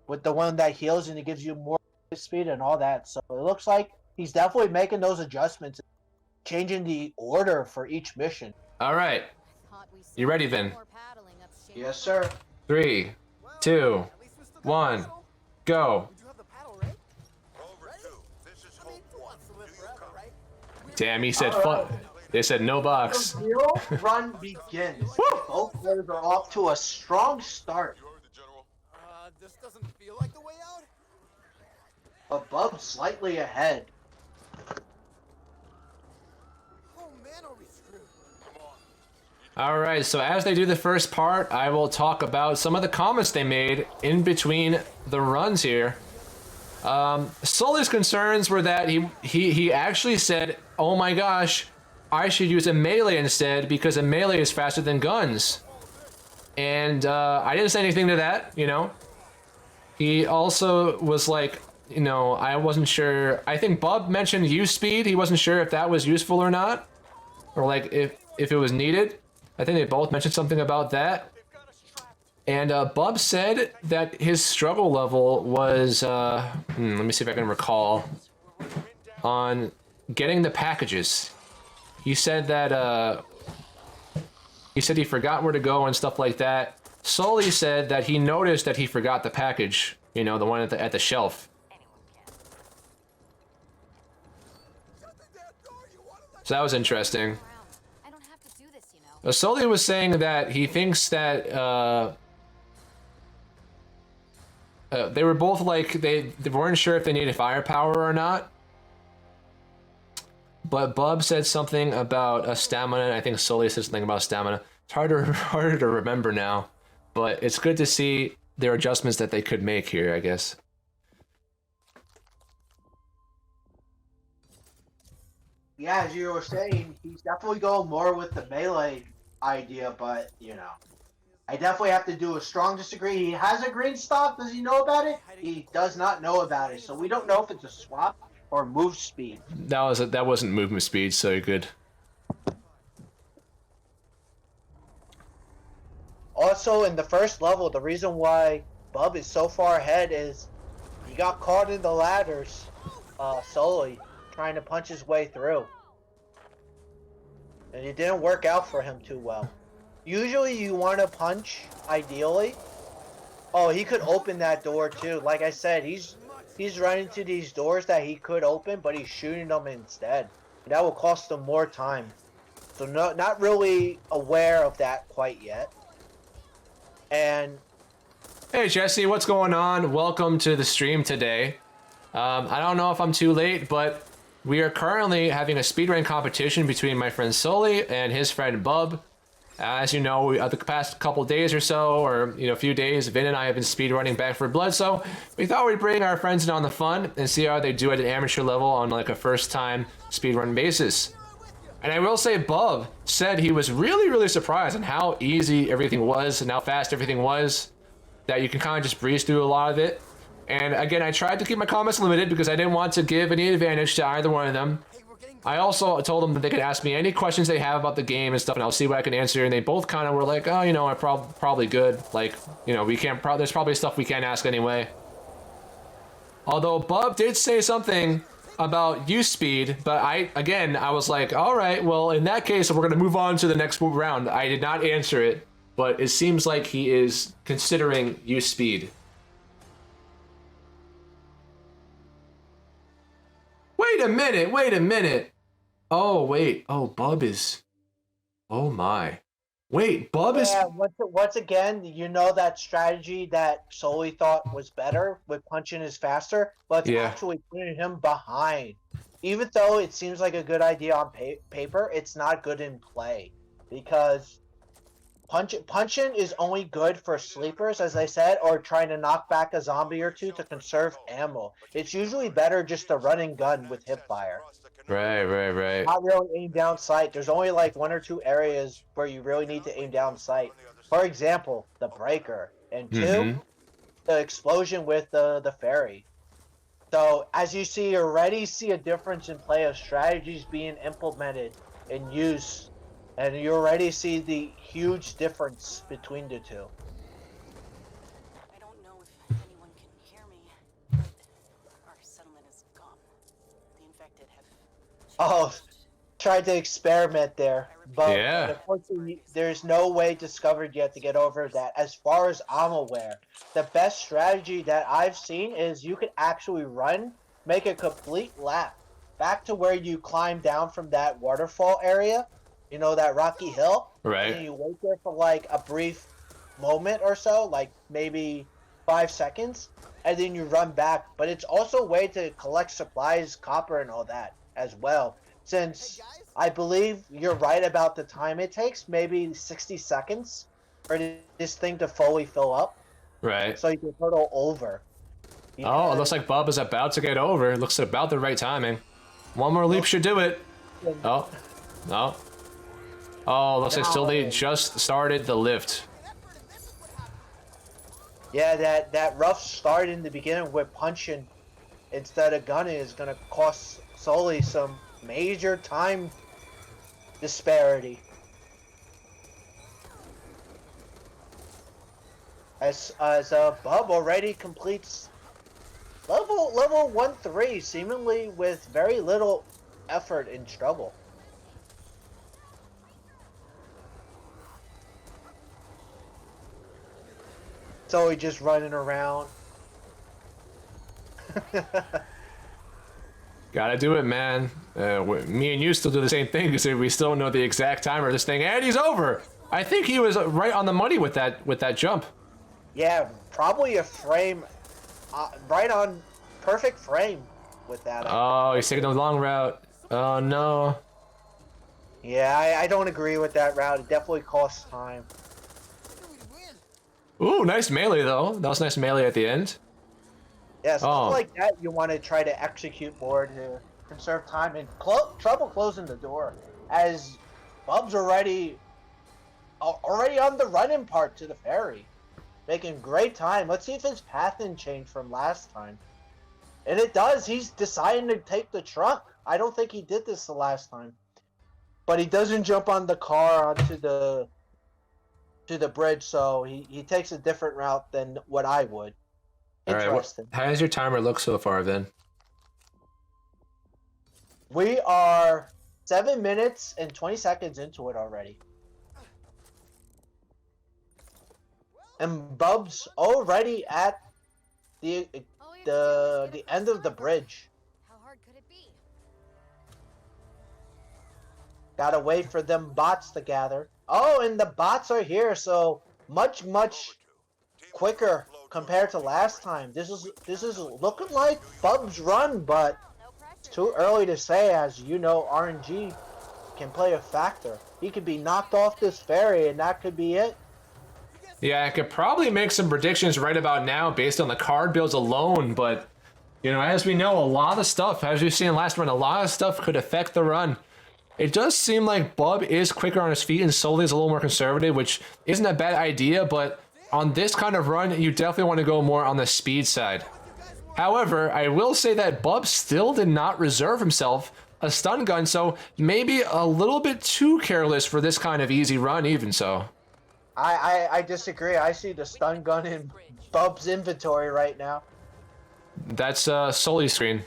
with the one that heals and it gives you more speed and all that. So it looks like he's definitely making those adjustments, changing the order for each mission. All right. You ready then? Yes, sir. 3, 2, 1, go. Damn, he said fuck. They said no box. The real run begins. Both players are off to a strong start. This doesn't feel like the way out. But Bub slightly ahead. Oh man, are we screwed? All right, so as they do the first part, I will talk about some of the comments they made in between the runs here. Sully's concerns were that he actually said, "Oh my gosh, I should use a melee instead because a melee is faster than guns." And I didn't say anything to that, you know. He also was like, you know, I wasn't sure. I think Bub mentioned use speed. He wasn't sure if that was useful or not, or like if it was needed. I think they both mentioned something about that. And Bub said that his struggle level was, let me see if I can recall, on getting the packages. He said that, he said he forgot where to go and stuff like that. Sully said that he noticed that he forgot the package, you know, the one at the shelf. So that was interesting. I don't have to do this, you know. Sully was saying that he thinks that they were both like they weren't sure if they needed firepower or not. But Bub said something about stamina, and I think Sully said something about stamina. It's harder to remember now, but it's good to see their adjustments that they could make here, I guess. Yeah, as you were saying, he's definitely going more with the melee idea, but, you know, I definitely have to do a strong disagree. He has a green stock. Does he know about it? He does not know about it, so we don't know if it's a swap or move speed. That wasn't movement speed, so you're good. Also, in the first level, the reason why Bub is so far ahead is he got caught in the ladders, Sully, trying to punch his way through. And it didn't work out for him too well. Usually you want to punch, ideally. Oh, he could open that door too. Like I said, he's running to these doors that he could open, but he's shooting them instead. That will cost him more time. So not really aware of that quite yet. And Hey Jesse, what's going on? Welcome to the stream today. I don't know if I'm too late, but we are currently having a speedrun competition between my friend Sully and his friend Bub. As you know, the past couple days or so, or a few days, Vin and I have been speedrunning Back 4 Blood, so we thought we'd bring our friends in on the fun and see how they do at an amateur level on like a first-time speedrun basis. And I will say, Bub said he was really surprised on how easy everything was and how fast everything was, that you can kind of just breeze through a lot of it. And again, I tried to keep my comments limited because I didn't want to give any advantage to either one of them. I also told them that they could ask me any questions they have about the game and stuff, and I'll see what I can answer. And they both kind of were like, "Oh, I'm probably good. Like, we can't. There's probably stuff we can't ask anyway." Although Bub did say something about use speed, but I was like, "All right, well, in that case, we're gonna move on to the next round." I did not answer it, but it seems like he is considering use speed. Wait a minute. Oh, wait. Oh, Bub is... Oh, my. Wait, Bub is... yeah, once again, that strategy that Sully thought was better with punching is faster, but it's actually putting him behind. Even though it seems like a good idea on paper, it's not good in play. Because Punching is only good for sleepers, as I said, or trying to knock back a zombie or two to conserve ammo. It's usually better just to run and gun with hipfire. Right. Not really aim down sight. There's only like 1 or 2 areas where you really need to aim down sight. For example, the breaker, and 2, the explosion with the ferry. So as you see, you already see a difference in play of strategies being implemented and used, and you already see the huge difference between the two. I don't know if anyone can hear me, but our settlement is gone. The infected have. Oh, tried to experiment there, but Yeah. unfortunately, there's no way discovered yet to get over that. As far as I'm aware, the best strategy that I've seen is you could actually run, make a complete lap back to where you climb down from that waterfall area, you know, that rocky hill, Right. and you wait there for like a brief moment or so, like maybe 5 seconds, and then you run back. But it's also a way to collect supplies, copper, and all that as well. Since I believe you're right about the time it takes, maybe 60 seconds for this thing to fully fill up, Right. so you can hurdle over. Oh, it looks like Bub is about to get over. It looks about the right timing. One more leap should do it. Oh, no. Oh, looks like Sully just started the lift. Yeah, that rough start in the beginning with punching instead of gunning is going to cost Sully some major time disparity. As Bub already completes level 1-3 seemingly with very little effort and struggle. So he just running around. Gotta do it, man. Me and you still do the same thing because we still don't know the exact timer of this thing, and he's over. I think he was right on the money with that jump. Yeah, probably a frame, right on perfect frame with that. Oh, he's taking the long route. Oh no. Yeah, I don't agree with that route. It definitely costs time. Ooh, nice melee though. That was nice melee at the end. Yeah, stuff like that you want to try to execute more to conserve time and trouble closing the door, as Bub's already on the running part to the ferry, making great time. Let's see if his pathing changed from last time, and it does. He's deciding to take the truck. I don't think he did this the last time, but he doesn't jump on the car onto the bridge, so he takes a different route than what I would. Interesting. How does your timer look so far, then? We are 7 minutes and 20 seconds into it already. And Bub's already at the end of the bridge. How hard could it be? Gotta wait for them bots to gather. Oh, and the bots are here, so much quicker compared to last time. This is looking like Bub's run, but it's too early to say. As you know, RNG can play a factor. He could be knocked off this ferry, and that could be it. Yeah, I could probably make some predictions right about now based on the card builds alone, but you know, as we know, a lot of stuff, as we've seen last run, a lot of stuff could affect the run. It does seem like Bub is quicker on his feet and Sully is a little more conservative, which isn't a bad idea, but on this kind of run, you definitely want to go more on the speed side. However, I will say that Bub still did not reserve himself a stun gun, so maybe a little bit too careless for this kind of easy run even so. I disagree. I see the stun gun in Bub's inventory right now. That's Sully's screen.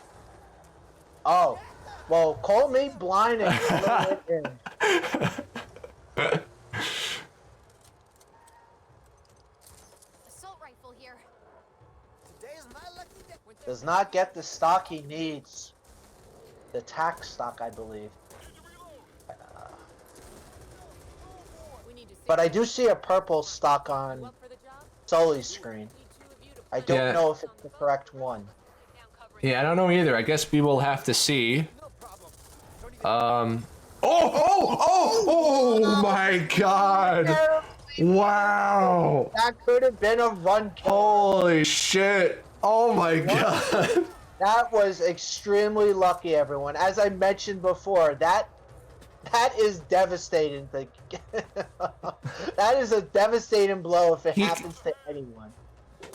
Oh, well, call me blind and color it in. Assault rifle here. Today's my lucky day. Does not get the stock he needs. The tac stock, I believe. We need to But I do see a purple stock on up for the job. Sully's screen. I don't know if it's the correct one. Yeah, I don't know either. I guess we will have to see. Oh my god! Wow. That could have been a run kill. Holy shit. Oh my god. That was extremely lucky, everyone. As I mentioned before, that is devastating. That is a devastating blow if it happens to anyone.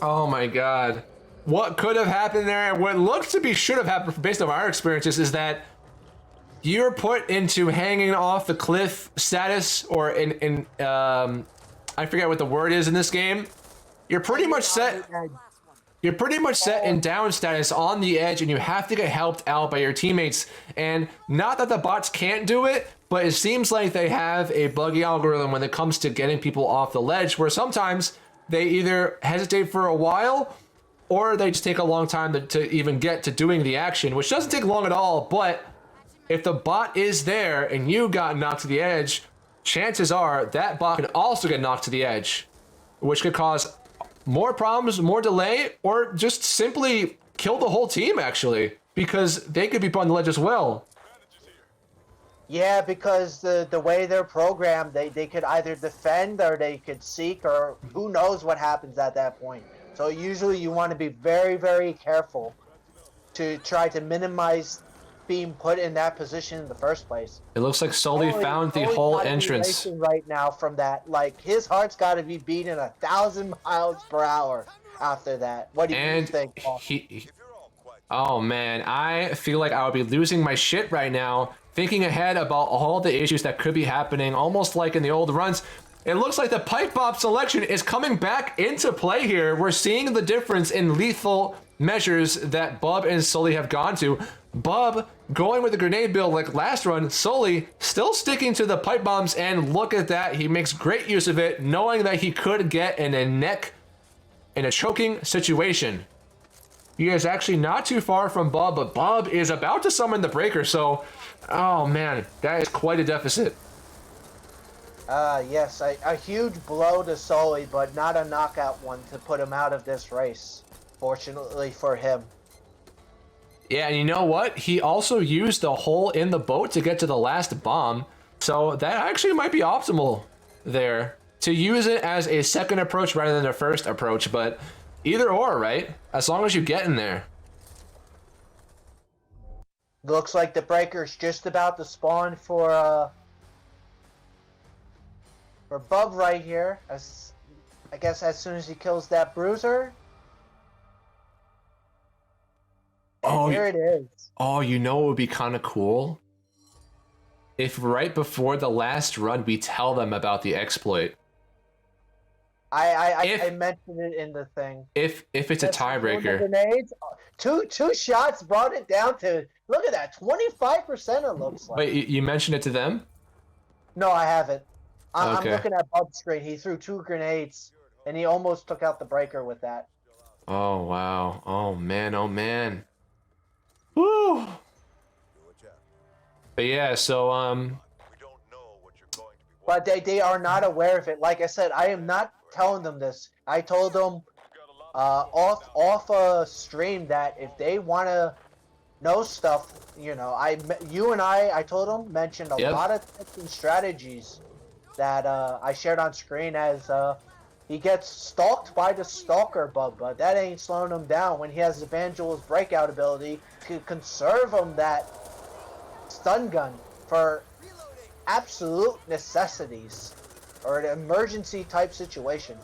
Oh my god. What could have happened there, what looks to be should have happened based on our experiences, is that you're put into hanging off the cliff status, or in I forget what the word is in this game. You're pretty much set. You're pretty much set in down status on the edge, and you have to get helped out by your teammates. And not that the bots can't do it, but it seems like they have a buggy algorithm when it comes to getting people off the ledge, where sometimes they either hesitate for a while, or they just take a long time to even get to doing the action, which doesn't take long at all. But if the bot is there and you got knocked to the edge, chances are that bot can also get knocked to the edge, which could cause more problems, more delay, or just simply kill the whole team, actually, because they could be put on the ledge as well. Yeah, because the way they're programmed, they could either defend or they could seek, or who knows what happens at that point. So usually you want to be very, very careful to try to minimize being put in that position in the first place. It looks like Sully found the whole entrance right now from that. Like, his heart's got to be beating 1,000 miles per hour after that. What do you think, Paul? Oh man, I feel like I would be losing my shit right now, thinking ahead about all the issues that could be happening, almost like in the old runs. It looks like the pipe bomb selection is coming back into play here. We're seeing the difference in lethal measures that Bub and Sully have gone to. Bub going with the grenade build like last run, Sully still sticking to the pipe bombs, and look at that. He makes great use of it, knowing that he could get in a choking situation. He is actually not too far from Bub, but Bub is about to summon the breaker, so, oh man, that is quite a deficit. Yes, a huge blow to Sully, but not a knockout one to put him out of this race, fortunately for him. Yeah, and you know what? He also used the hole in the boat to get to the last bomb, so that actually might be optimal there, to use it as a second approach rather than a first approach, but either or, right? As long as you get in there. Looks like the breaker's just about to spawn for Bub right here. I guess as soon as he kills that bruiser. Oh, here it is. Oh, you know what would be kind of cool? If right before the last run we tell them about the exploit. I mentioned it in the thing. If it's a tiebreaker. Grenades, two shots brought it down to, look at that, 25% it looks like. Wait, you mentioned it to them? No, I haven't. I'm Okay. looking at Bub's screen. He threw 2 grenades, and he almost took out the breaker with that. Oh, wow. Oh, man. Oh, man. Woo! But yeah, so, But they are not aware of it. Like I said, I am not telling them this. I told them off a stream that if they want to know stuff, you know, you and I told them, mentioned a lot of tips and strategies that I shared on screen as he gets stalked by the stalker Bub, but that ain't slowing him down when he has Evangelist's breakout ability to conserve him that stun gun for absolute necessities or an emergency type situation.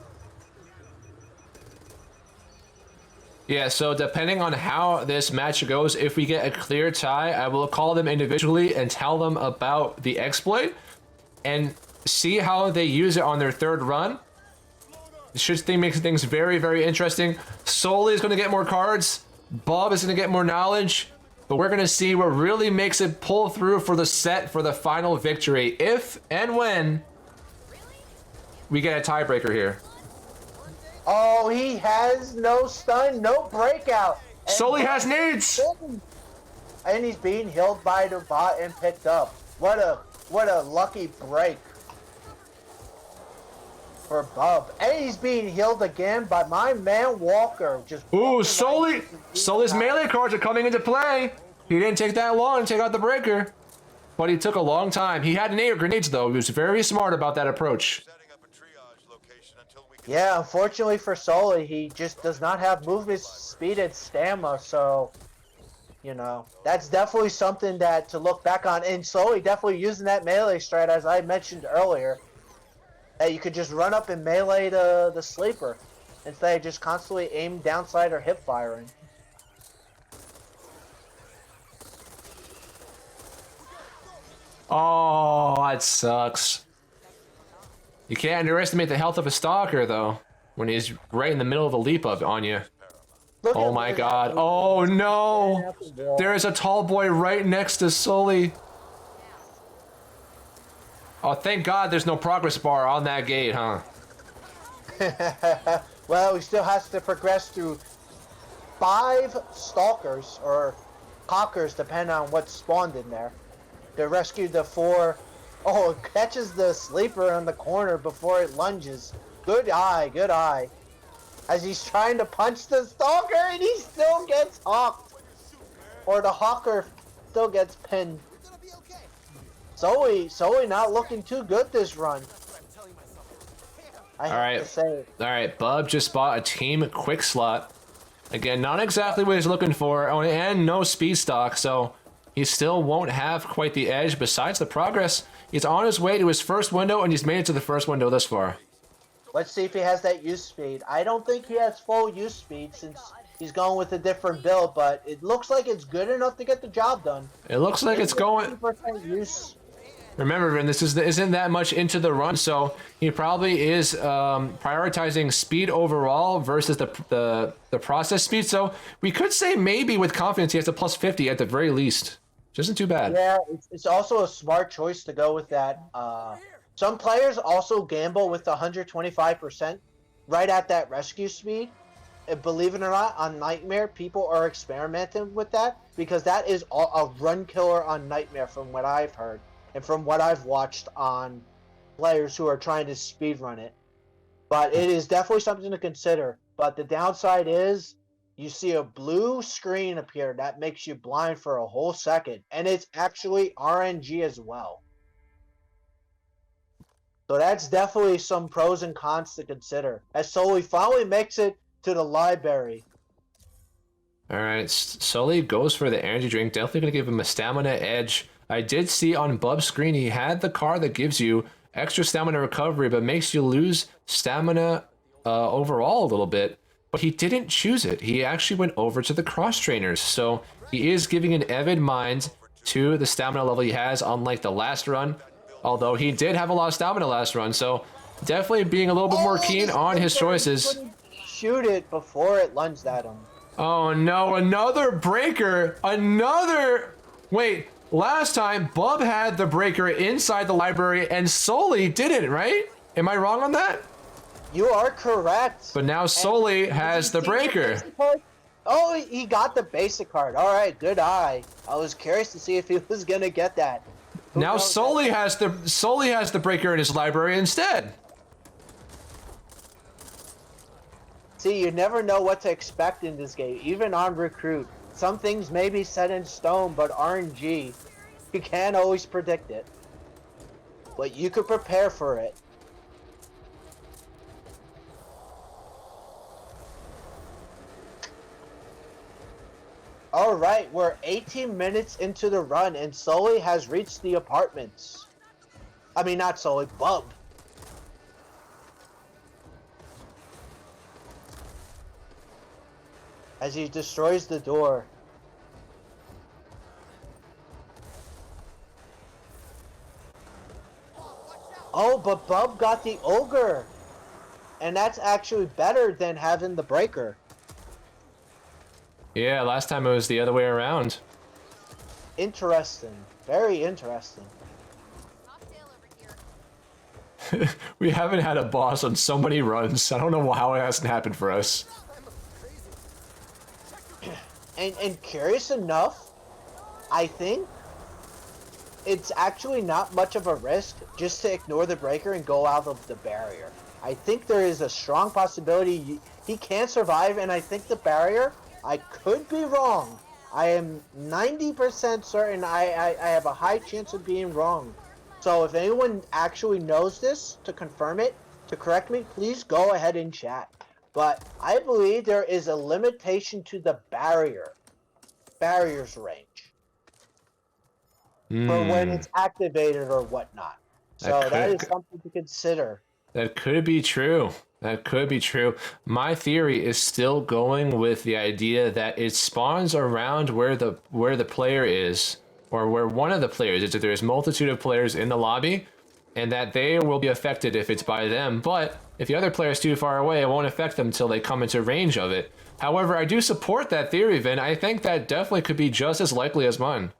yeah, so depending on how this match goes, if we get a clear tie, I will call them individually and tell them about the exploit and see how they use it on their third run. Should make things very, very interesting. Sully is going to get more cards. Bub is going to get more knowledge. But we're going to see what really makes it pull through for the set for the final victory. If and when we get a tiebreaker here. Oh, he has no stun, no breakout. And Sully has nades. And he's being healed by the bot and picked up. What a lucky break for Bub. And he's being healed again by my man Walker. Just ooh, Sully's melee cards are coming into play. He didn't take that long to take out the breaker, but he took a long time. He had grenades though. He was very smart about that approach. Yeah, unfortunately for Sully, he just does not have movement speed and stamina, so you know, that's definitely something that to look back on. And Sully definitely using that melee strat, as I mentioned earlier, that you could just run up and melee the sleeper instead of just constantly aim downside or hip firing. Oh, that sucks. You can't underestimate the health of a stalker, though, when he's right in the middle of a leap up on you. Look Oh at my where god. that Oh no! at the wall. There's a tall boy right next to Sully. Oh, thank god there's no progress bar on that gate, huh? Well, he still has to progress through 5 stalkers or cockers, depending on what spawned in there, to rescue the 4. Oh, it catches the sleeper in the corner before it lunges. Good eye, good eye. As he's trying to punch the stalker and he still gets hawked. Or the hawker still gets pinned. Sully not looking too good this run. I have to say. Alright, Bub just bought a team quick slot. Again, not exactly what he's looking for, oh, and no speed stock, so he still won't have quite the edge. Besides the progress, he's on his way to his first window, and he's made it to the first window thus far. Let's see if he has that use speed. I don't think he has full use speed since he's going with a different build, but it looks like it's good enough to get the job done. It looks like it's going... 50% use. Remember, Vin, this isn't that much into the run, so he probably is prioritizing speed overall versus the process speed. So we could say maybe with confidence he has a plus 50 at the very least. Which isn't too bad. Yeah, it's also a smart choice to go with that. Some players also gamble with 125% right at that rescue speed. And believe it or not, on Nightmare, people are experimenting with that because that is a run killer on Nightmare from what I've heard. And from what I've watched on players who are trying to speedrun it. But it is definitely something to consider. But the downside is you see a blue screen appear that makes you blind for a whole second. And it's actually RNG as well. So that's definitely some pros and cons to consider. As Sully finally makes it to the library. Alright, Sully goes for the energy drink. Definitely going to give him a stamina edge. I did see on Bub's screen he had the car that gives you extra stamina recovery but makes you lose stamina overall a little bit. But he didn't choose it. He actually went over to the cross trainers. So he is giving an avid mind to the stamina level he has, unlike the last run. Although he did have a lot of stamina last run. So definitely being a little bit more keen on his choices. Shoot it before it lunged at him. Oh no, another breaker. Another... Wait. Last time, Bub had the breaker inside the library and Sully didn't, right? Am I wrong on that? You are correct. But now Sully has the breaker. Oh, he got the basic card. All right, good eye. I was curious to see if he was gonna get that. Now Sully has the breaker in his library instead. See, you never know what to expect in this game, even on Recruit. Some things may be set in stone, but RNG, you can't always predict it. But you could prepare for it. Alright, we're 18 minutes into the run, and Sully has reached the apartments. I mean, not Sully, Bub. As he destroys the door. Oh, but Bub got the ogre. And that's actually better than having the breaker. Yeah, last time it was the other way around. Interesting. Very interesting. We haven't had a boss on so many runs. I don't know how it hasn't happened for us. And curious enough, I think it's actually not much of a risk just to ignore the breaker and go out of the barrier. I think there is a strong possibility he can survive, and I think the barrier, I could be wrong. I am 90% certain I have a high chance of being wrong. So if anyone actually knows this, to confirm it, to correct me, please go ahead and chat. But I believe there is a limitation to the barrier's range for when it's activated or whatnot. So that is something to consider. That could be true. That could be true. My theory is still going with the idea that it spawns around where the player is, or where one of the players is. If there's a multitude of players in the lobby, and that they will be affected if it's by them. But if the other player is too far away, it won't affect them until they come into range of it. However, I do support that theory, Vin. I think that definitely could be just as likely as mine.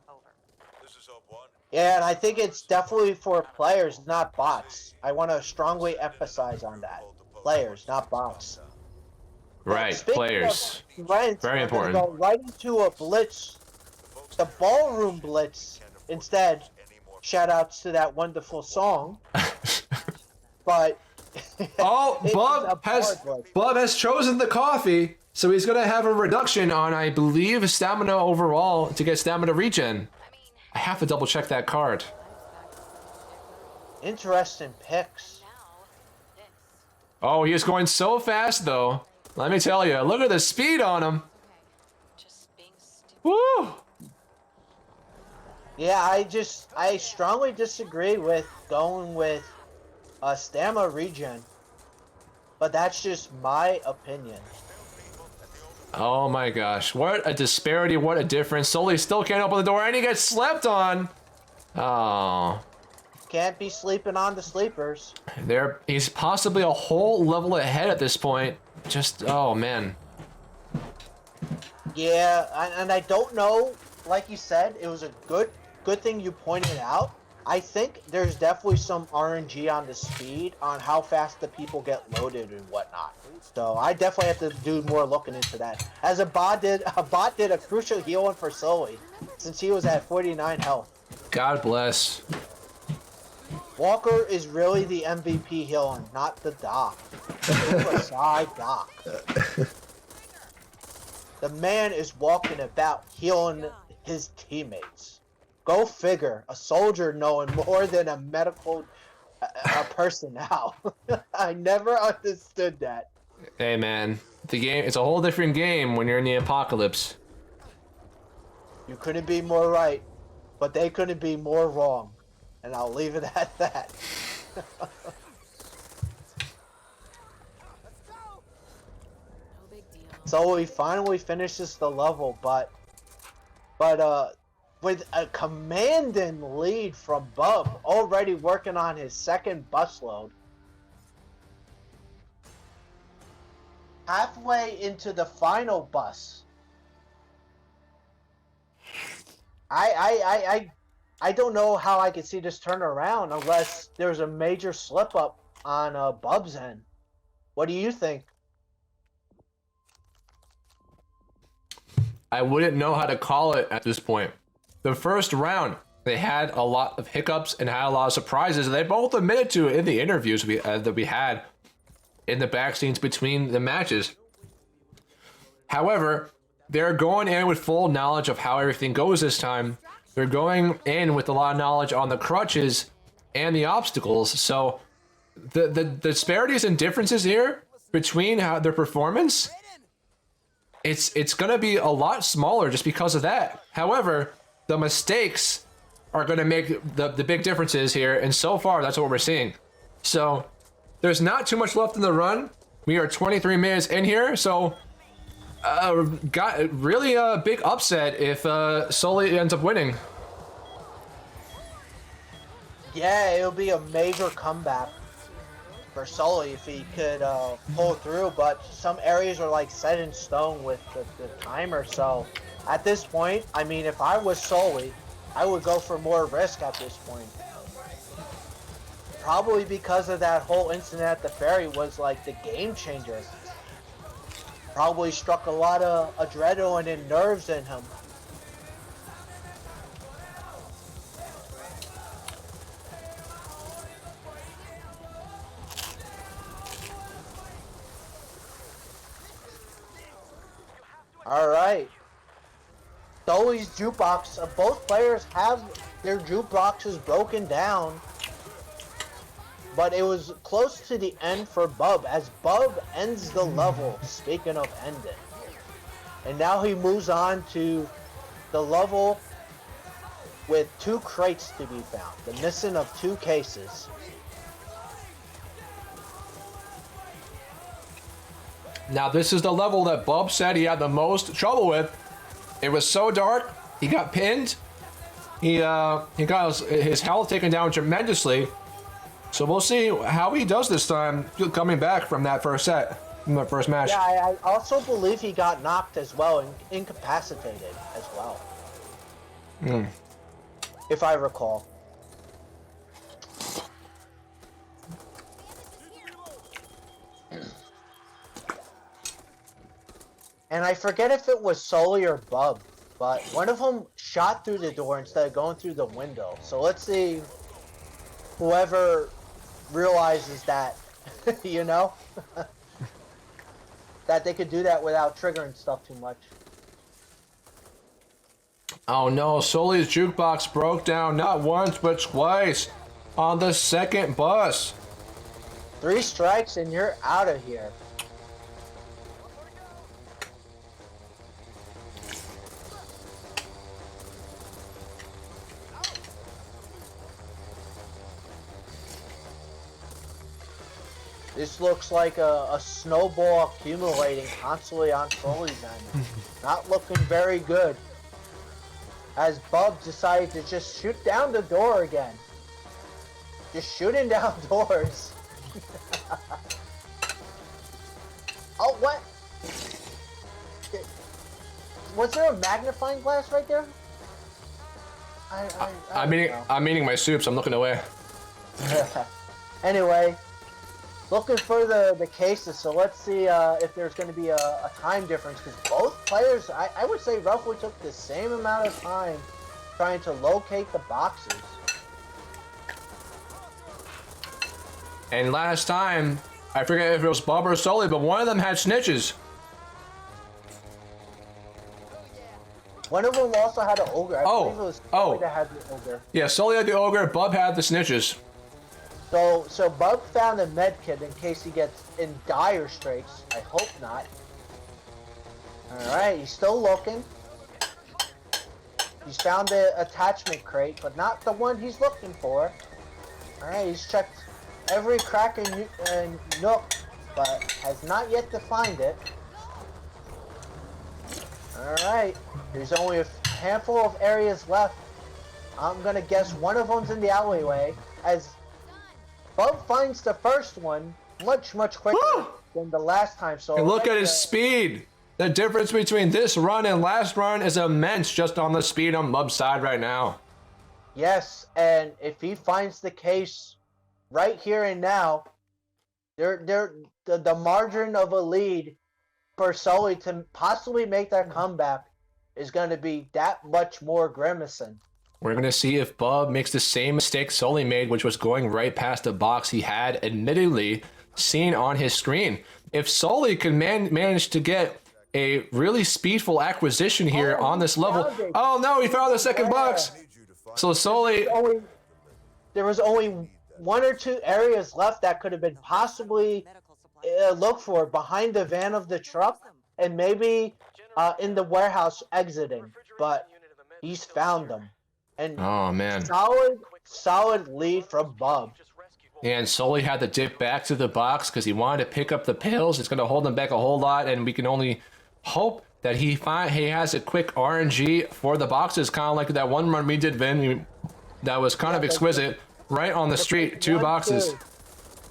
Yeah, and I think it's definitely for players, not bots. I want to strongly emphasize on that. Players, not bots. Right, players. Rents, very important. Go right into a blitz, the ballroom blitz instead. Shout outs to that wonderful song. But oh, Bub has chosen the coffee, so he's gonna have a reduction on, I believe, stamina overall to get stamina regen. I have to double check that card. Interesting picks. Oh, he is going so fast though. Let me tell you, look at the speed on him. Woo! Yeah, I strongly disagree with going with stamina regen, but that's just my opinion. Oh my gosh, what a disparity, what a difference. Sully still can't open the door and he gets slept on. Oh. Can't be sleeping on the sleepers. He's possibly a whole level ahead at this point. Just, oh man. Yeah, and I don't know, like you said, it was a good thing you pointed out. I think there's definitely some RNG on the speed on how fast the people get loaded and whatnot. So I definitely have to do more looking into that. As a bot did a crucial healing for Sully, since he was at 49 health. God bless. Walker is really the MVP healing, not the Doc. The side Doc. The man is walking about healing his teammates. Go figure. A soldier knowing more than a medical personnel. I never understood that. Hey man, the game, it's a whole different game when you're in the apocalypse. You couldn't be more right, but they couldn't be more wrong. And I'll leave it at that. So he finally finishes the level, but with a commanding lead from Bub, already working on his second busload. Halfway into the final bus. I don't know how I could see this turn around unless there's a major slip up on Bub's end. What do you think? I wouldn't know how to call it at this point. The first round, they had a lot of hiccups and had a lot of surprises. And they both admitted to it in the interviews that we had in the back scenes between the matches. However, they're going in with full knowledge of how everything goes this time. They're going in with a lot of knowledge on the crutches and the obstacles. So the disparities and differences here between their performance, it's going to be a lot smaller just because of that. However, the mistakes are going to make the big differences here. And so far, that's what we're seeing. So there's not too much left in the run. We are 23 minutes in here. So got really a big upset if Sully ends up winning. Yeah, it'll be a major comeback for Sully if he could pull through, but some areas are like set in stone with the timer. So at this point, I mean, if I was Sully, I would go for more risk at this point. Probably because of that whole incident at the ferry was like the game changer. Probably struck a lot of adrenaline and nerves in him. All right. Sully's jukebox. Both players have their jukeboxes broken down. but it was close to the end for Bub, as Bub ends the level, speaking of ending. And now he moves on to the level with 2 crates to be found, the missing of 2 cases. Now this is the level that Bub said he had the most trouble with. It was so dark, he got pinned. He got his health taken down tremendously. So we'll see how he does this time, coming back from that first set, from the first match. Yeah, I also believe he got knocked as well and incapacitated as well. If I recall. And I forget if it was Sully or Bub, but one of them shot through the door instead of going through the window. So let's see whoever realizes that, you know, that they could do that without triggering stuff too much. Oh no, Sully's jukebox broke down not once but twice on the second bus. 3 strikes and you're out of here. This looks like a snowball accumulating constantly on Sully's end. Not looking very good. As Bub decided to just shoot down the door again. Just shooting down doors. Oh, what? Was there a magnifying glass right there? I'm eating my soup, so I'm looking away. Anyway, looking for the cases, so let's see if there's going to be a time difference, because both players, I would say, roughly took the same amount of time trying to locate the boxes. And last time, I forget if it was Bub or Sully, but one of them had snitches. One of them also had an ogre. I believe it was Sully that had the ogre. Yeah, Sully had the ogre, Bub had the snitches. So Bub found a med kit in case he gets in dire straits. I hope not. Alright, he's still looking. He's found the attachment crate, but not the one he's looking for. Alright, he's checked every crack and nook, but has not yet to find it. Alright, there's only a handful of areas left. I'm gonna guess one of them's in the alleyway, as Bub finds the first one much quicker than the last time. So And look at his speed. The difference between this run and last run is immense just on the speed on Bub's side right now. Yes, and if he finds the case right here and now, the margin of a lead for Sully to possibly make that comeback is going to be that much more grimacing. We're going to see if Bub makes the same mistake Sully made, which was going right past the box he had admittedly seen on his screen. If Sully can manage to get a really speedful acquisition here on this level. Oh no, he found the second box. So Sully... There was only 1 or 2 areas left that could have been possibly looked for behind the van of the truck and maybe in the warehouse exiting, but he's found them. And oh man, solid lead from Bub. And Sully had to dip back to the box because he wanted to pick up the pills. It's going to hold him back a whole lot, and we can only hope that he has a quick RNG for the boxes, kind of like that one run we did, Vin. That was kind of exquisite. Right on the street, 2 boxes.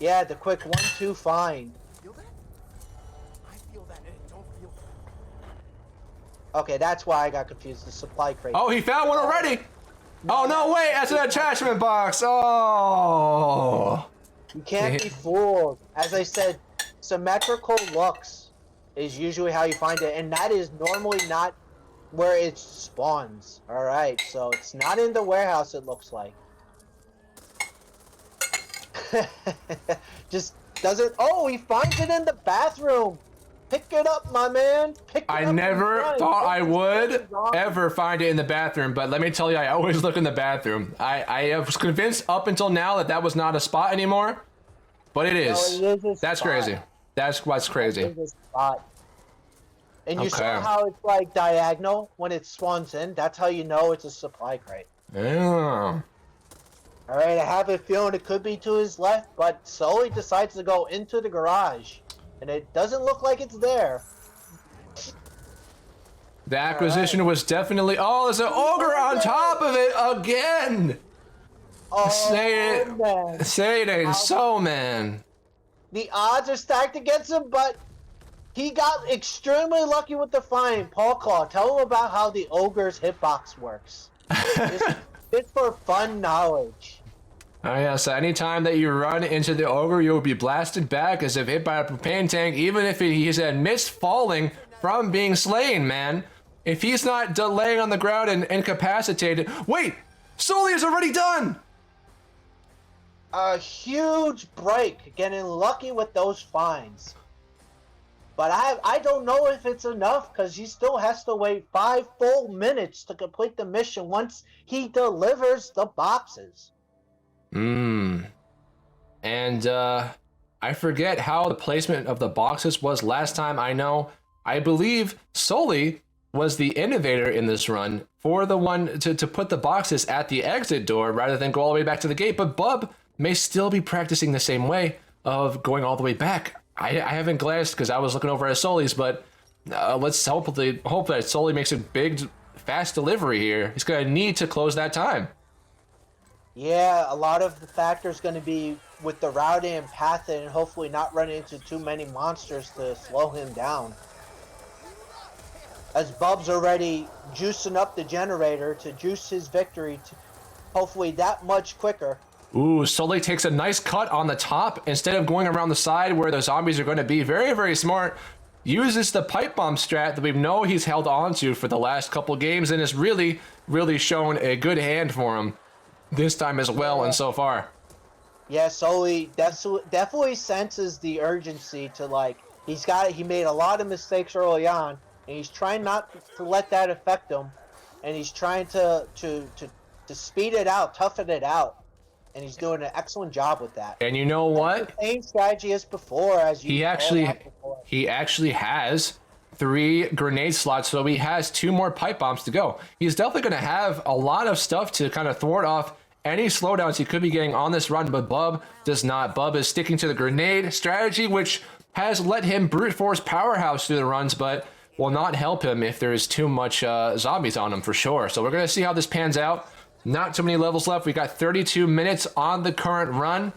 Yeah, the quick 1-2 find. Feel that? I feel that, and it don't feel. Okay, that's why I got confused. The supply crate. Oh, he found one already. Oh no, wait, that's an attachment box. Oh. You can't be fooled. As I said, symmetrical looks is usually how you find it, and that is normally not where it spawns. Alright, so it's not in the warehouse, it looks like. Just doesn't. Oh, he finds it in the bathroom. Pick it up, my man. Pick it up. I never thought I would ever find it in the bathroom, but let me tell you, I always look in the bathroom. I was convinced up until now that that was not a spot anymore, but it No, is. it is a That's spot. crazy. That's what's crazy. It is a spot. And you saw Okay. how it's like diagonal when it spawns in. That's how you know it's a supply crate. Yeah. All right, I have a feeling it could be to his left, but Sully decides to go into the garage, and it doesn't look like it's there. The acquisition was definitely. Oh, there's an ogre on top of it again. Oh, Say it. man. Say it ain't so, man. The odds are stacked against him, but he got extremely lucky with the find. Pawclaw, tell him about how the ogre's hitbox works. It's for fun knowledge. Oh yeah, so anytime that you run into the ogre, you'll be blasted back as if hit by a propane tank, even if he's missed falling from being slain, man. If he's not laying on the ground and incapacitated. Wait! Sully is already done! A huge break, getting lucky with those finds. But I don't know if it's enough, because he still has to wait 5 full minutes to complete the mission once he delivers the boxes. And I forget how the placement of the boxes was last time. I believe Sully was the innovator in this run for the one to put the boxes at the exit door rather than go all the way back to the gate. But Bub may still be practicing the same way of going all the way back. I haven't glanced because I was looking over at Sully's, but let's hope that Sully makes a big, fast delivery here. He's going to need to close that time. Yeah, a lot of the factors going to be with the routing and pathing, and hopefully not running into too many monsters to slow him down. As Bub's already juicing up the generator to juice his victory to hopefully that much quicker. Ooh, Sully takes a nice cut on the top instead of going around the side where the zombies are going to be. Very, very smart. Uses the pipe bomb strat that we know he's held on to for the last couple games and has really, really shown a good hand for him this time as well and so far. Yeah, Sully definitely senses the urgency to, like, he made a lot of mistakes early on, and he's trying not to let that affect him, and he's trying to speed it out, toughen it out, and he's doing an excellent job with that. And you know what? The same strategy as before, as you He actually has 3 grenade slots, so he has 2 more pipe bombs to go. He's definitely going to have a lot of stuff to kind of thwart off any slowdowns he could be getting on this run, but Bub does not. Bub is sticking to the grenade strategy, which has let him brute force powerhouse through the runs, but will not help him if there's too much zombies on him for sure. So we're going to see how this pans out. Not too many levels left. We got 32 minutes on the current run.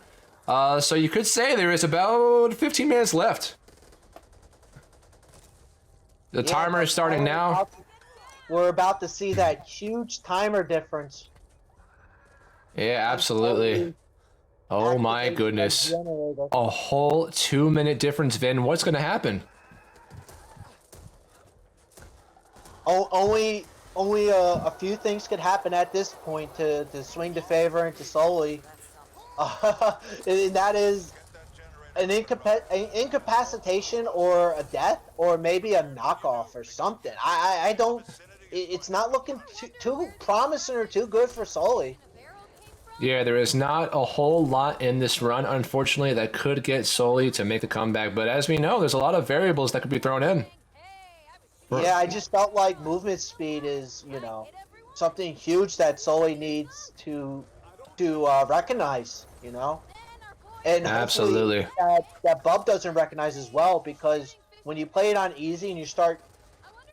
So you could say there is about 15 minutes left. The timer is starting now. We're about to see that huge timer difference. Yeah, absolutely. Oh my goodness. A whole 2-minute difference, Vin. What's going to happen? Only a few things could happen at this point to swing the favor into Sully. And that is an incapacitation or a death or maybe a knockoff or something. I don't... It's not looking too promising or too good for Sully. Yeah, there is not a whole lot in this run, unfortunately, that could get Sully to make the comeback. But as we know, there's a lot of variables that could be thrown in. Yeah, I just felt like movement speed is, something huge that Sully needs to recognize, And absolutely that Bub doesn't recognize as well, because when you play it on easy and you start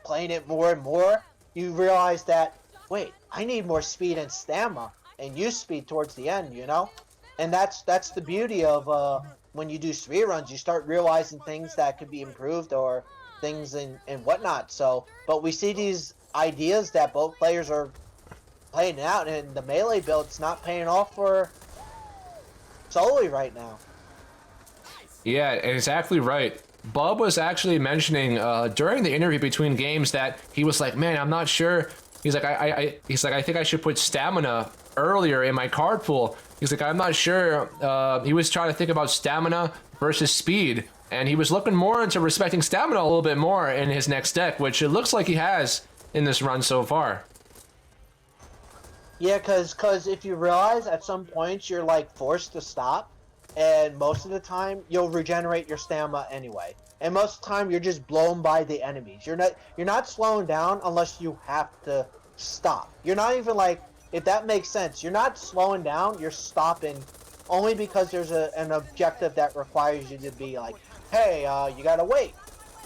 playing it more and more, you realize that, wait, I need more speed and stamina and use speed towards the end, And that's the beauty of when you do speedruns, you start realizing things that could be improved or things and whatnot. So, but we see these ideas that both players are playing out, and the melee build's not paying off for Sully right now. Yeah, exactly right. Bub was actually mentioning during the interview between games that he was like, man, I'm not sure. He's like, I think I should put stamina earlier in my card pool. He's like, I'm not sure. He was trying to think about stamina versus speed, and he was looking more into respecting stamina a little bit more in his next deck, which it looks like he has in this run so far. Yeah, because if you realize at some points you're like forced to stop, and most of the time you'll regenerate your stamina anyway. And most of the time you're just blown by the enemies. You're not slowing down unless you have to stop. You're not even like, if that makes sense, you're not slowing down, you're stopping only because there's an objective that requires you to be like, hey, you gotta wait,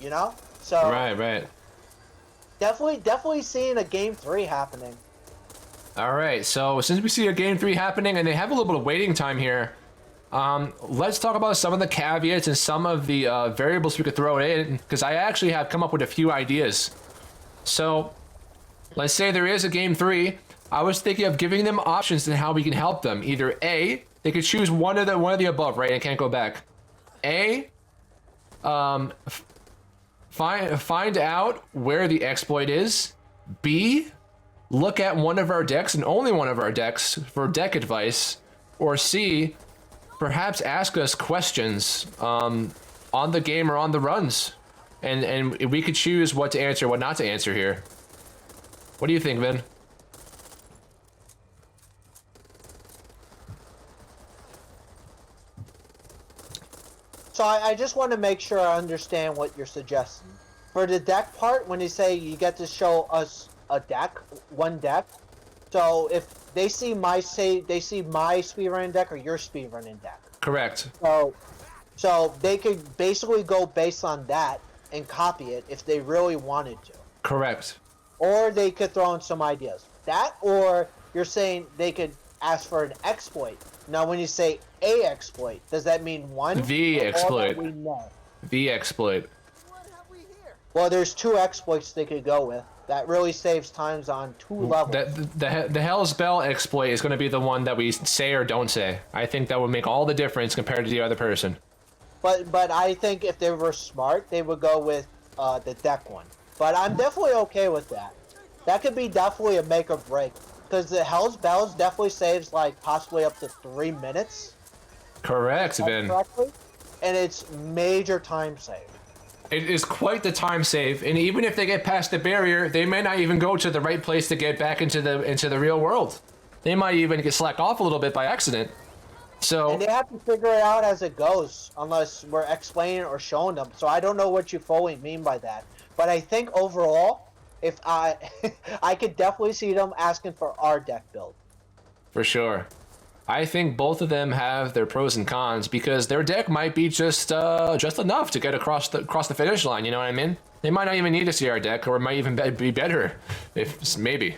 you know? So Right. definitely seeing a game 3 happening. All right, so since we see a game 3 happening and they have a little bit of waiting time here, let's talk about some of the caveats and some of the variables we could throw in, because I actually have come up with a few ideas. So let's say there is a game 3. I was thinking of giving them options and how we can help them. Either A, they could choose one of the above, right? And can't go back. A, find out where the exploit is. B, look at one of our decks and only one of our decks for deck advice. Or C, perhaps ask us questions on the game or on the runs, and we could choose what to answer, what not to answer here. What do you think, Vin? So I just want to make sure I understand what you're suggesting. For the deck part, when you say you get to show us a deck, one deck, so if they see my speedrunning deck or your speedrunning deck. Correct. So they could basically go based on that and copy it if they really wanted to. Correct. Or they could throw in some ideas. That, or you're saying they could ask for an exploit. Now, when you say a exploit, does that mean one? The or all exploit. that we know? The exploit. What have we here? Well, there's 2 exploits they could go with. That really saves times on 2 levels. The Hell's Bell exploit is going to be the one that we say or don't say. I think that would make all the difference compared to the other person. But I think if they were smart, they would go with the deck one. But I'm definitely okay with that. That could be definitely a make or break. Because the Hell's Bells definitely saves like possibly up to 3 minutes. Correct, Vin. Correctly. And it's major time save. It is quite the time save, and even if they get past the barrier, they may not even go to the right place to get back into the real world. They might even get slacked off a little bit by accident. So And they have to figure it out as it goes, unless we're explaining or showing them. So I don't know what you fully mean by that. But I think overall, if I could definitely see them asking for our deck build. for sure, I think both of them have their pros and cons, because their deck might be just enough to get across the finish line. You know what I mean? They might not even need to see our deck, or it might even be better if maybe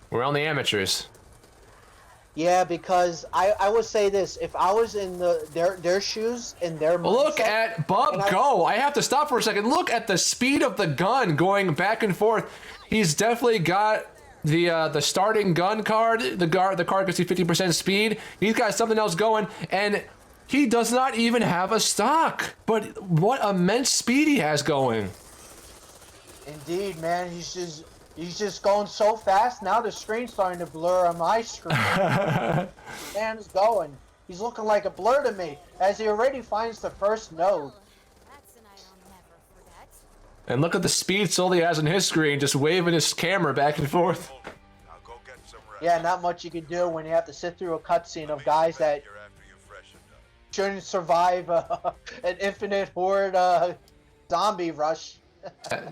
we're only amateurs. Yeah, because I would say this: if I was in their shoes in their mindset, Look at Bub go! I have to stop for a second. Look at the speed of the gun going back and forth. He's definitely got the starting gun card. The card gives you 50% speed. He's got something else going, and he does not even have a stock. But what immense speed he has going! Indeed, man, he's just going so fast. Now the screen's starting to blur on my screen. Man's going. He's looking like a blur to me, as he already finds the first node. That's an item never forget. And look at the speed Sully has on his screen, just waving his camera back and forth. I'll go get some rest. Yeah, not much you can do when you have to sit through a cutscene of guys that Here after you freshened up. shouldn't survive an infinite horde zombie rush.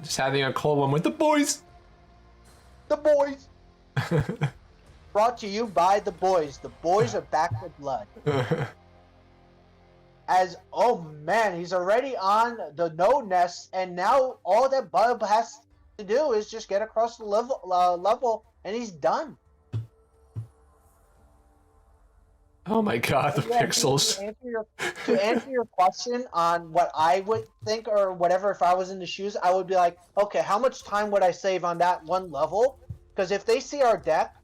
Just having a cold one with the boys. The boys. Brought to you by the boys. The boys are back with blood. Oh man, he's already on the node nest, and now all that Bub has to do is just get across the level, and he's done. Oh my god, the Yeah, pixels. To answer your question on what I would think or whatever, if I was in the shoes, I would be like, okay, how much time would I save on that one level? Because if they see our deck,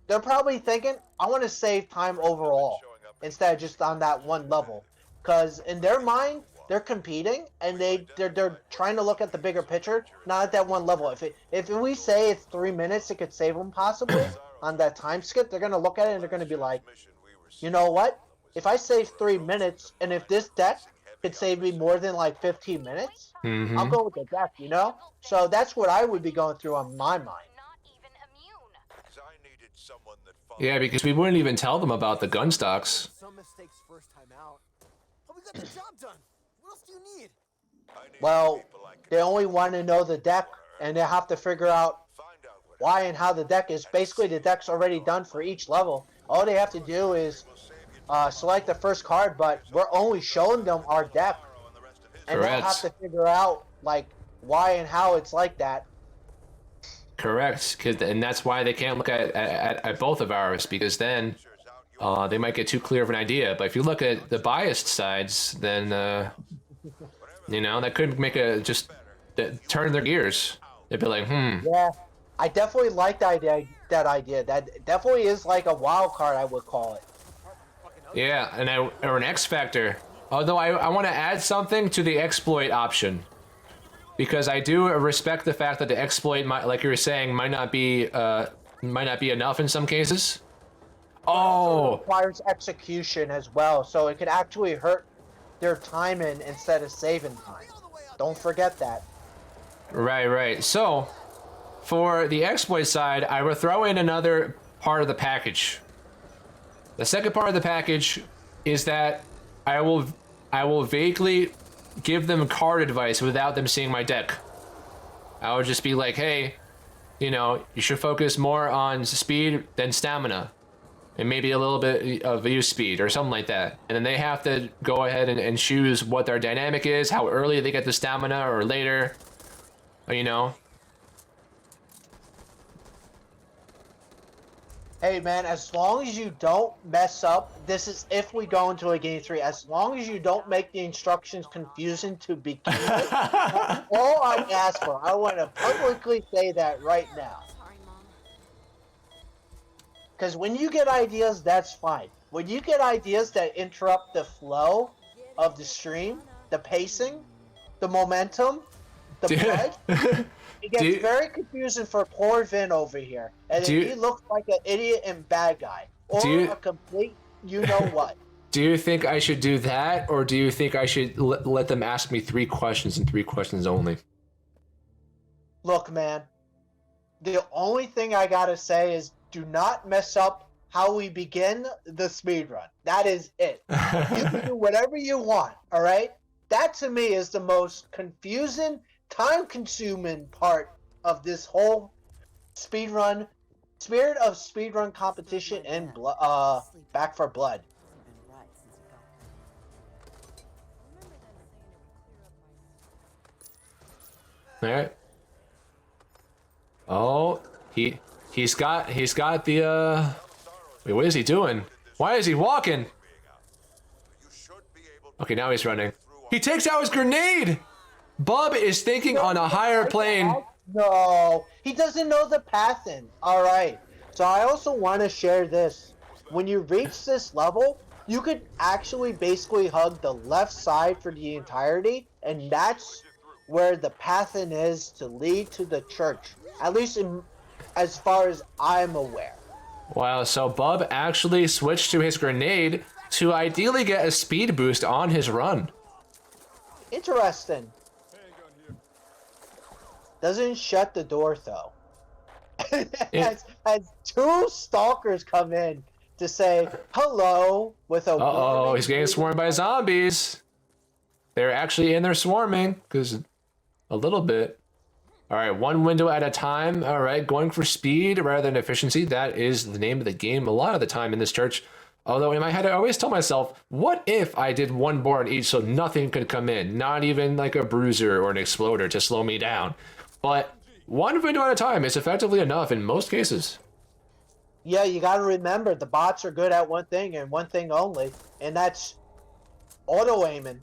they're probably thinking, I want to save time overall instead of just on that one level. Because in their mind, they're competing and they're trying to look at the bigger picture, not at that one level. If we say it's 3 minutes, it could save them possibly on that time skip. They're gonna look at it and they're gonna be like, you know what? If I save 3 minutes, and if this deck could save me more than like 15 minutes, I'll go with the deck, you know? So that's what I would be going through on my mind. Not even immune. I needed someone that Yeah, because we wouldn't even tell them about the gun stocks. Some mistakes first time out. Oh, we got the job done. What else do you need? Well, they only want to know the deck, and they have to figure out why and how the deck is. Basically, the deck's already done for each level. All they have to do is select the first card, but we're only showing them our deck, and they have to figure out like why and how it's like that. Correct, and that's why they can't look at both of ours, because then they might get too clear of an idea. But if you look at the biased sides, then you know, that could make turn their gears. They'd be like, Yeah, I definitely like that idea. That definitely is like a wild card, I would call it. yeah, or an X factor. Although I want to add something to the exploit option, because I do respect the fact that the exploit, like you were saying, might not be enough in some cases. Oh, it requires execution as well, so it could actually hurt their timing instead of saving time. Don't forget that. right. So, for the exploit side, I will throw in another part of the package. The second part of the package is that I will vaguely give them card advice without them seeing my deck. I would just be like, hey, you know, you should focus more on speed than stamina, and maybe a little bit of use speed or something like that. And then they have to go ahead and choose what their dynamic is, how early they get the stamina or later, you know. Hey man, as long as you don't mess up, this is if we go into a game 3, as long as you don't make the instructions confusing to begin with, that's all I ask for. I want to publicly say that right now. Sorry, Mom. Because when you get ideas, that's fine. When you get ideas that interrupt the flow of the stream, the pacing, the momentum, the blood, it gets very confusing for poor Vin over here. And then he looks like an idiot and bad guy. Or a complete you-know-what. Do you think I should do that, or do you think I should let them ask me 3 questions and 3 questions only? Look, man. The only thing I gotta say is do not mess up how we begin the speedrun. That is it. You can do whatever you want, alright? That to me is the most confusing, time-consuming part of this whole speedrun, spirit of speedrun competition and Back for Blood. All right. Oh, he's got the Wait, what is he doing? Why is he walking? Okay, now he's running. He takes out his grenade. Bub is thinking on a higher plane. No, he doesn't know the pathing. All right. So I also want to share this. When you reach this level, you could actually basically hug the left side for the entirety, and that's where the pathing is to lead to the church. At least as far as I'm aware. Wow, so Bub actually switched to his grenade to ideally get a speed boost on his run. Interesting. Doesn't shut the door though. As 2 stalkers come in to say hello with a. Uh-oh, he's getting swarmed by zombies. They're actually in there swarming, because a little bit. All right, 1 window at a time. All right, going for speed rather than efficiency. That is the name of the game a lot of the time in this church. Although in my head, I always tell myself, what if I did 1 board each so nothing could come in? Not even like a bruiser or an exploder to slow me down. But 1 window at a time is effectively enough in most cases. Yeah, you got to remember, the bots are good at one thing and one thing only, and that's auto-aiming.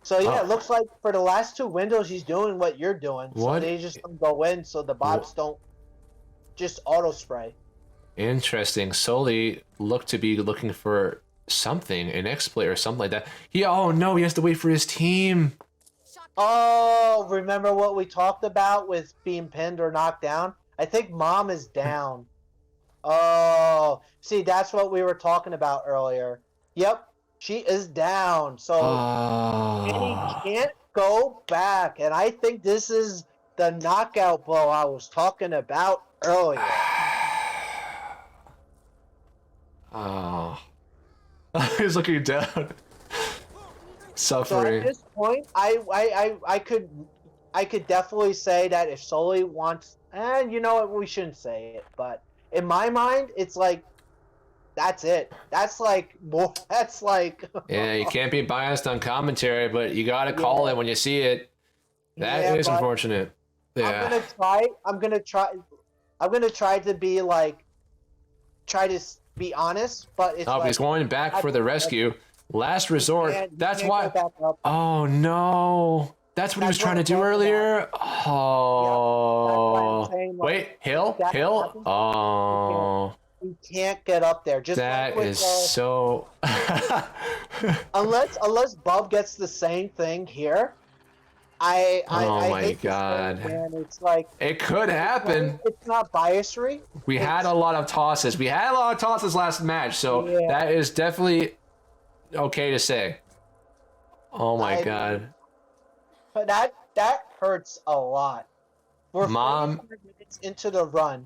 So yeah, it looks like for the last 2 windows, he's doing what you're doing. What? So they just go in so the bots don't just auto-spray. Interesting. Sully looked to be looking for something, an exploit or something like that. Oh no, he has to wait for his team. Oh, remember what we talked about with being pinned or knocked down? I think Mom is down. Oh, see, that's what we were talking about earlier. Yep, she is down. So and he can't go back. And I think this is the knockout blow I was talking about earlier. Oh. He's looking down. So Suffering. at this point, I could definitely say that if Sully wants, and you know what, we shouldn't say it, but in my mind, it's like that's it. That's like more. That's like Yeah, you can't be biased on commentary, but you gotta call Yeah. it when you see it. That Yeah, is but unfortunate. Yeah. I'm gonna try to be like, be honest, but it's Oh, like he's going back for the rescue. Last resort. That's can't why. go back up. Oh no. That's what he was That's trying to what do I'm talking earlier. Oh. I'm saying, like, Wait, Hill? that Hill? happens. Oh. You can't get up there. Just That like with, is so. unless Bub gets the same thing here. I Oh my hate to say God. it, man. It's like It could happen. it's not biasry. We had a lot of tosses. We had a lot of tosses last match, so Yeah. that is definitely okay to say. Oh my I- God. But that hurts a lot. We're Mom. 45 minutes into the run.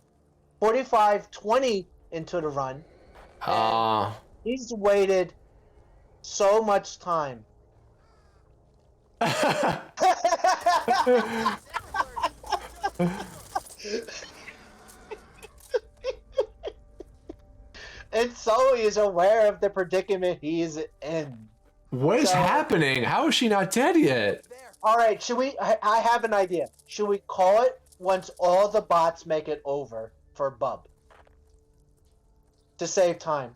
45-20 into the run. He's waited so much time. And Sully is aware of the predicament he's in. What is So- happening? How is she not dead yet? All right, should we? I have an idea. Should we call it once all the bots make it over for Bub to save time?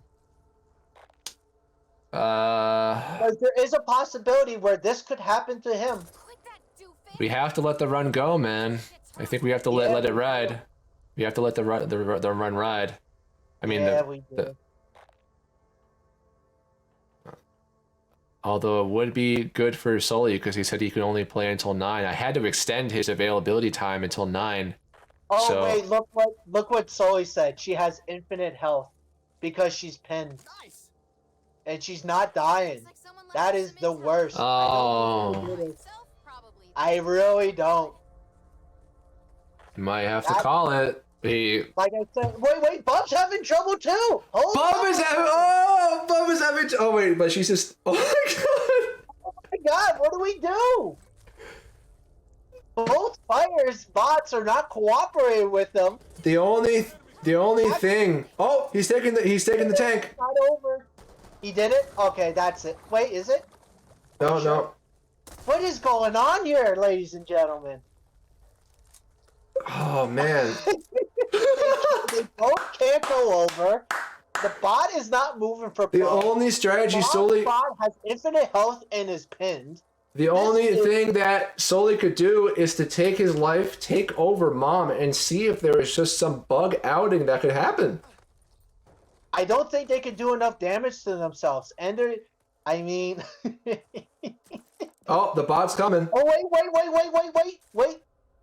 Because there is a possibility where this could happen to him. Quit that doofus. We have to let the run go, man. I think we have to let it ride. We have to let the run ride. I mean, Yeah, we do. although it would be good for Sully because he said he could only play until 9. I had to extend his availability time until 9. Oh so- wait, look what Sully said. She has infinite health because she's pinned Nice. and she's not dying. Looks like someone left That us is some the intro. worst. Oh. Myself, probably. I really don't. You might have to That- call it. He Like I said, wait, Bub's having trouble too. Hold Bub on. is having. Oh wait, but she's just. Oh my God. Oh my God, what do we do? Both fighters bots are not cooperating with them. The only thing. Oh, he's taking the tank. It's not over. He did it? Okay, that's it. Wait, is it? No. What is going on here, ladies and gentlemen? Oh man. They both can't go over. The bot is not moving for The Bub. only strategy Bob's Sully. bot has infinite health and is pinned. The only thing that Sully could do is to take his life, take over Mom, and see if there is just some bug outing that could happen. I don't think they could do enough damage to themselves. And they're, I mean, Oh, the bot's coming. oh wait.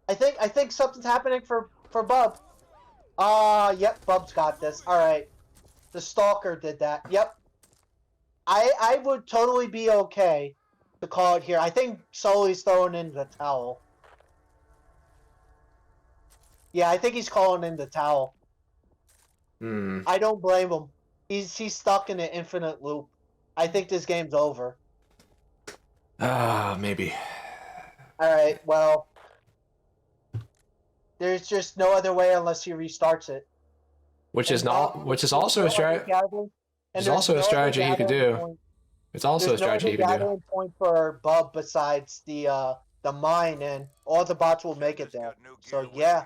I think something's happening for Bub. Yep, Bub's got this. All right, the stalker did that. Yep. I would totally be okay to call it here. I think Sully's throwing in the towel. Yeah, I think he's calling in the towel. I don't blame him. He's stuck in an infinite loop. I think this game's over. Maybe. All right, well, there's just no other way unless he restarts it. Which is also a strategy. There's It's also a strategy he could do. It's also a strategy he could do. gathering point for Bub besides the mine, and all the bots will make it there. So yeah,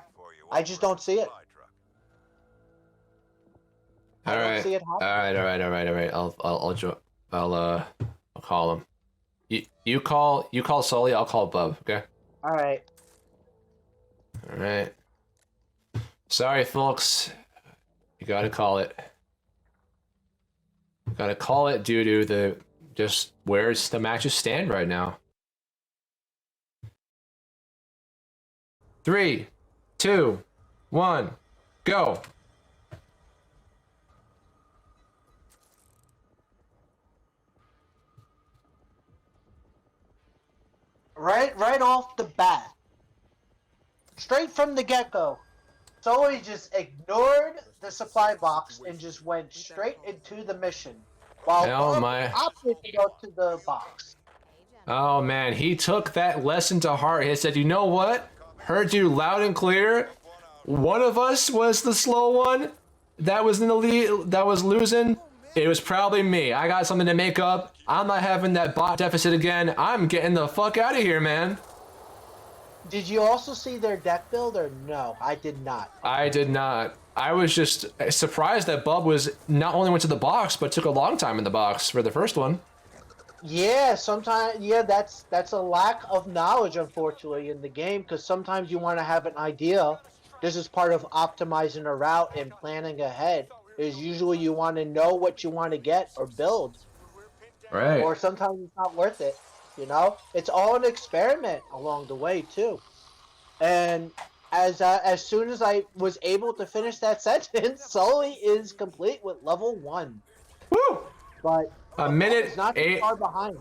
I just don't see it. I don't see it happen. All right. I'll call him. You call Sully. I'll call Bub. Okay. All right. All right. Sorry, folks. You gotta call it. You gotta call it due to the just where the matches stand right now. 3, 2, 1, go. Right off the bat, straight from the get-go, Sully just ignored the supply box and just went straight into the mission, while Oh, Bub my. opted to go to the box. Oh man, he took that lesson to heart. He said, "You know what? Heard you loud and clear. One of us was the slow one that was in the lead, that was losing. It was probably me. I got something to make up. I'm not having that bot deficit again. I'm getting the fuck out of here, man." Did you also see their deck build, or no? I did not. I did not. I was just surprised that Bub was not only went to the box, but took a long time in the box for the first one. Yeah, sometimes, yeah, that's a lack of knowledge, unfortunately, in the game, because sometimes you want to have an idea. This is part of optimizing a route and planning ahead. Is usually you want to know what you want to get or build. Right. Or sometimes it's not worth it, you know? It's all an experiment along the way, too. And as soon as I was able to finish that sentence, Sully is complete with level 1. Woo! But A minute it's not too 8. far behind.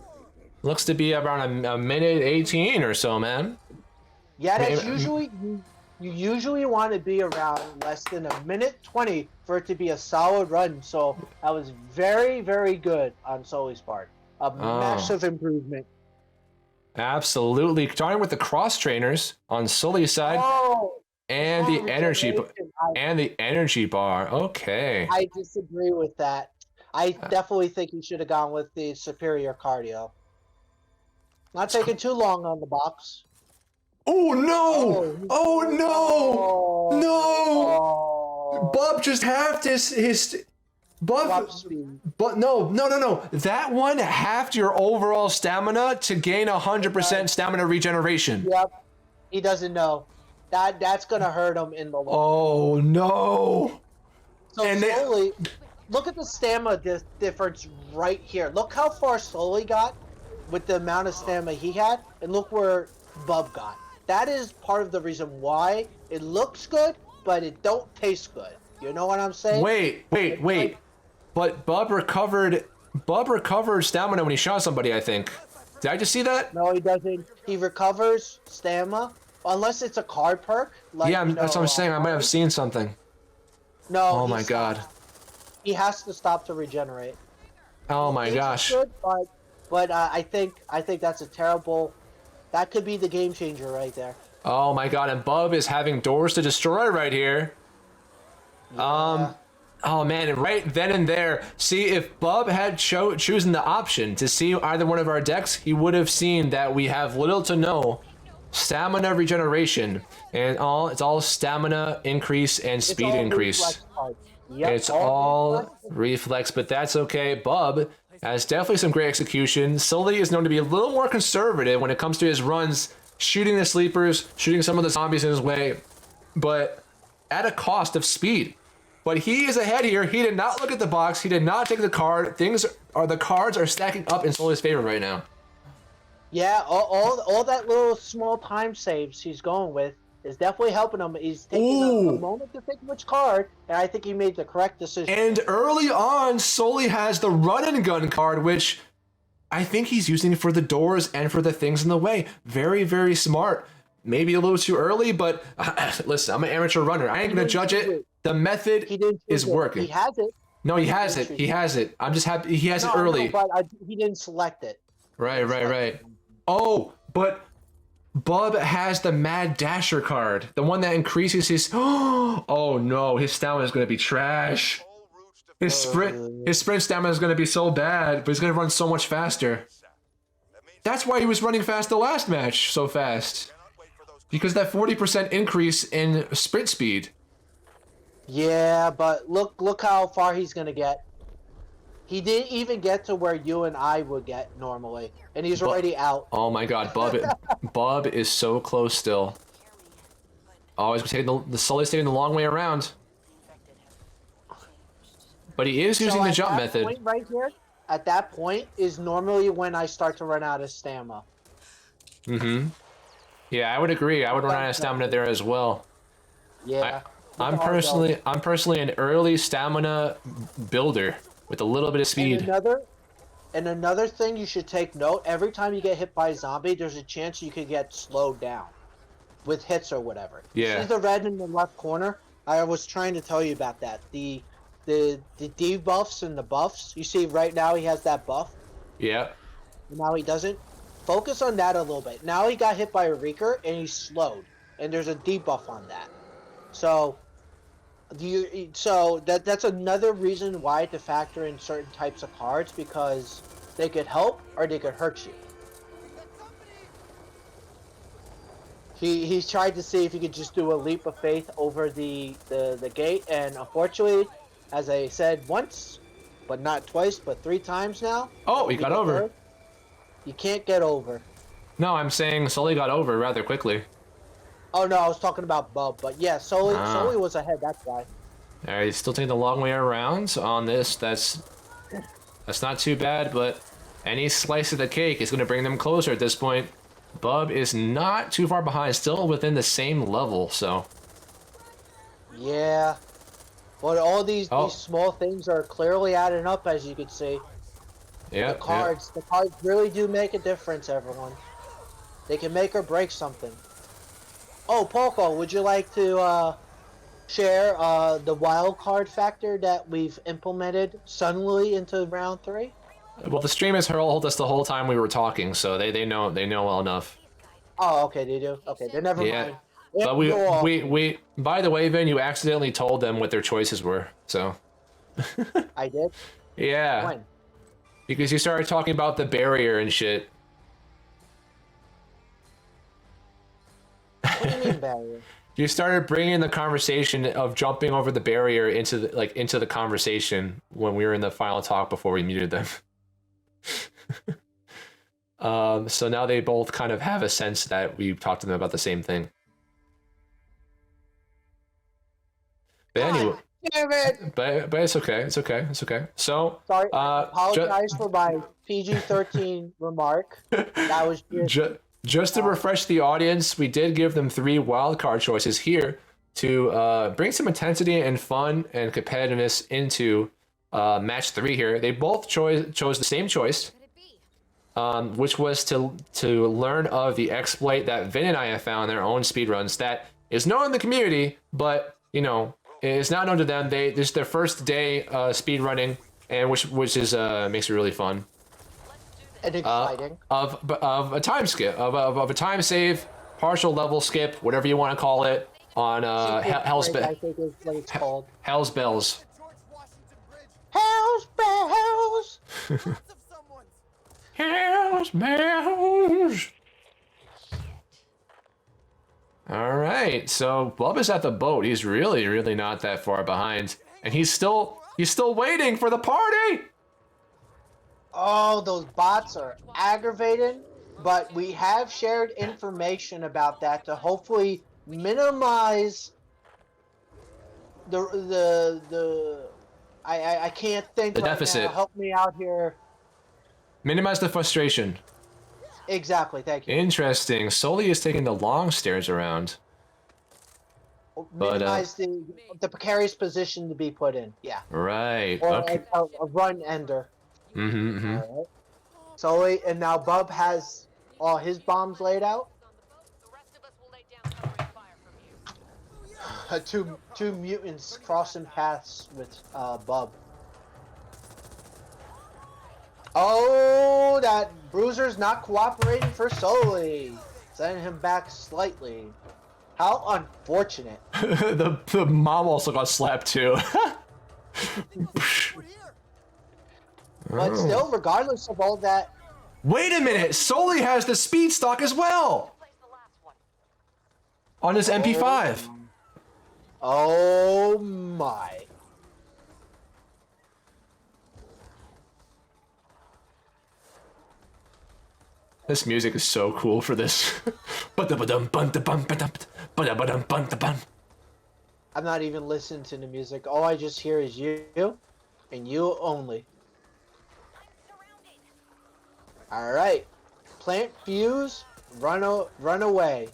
Looks to be around a minute 18 or so, man. Yeah, that's Maybe- usually you usually want to be around less than a minute 20 for it to be a solid run. So that was very, very good on Sully's part. A massive improvement. Absolutely. Starting with the cross trainers on Sully's side Oh, and the energy regeneration. and the energy bar. Okay. I disagree with that. I definitely think he should have gone with the superior cardio. Not taking too long on the box. Oh no! Oh no! No! Oh. Bub just halved his Bub Bub. speed. But no. That one halved your overall stamina to gain 100% stamina regeneration. Yep. He doesn't know. That's gonna hurt him in the long. Oh no! So and they- slowly, look at the stamina difference right here. Look how far Sully got with the amount of stamina he had, and look where Bub got. That is part of the reason why it looks good, but it don't taste good. You know what I'm saying? Wait. But Bub recovered stamina when he shot somebody, I think. Did I just see that? No, he doesn't. He recovers stamina unless it's a card perk. Like, Yeah, that's what I'm saying. I might have seen something. No. Oh he my god. stopped. He has to stop to regenerate. Oh my It's gosh. good, but I think that's a terrible. That could be the game changer right there. Oh my god, and Bub is having doors to destroy right here. Yeah. Oh man, and right then and there, see, if Bub had chosen the option to see either one of our decks, he would have seen that we have little to no stamina regeneration, and it's all stamina increase and It's speed all increase. reflex cards. Yep, It's all reflex. reflex, but that's okay. Bub has definitely some great execution. Sully is known to be a little more conservative when it comes to his runs, shooting the sleepers, shooting some of the zombies in his way, but at a cost of speed. But he is ahead here. He did not look at the box. He did not take the card. The cards are stacking up in Sully's favor right now. Yeah, all that little small time saves he's going with is definitely helping him. He's taking a moment to think which card, and I think he made the correct decision. And early on, Sully has the run and gun card, which I think he's using for the doors and for the things in the way. Very, very smart. Maybe a little too early, but listen, I'm an amateur runner. I ain't gonna judge it. The method He didn't is choose it. working. He has it. No, he has it. He has it. I'm just happy he has it early. No, but he didn't select it. Right. Oh, but Bub has the Mad Dasher card, the one that increases his. Oh no, his stamina is gonna be trash. His sprint stamina is gonna be so bad, but he's gonna run so much faster. That's why he was running fast the last match so fast, because that 40% increase in sprint speed. Yeah, but look how far he's gonna get. He didn't even get to where you and I would get normally, and he's already out. Oh my God, Bub is so close still. Oh, he's taking the Sully's taking the long way around. But he is using the at jump that method. point right here, at that point is normally when I start to run out of stamina. Mm-hmm. Yeah, I would agree. I would run out of stamina there as well. Yeah. I'm personally an early stamina builder with a little bit of speed. And another thing you should take note, every time you get hit by a zombie, there's a chance you could get slowed down. with hits or whatever. Yeah. See the red in the left corner? I was trying to tell you about that. The debuffs and the buffs. You see right now he has that buff. Yeah. Now he doesn't. Focus on that a little bit. Now he got hit by a Reeker and he's slowed, and there's a debuff on that. So, that's another reason why to factor in certain types of cards, because they could help or they could hurt you. He's tried to see if he could just do a leap of faith over the gate, and unfortunately, as I said once, but not twice, but 3 times now. Oh, he got over. You can't get over. No, I'm saying Sully got over rather quickly. Oh no, I was talking about Bub, but yeah, Sully was ahead. That's why. All right, he's still taking the long way around on this. That's not too bad, but any slice of the cake is going to bring them closer at this point. Bub is not too far behind, still within the same level, so. Yeah. But all these small things are clearly adding up, as you can see. Yeah. The cards really do make a difference, everyone. They can make or break something. Oh, Pawclaw, would you like to share the wild card factor that we've implemented suddenly into round 3? Well, the stream has held us the whole time we were talking, so they know well enough. Oh, okay, they do. Okay, then never mind. But we by the way, Vin, you accidentally told them what their choices were, so. I did? Yeah. When? Because you started talking about the barrier and shit. What do you mean barrier? You started bringing the conversation of jumping over the barrier into the conversation when we were in the final talk before we muted them. So now they both kind of have a sense that we talked to them about the same thing. But anyway, damn it! but it's okay. It's okay. It's okay. So sorry. Apologize for my PG-13 remark. That was just to refresh the audience, we did give them 3 wildcard choices here to bring some intensity and fun and competitiveness into match 3 here. They both chose the same choice, which was to learn of the exploit that Vin and I have found in their own speedruns that is known in the community, but you know, it's not known to them. This is their first day speedrunning, and which is makes it really fun. And exciting. Of a time skip, of a time save, partial level skip, whatever you want to call it, on Hell's Bells. I think is what it's called. Hell's Bells. Hell's Bells. Hell's Bells. All right, so Bub is at the boat. He's really not that far behind, and he's still waiting for the party. Oh, those bots are aggravating, but we have shared information about that to hopefully minimize I can't think the right deficit. now. Help me out here. Minimize the frustration. Exactly, thank you. Interesting. Sully is taking the long stairs around. Minimize the precarious position to be put in. Yeah. Right. Or Okay. a run ender. Mm-hmm. All right. Sully, and now Bub has all his bombs laid out. Two mutants crossing paths with Bub. Oh, that Bruiser's not cooperating for Sully. Sending him back slightly. How unfortunate. the mom also got slapped too. But still, regardless of all that... Wait a minute! Sully has the speed stock as well! On his MP5. Oh my. This music is so cool for this. I'm not even listening to the music. All I just hear is you, and you only. Alright. Plant fuse, run away.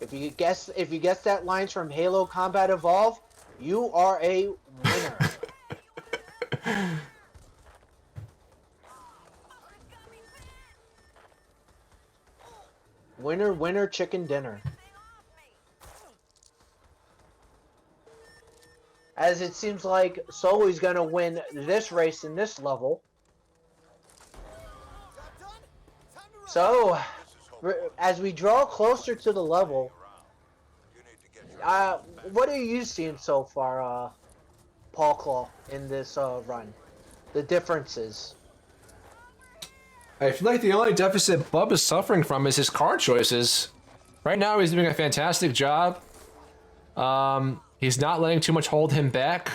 If you guess that line's from Halo Combat Evolve, you are a winner. Winner, winner, chicken dinner. as it seems like Sully's gonna win this race in this level. So, as we draw closer to the level, what are you seeing so far, Pawclaw, in this run? The differences. I feel like the only deficit Bub is suffering from is his car choices. Right now, he's doing a fantastic job. He's not letting too much hold him back.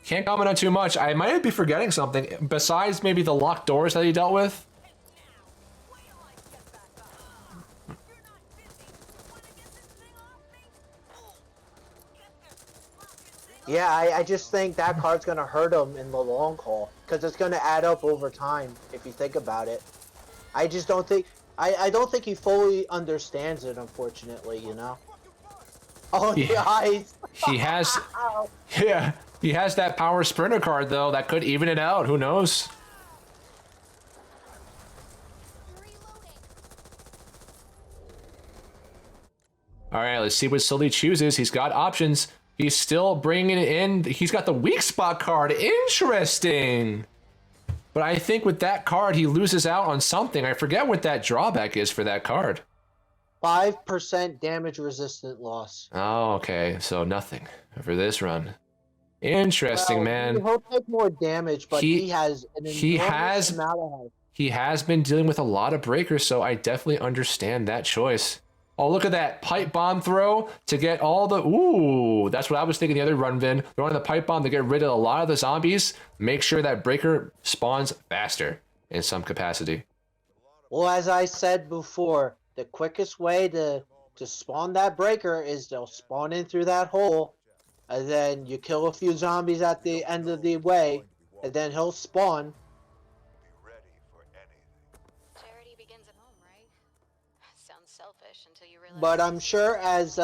Can't comment on too much. I might be forgetting something besides maybe the locked doors that he dealt with. Yeah, I just think that card's gonna hurt him in the long haul, because it's gonna add up over time if you think about it. I just don't think I don't think he fully understands it, unfortunately. You know. Oh yeah, he has. Yeah, he has that power sprinter card though that could even it out. Who knows? All right, let's see what Sully chooses. He's got options. He's still bringing it in. He's got the weak spot card. Interesting. But I think with that card, he loses out on something. I forget what that drawback is for that card. 5% damage resistant loss. Oh, okay. So nothing for this run. Interesting, man. He'll take more damage, but he has an enormous amount of health. He has been dealing with a lot of breakers, so I definitely understand that choice. Oh, look at that pipe bomb throw to get all the... Ooh, that's what I was thinking the other run, Vin. Throwing the pipe bomb to get rid of a lot of the zombies. Make sure that breaker spawns faster in some capacity. Well, as I said before, the quickest way to spawn that breaker is they'll spawn in through that hole, and then you kill a few zombies at the end of the way, and then he'll spawn. But I'm sure as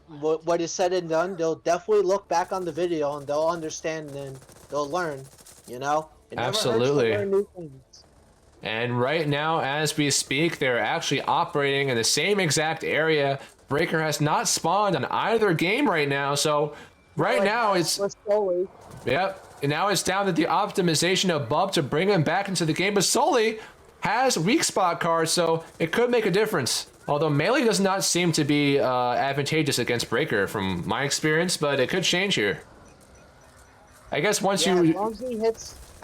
what is said and done, they'll definitely look back on the video and they'll understand and they'll learn, you know? It never hurts to learn new things. And right now, as we speak, they're actually operating in the same exact area. Breaker has not spawned on either game right now, so right now it's... Yep, and now it's down to the optimization of Bub to bring him back into the game, but Sully has weak spot cards, so it could make a difference. Although melee does not seem to be advantageous against Breaker from my experience, but it could change here. I guess once you...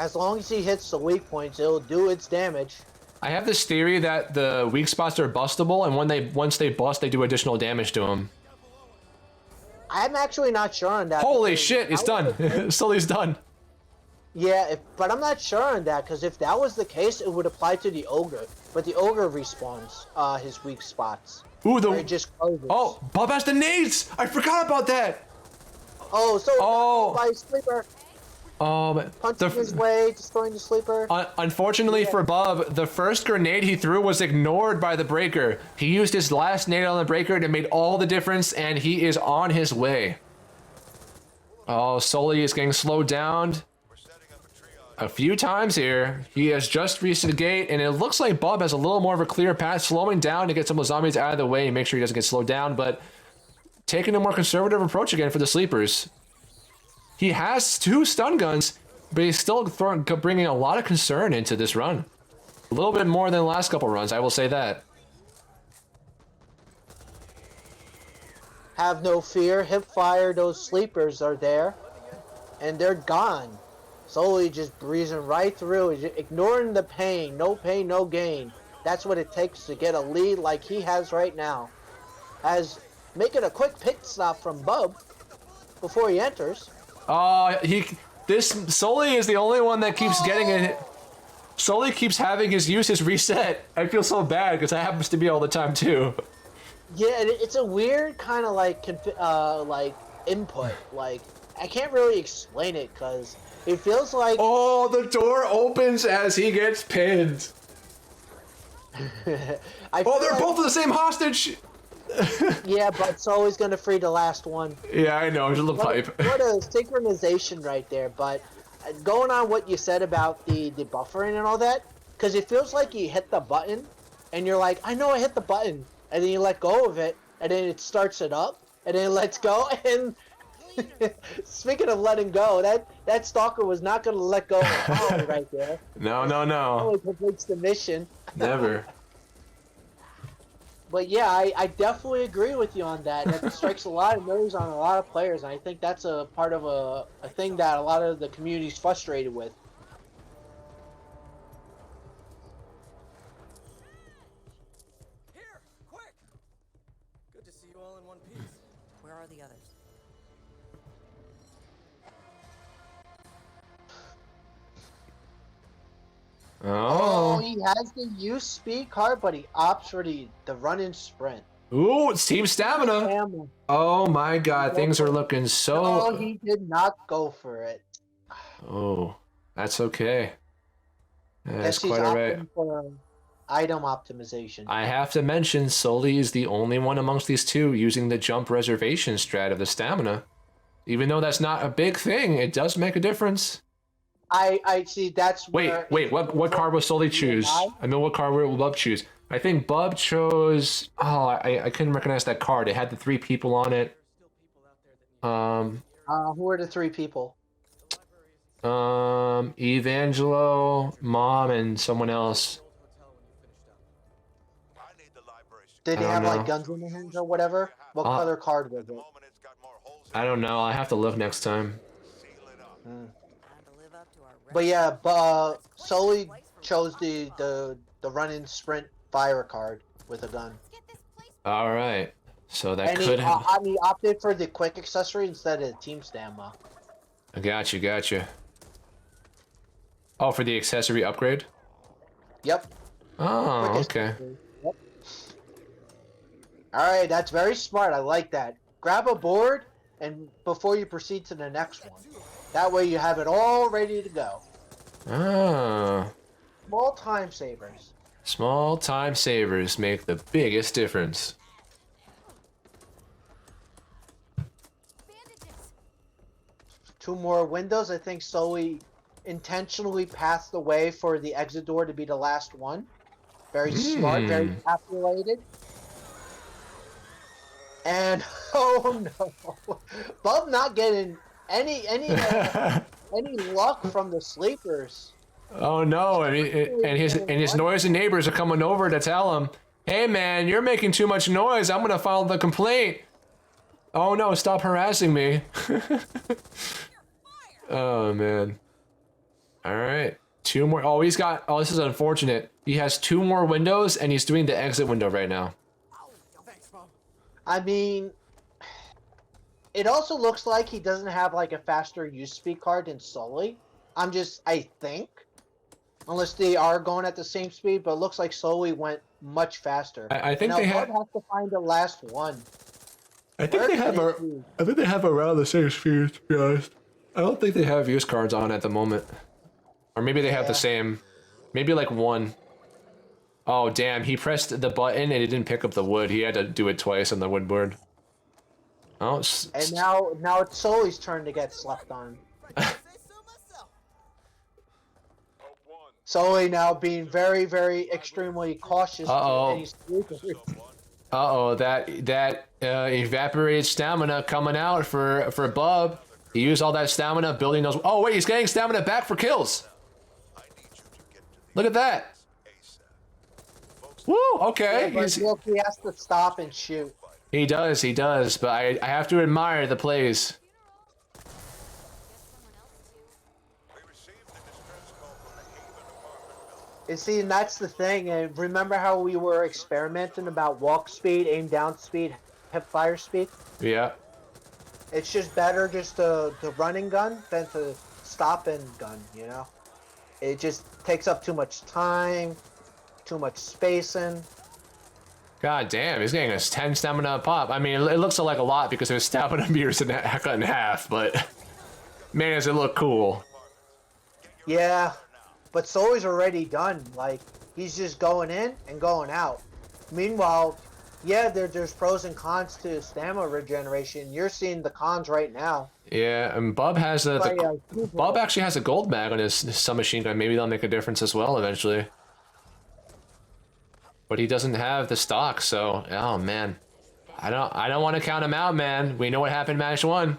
As long as he hits the weak points, it'll do its damage. I have this theory that the weak spots are bustable, and once they bust, they do additional damage to him. I'm actually not sure on that. Holy shit, it's done. Sully's done. Yeah, but I'm not sure on that, because if that was the case, it would apply to the Ogre. But the Ogre respawns his weak spots. Ooh, it just closes. Oh, Bub has the nades! I forgot about that! Oh, so by Sleeper. Punching his way, destroying the Sleeper. Unfortunately for Bub, the first grenade he threw was ignored by the Breaker. He used his last nade on the Breaker and it made all the difference, and he is on his way. Oh, Sully is getting slowed down a few times here. He has just reached the gate, and it looks like Bub has a little more of a clear path, slowing down to get some of the zombies out of the way and make sure he doesn't get slowed down, but taking a more conservative approach again for the sleepers. He has 2 stun guns, but he's still bringing a lot of concern into this run. A little bit more than the last couple runs, I will say that. Have no fear, hip fire, those sleepers are there, and they're gone. Slowly just breezing right through, ignoring the pain, no gain. That's what it takes to get a lead like he has right now. As making a quick pit stop from Bub before he enters. Sully is the only one that keeps getting it. Sully keeps having his uses reset. I feel so bad because that happens to be all the time too. Yeah, it's a weird kind of like input. Like I can't really explain it because it feels like... Oh, the door opens as he gets pinned. They're both the same hostage! Yeah, but Sully's gonna free the last one. Yeah, I know, it's a little pipe. What a synchronization right there, but going on what you said about the buffering and all that, because it feels like you hit the button, and you're like, I know I hit the button, and then you let go of it, and then it starts it up, and then it lets go, and Speaking of letting go, that stalker was not going to let go of Holly right there. No, no, no. Holly completes the mission. Never. But yeah, I definitely agree with you on that. That strikes a lot of nerves on a lot of players, and I think that's a part of a thing that a lot of the community's frustrated with. Here, quick! Good to see you all in one piece. Where are the others? Oh. He has the use speed card, but he opts for the run and sprint. Ooh, it's team stamina. Damn. Oh my god, things are looking so... No, he did not go for it. Oh, that's okay. That's Guess he's quite alright. opting for item optimization. I have to mention, Sully is the only one amongst these two using the jump reservation strat of the stamina. Even though that's not a big thing, it does make a difference. I see. That's where Wait, what card will Sully choose? I know what card will Bub choose. I think Bub chose... Oh, I couldn't recognize that card. It had the 3 people on it. Who are the 3 people? Evangelo, Mom, and someone else. Did he I have don't like know. guns in his hands or whatever? What color card was it? I don't know. I'll have to look next time. Time to live up to our But yeah, Sully chose the run and sprint fire card with a gun. All right. So that And could have... he opted for the quick accessory instead of team stamina. Gotcha. Oh, for the accessory upgrade? Yep. Oh, Quick okay. accessory. Yep. Alright, that's very smart. I like that. Grab a board and before you proceed to the next one. That way you have it all ready to go. Ah. Small time savers. Small time savers make the biggest difference. bandages. 2 more windows. I think Sully intentionally passed the way for the exit door to be the last one. Very smart, very calculated. And oh no, Bub not getting any luck from the sleepers. Oh no! And his noisy neighbors are coming over to tell him, "Hey man, you're making too much noise. I'm gonna file the complaint." Oh no! Stop harassing me. Oh man. All right, 2 more. Oh, he's got. Oh, this is unfortunate. He has 2 more windows, and he's doing the exit window right now. Thanks, Mom. I mean, it also looks like he doesn't have like a faster use speed card than Sully. I think, unless they are going at the same speed, but it looks like Sully went much faster. I think now, they Bub have. has to find the last one. I think they have. I think they have around the same speed. To be honest, I don't think they have use cards on at the moment, or maybe they have the same. Maybe like 1. Oh damn! He pressed the button and it didn't pick up the wood. He had to do it twice on the wood board. Oh. And now it's Sully's turn to get slept on. Say so myself. Sully now being very, very extremely cautious. Uh-oh. To any sleepers. Uh-oh, that evaporated stamina coming out for Bub. He used all that stamina building those... Oh, wait, he's getting stamina back for kills. Look at that. Woo, okay. Yeah, but look, he has to stop and shoot. He does, but I have to admire the plays. You see, and that's the thing. And remember how we were experimenting about walk speed, aim down speed, hip fire speed? Yeah. It's just better just to running gun than to stop and gun, you know? It just takes up too much time, too much spacing. God damn, he's getting us 10 stamina a pop. I mean, it looks like a lot because his stamina meter's cut in half, but man, does it look cool. Yeah, but Sully's already done. Like, he's just going in and going out. Meanwhile, yeah, there's pros and cons to stamina regeneration. You're seeing the cons right now. Yeah, and Bub has Bub actually has a gold mag on his submachine gun. Maybe that'll make a difference as well eventually. But he doesn't have the stock, so oh man, I don't want to count him out, man. We know what happened in match 1.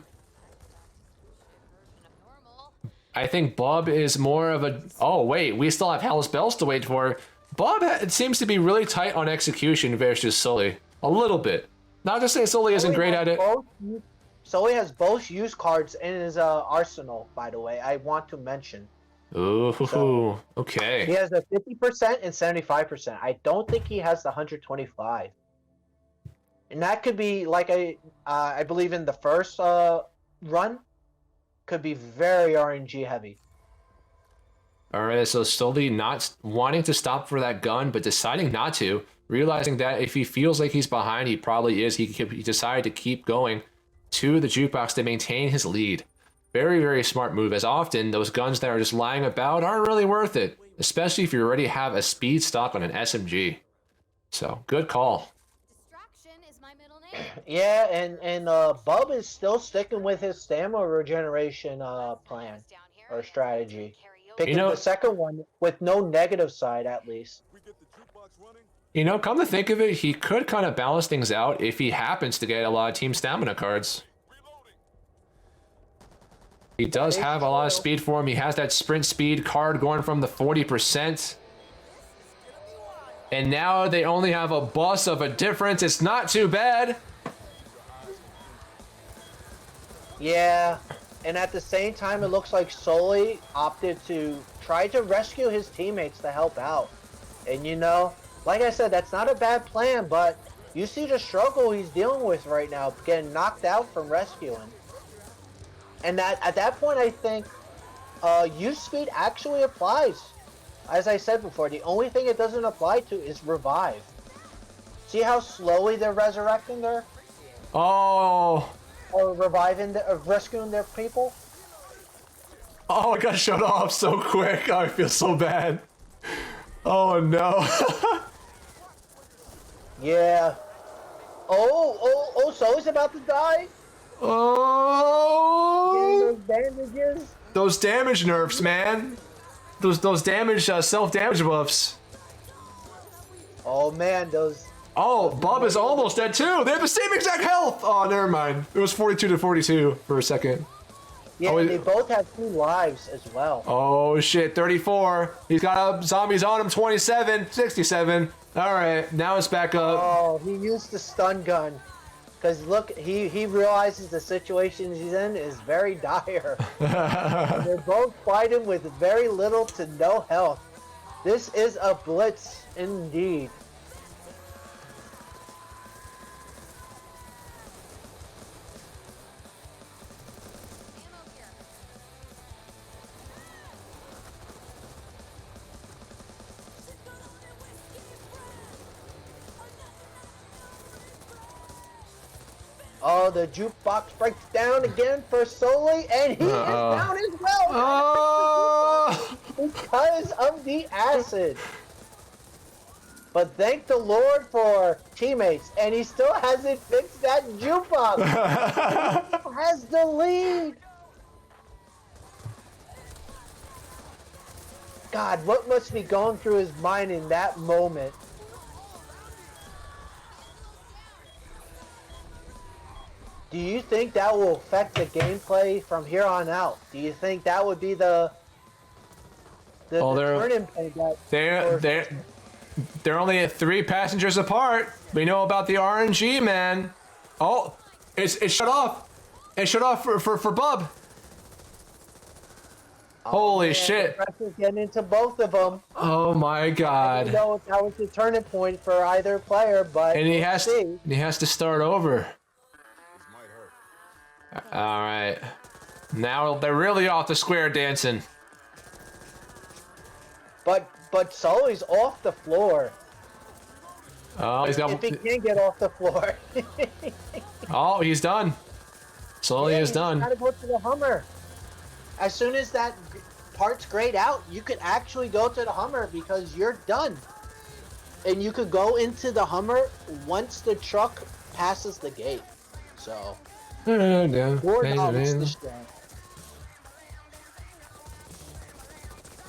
I think Bub is more of a... Oh, wait, we still have Hell's Bells to wait for. Bub it seems to be really tight on execution versus Sully. A little bit. Not to say Sully isn't great at it. Sully has both use cards in his arsenal, by the way. I want to mention. Ooh, So, okay. He has a 50% and 75%. I don't think he has the 125. And that could be, like I believe in the first run, could be very RNG heavy. Alright, so Sully not wanting to stop for that gun, but deciding not to. Realizing that if he feels like he's behind, he probably is. He decided to keep going to the jukebox to maintain his lead. Very, very smart move, as often those guns that are just lying about aren't really worth it, especially if you already have a speed stock on an SMG. So, good call. Distraction is my middle name. Yeah, and Bub is still sticking with his stamina regeneration plan or strategy. Picking the second one with no negative side, at least. You know, come to think of it, he could kind of balance things out if he happens to get a lot of team stamina cards. He does have a lot of speed for him. He has that sprint speed card going from the 40%. And now they only have a bus of a difference. It's not too bad. Yeah, and at the same time, it looks like Sully opted to try to rescue his teammates to help out. And you know, like I said, that's not a bad plan, but you see the struggle he's dealing with right now, getting knocked out from rescuing. And that at that point, I think use speed actually applies. As I said before, the only thing it doesn't apply to is revive. See how slowly they're resurrecting their... Oh. Or reviving, rescuing their people? Oh, I got shut off so quick. I feel so bad. Oh, no. Yeah. Oh, Sully's about to die? Oh. Those bandages? Those damage nerfs, man. Those damage, self-damage buffs. Oh, man, those... Oh, Bub is almost dead, too. They have the same exact health. Oh, never mind. It was 42 to 42 for a second. Yeah, they both have 2 lives as well. Oh, shit, 34. He's got zombies on him, 27, 67. All right, now it's back up. Oh, he used the stun gun. Because look, he realizes the situation he's in is very dire. They're both fighting with very little to no health. This is a blitz indeed. Oh, the jukebox breaks down again for Sully, and he is down as well. Oh! Because of the acid. But thank the Lord for teammates, and he still hasn't fixed that jukebox. He has the lead. God, what must be going through his mind in that moment? Do you think that will affect the gameplay from here on out? Do you think that would be the turning point? They're only 3 passengers apart. We know about the RNG, man. Oh, it's shut off. It shut off for Bub. Holy shit! Pressure's getting into both of them. Oh my god! I don't know if that was the turning point for either player, but and he has to start over. All right, now they're really off the square dancing. But Sully's off the floor. Oh, he's got. If he can't get off the floor. Oh, he's done. Sully is done. Gotta go to the Hummer. As soon as that part's grayed out, you could actually go to the Hummer because you're done. And you could go into the Hummer once the truck passes the gate. So.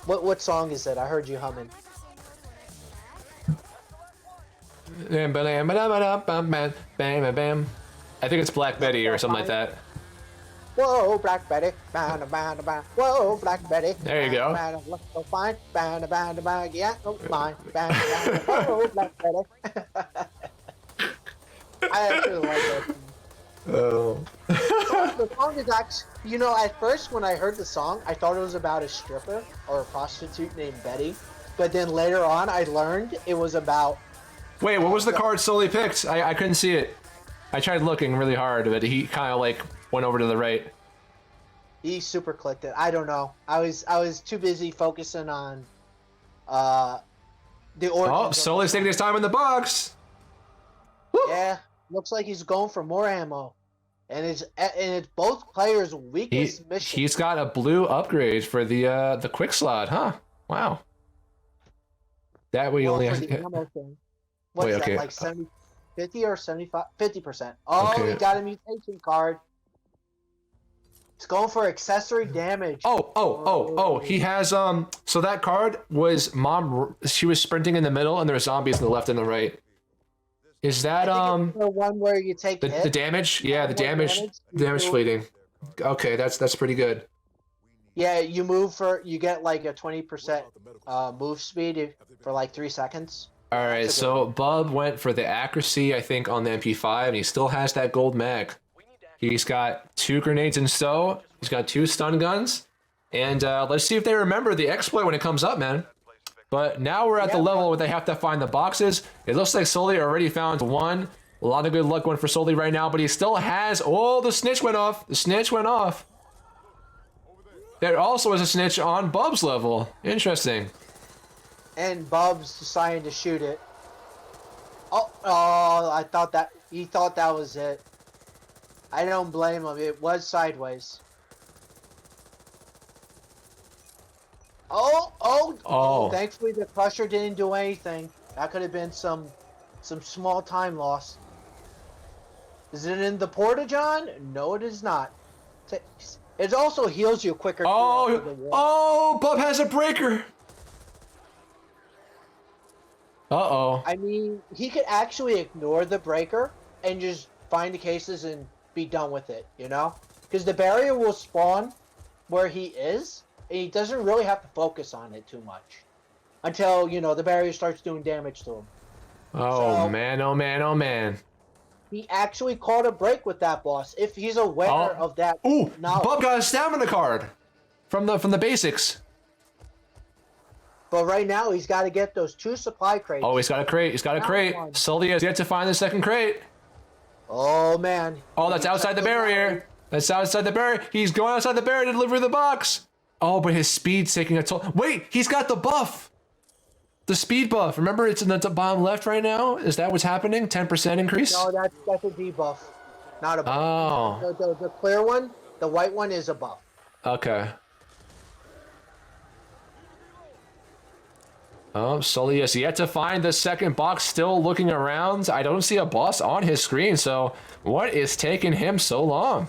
What song is that? I heard you humming. I think it's Black Betty or something like that. Whoa, Black Betty. Bana, bana, bana. Whoa, Black Betty. There you go. Bana, let's go find. Bana, bana, bana. Yeah, no, mine. Bana, bana. Whoa, Black Betty. I actually like that song. Oh. The song is actually, you know, at first when I heard the song, I thought it was about a stripper or a prostitute named Betty. But then later on, I learned it was about... Wait, what was the card Sully picked? I couldn't see it. I tried looking really hard, but he kind of like went over to the right. He super clicked it. I don't know. I was too busy focusing on the origins. Oh, Sully's taking his time in the box. Woo. Yeah, looks like he's going for more ammo, and it's both players' weakest mission. He's got a blue upgrade for the quick slot, huh? Wow. That way you only for have. the ammo thing. What's Wait, that, okay. like 70, 50 or 75? 50%. Oh, Okay. he got a mutation card. It's going for accessory damage. Oh, he has so that card was mom, she was sprinting in the middle and there were zombies on the left and the right. Is that I think it's the one where you take the hits. damage? Yeah, the More damage damage. fleeting. Okay, that's pretty good. Yeah, you get like a 20% move speed for like 3 seconds. All right, That's a good so Bub went for the accuracy, I think, on the MP5, and he still has that gold mag. He's got 2 grenades in stow. He's got 2 stun guns. And let's see if they remember the exploit when it comes up, man. But now we're at the level where they have to find the boxes. It looks like Sully already found one. A lot of good luck going for Sully right now, but he still has... Oh, the snitch went off. The snitch went off. There also is a snitch on Bub's level. Interesting. And Bub's deciding to shoot it. Oh, I thought that he thought that was it. I don't blame him. It was sideways. Oh! Thankfully, the crusher didn't do anything. That could have been some small time loss. Is it in the porta-john? No, it is not. It also heals you quicker. Oh, Bub has a breaker. Uh-oh. I mean, he could actually ignore the breaker and just find the cases and be done with it, you know? Because the barrier will spawn where he is, and he doesn't really have to focus on it too much. Until, you know, the barrier starts doing damage to him. Oh, man, oh, man, oh, man. He actually caught a break with that boss, if he's aware of that Ooh, knowledge. Bub got a stamina card from the basics. But right now, he's got to get those 2 supply crates. Oh, he's got a crate. He's got a crate. Sully has yet to find the second crate. Oh, man. Oh, that's outside the barrier. That's outside the barrier. He's going outside the barrier to deliver the box. Oh, but his speed's taking a toll. Wait, he's got the buff. The speed buff. Remember, it's in the bottom left right now? Is that what's happening? 10% increase? No, that's a debuff. Not a buff. Oh. The clear one, the white one is a buff. Okay. Oh, Sully has yet to find the second box, still looking around. I don't see a boss on his screen, so what is taking him so long?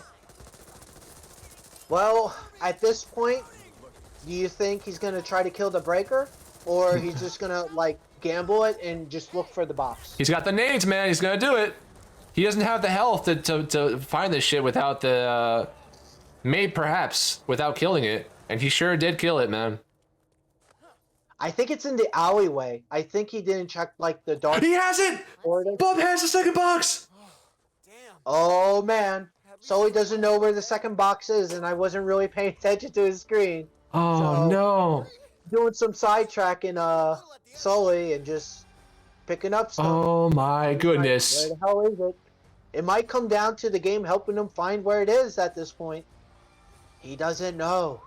Well, at this point, do you think he's going to try to kill the breaker? Or he's just going to, like, gamble it and just look for the box? He's got the nades, man. He's going to do it. He doesn't have the health to find this shit without the... maybe perhaps without killing it. And he sure did kill it, man. I think it's in the alleyway. I think he didn't check, like, the dark... He has it! Bub has the second box! Oh, man. Sully doesn't know where the second box is, and I wasn't really paying attention to his screen. Oh, no. Doing some sidetracking, Sully, and just picking up stuff. Oh, my goodness. Where the hell is it? It might come down to the game helping him find where it is at this point. He doesn't know.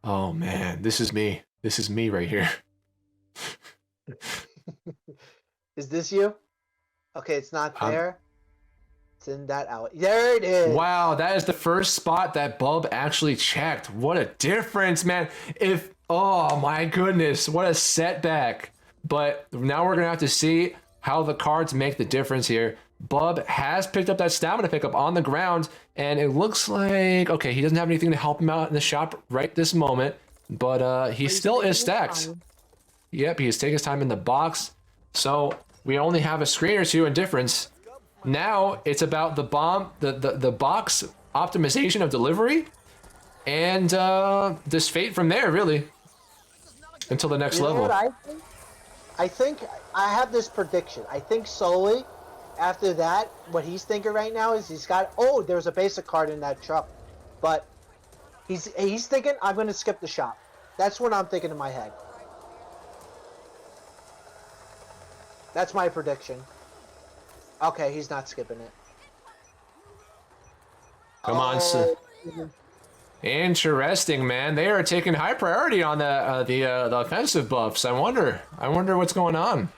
Oh, man. This is me. This is me right here. Is this you? Okay, it's not there. It's in that alley. There it is. Wow, that is the first spot that Bub actually checked. What a difference, man. Oh my goodness, what a setback. But now we're gonna have to see how the cards make the difference here. Bub has picked up that stamina pickup on the ground, and it looks like, okay, he doesn't have anything to help him out in the shop right this moment, but he still is stacked. Yep, he's taking his time in the box. So we only have a screen or two in difference. Now it's about the box optimization of delivery, and this fate from there, really, until the next You know level. what I think? I think I have this prediction. I think Sully, after that, what he's thinking right now is he's got, oh, there's a basic card in that truck, but he's thinking I'm going to skip the shop. That's what I'm thinking in my head. That's my prediction. Okay, he's not skipping it. Come on, interesting, man. They are taking high priority on the offensive buffs. I wonder what's going on.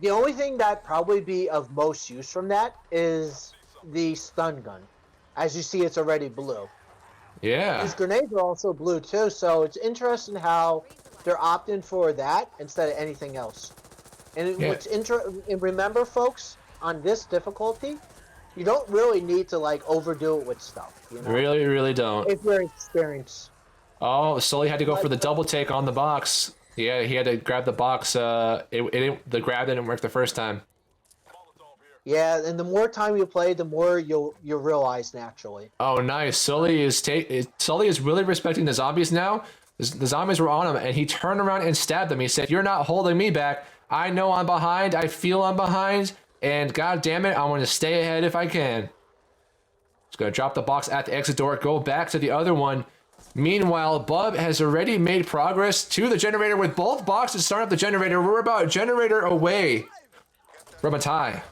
The only thing that probably be of most use from that is the stun gun. As you see, it's already blue. Yeah. These grenades are also blue too, so it's interesting how they're opting for that instead of anything else. And what's and remember, folks, on this difficulty, you don't really need to like overdo it with stuff. You know? Really don't. If you're experienced. Oh, Sully had to go for the double take on the box. Yeah, he had to grab the box. The grab didn't work the first time. Yeah, and the more time you play, the more you'll realize naturally. Oh, nice. Sully is really respecting the zombies now. The zombies were on him, and he turned around and stabbed them. He said, "You're not holding me back. I know I'm behind. I feel I'm behind. And god damn it, I want to stay ahead if I can." Just gonna drop the box at the exit door, go back to the other one. Meanwhile, Bub has already made progress to the generator with both boxes starting up the generator. We're about a generator away from a tie.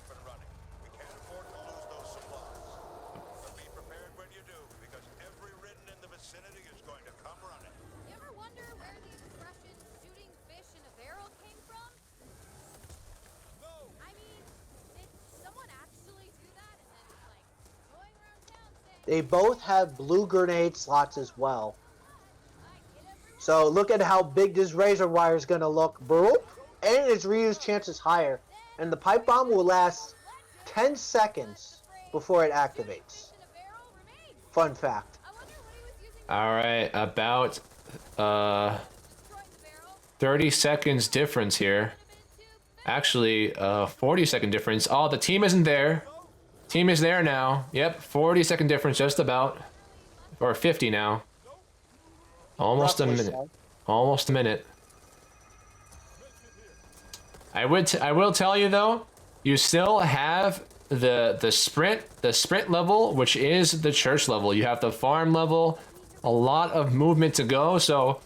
You ever wonder where the expression shooting fish in a barrel came from? I mean, did someone actually do that and then like going around town saying, They both have blue grenade slots as well. "I get everyone"? So look at how big this razor wire is going to look. Boop. And its reuse chance is higher. And the pipe bomb will last 10 seconds before it activates. In a barrel remains. Fun fact. I wonder what he was using All right, about destroying the barrel. 30 seconds difference here. Actually, 40-second difference. Oh, the team isn't there. Team is there now. Yep, 40-second difference just about. Or 50 now. Almost a Roughly minute. so. Almost a minute. I will tell you though, you still have the sprint level, which is the church level. You have the farm level, a lot of movement to go, so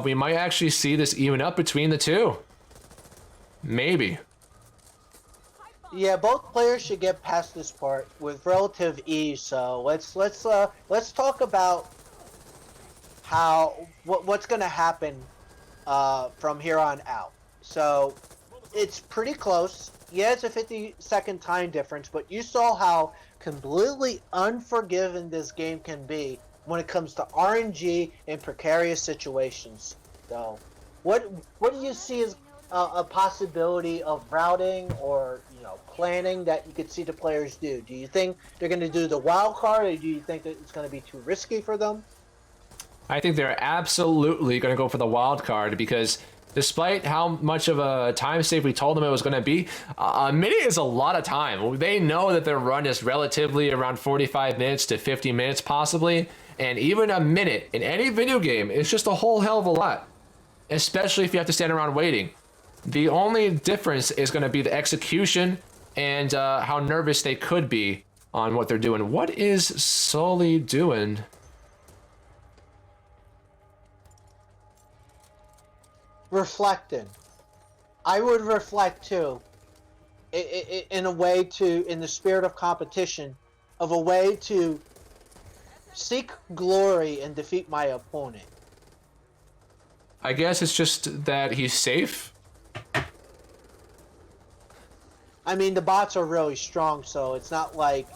we might actually see this even up between the two. Maybe. Yeah, both players should get past this part with relative ease. So let's talk about what's going to happen from here on out. So it's pretty close. Yeah, it's a 50-second time difference, but you saw how completely unforgiving this game can be when it comes to RNG in precarious situations. So, what do you see as a possibility of routing or planning that you could see the players do? Do you think they're going to do the wild card, or do you think that it's going to be too risky for them? I think they're absolutely going to go for the wild card because despite how much of a time save we told them it was going to be, a minute is a lot of time. They know that their run is relatively around 45 minutes to 50 minutes possibly, and even a minute in any video game is just a whole hell of a lot, especially if you have to stand around waiting. The only difference is going to be the execution and how nervous they could be on what they're doing. What is Sully doing? Reflecting. I would reflect too, in a way to, in the spirit of competition, of a way to seek glory and defeat my opponent. I guess it's just that he's safe. I mean, the bots are really strong, so it's not like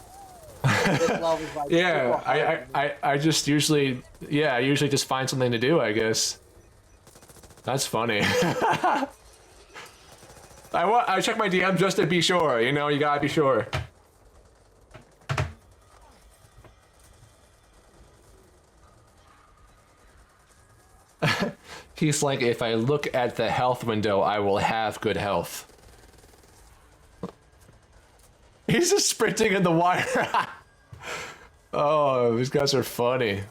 this level's like Yeah, super hard. I just usually just find something to do, I guess. That's funny. I check my DM just to be sure, you gotta be sure. He's like, if I look at the health window, I will have good health. He's just sprinting in the wire. Oh, these guys are funny.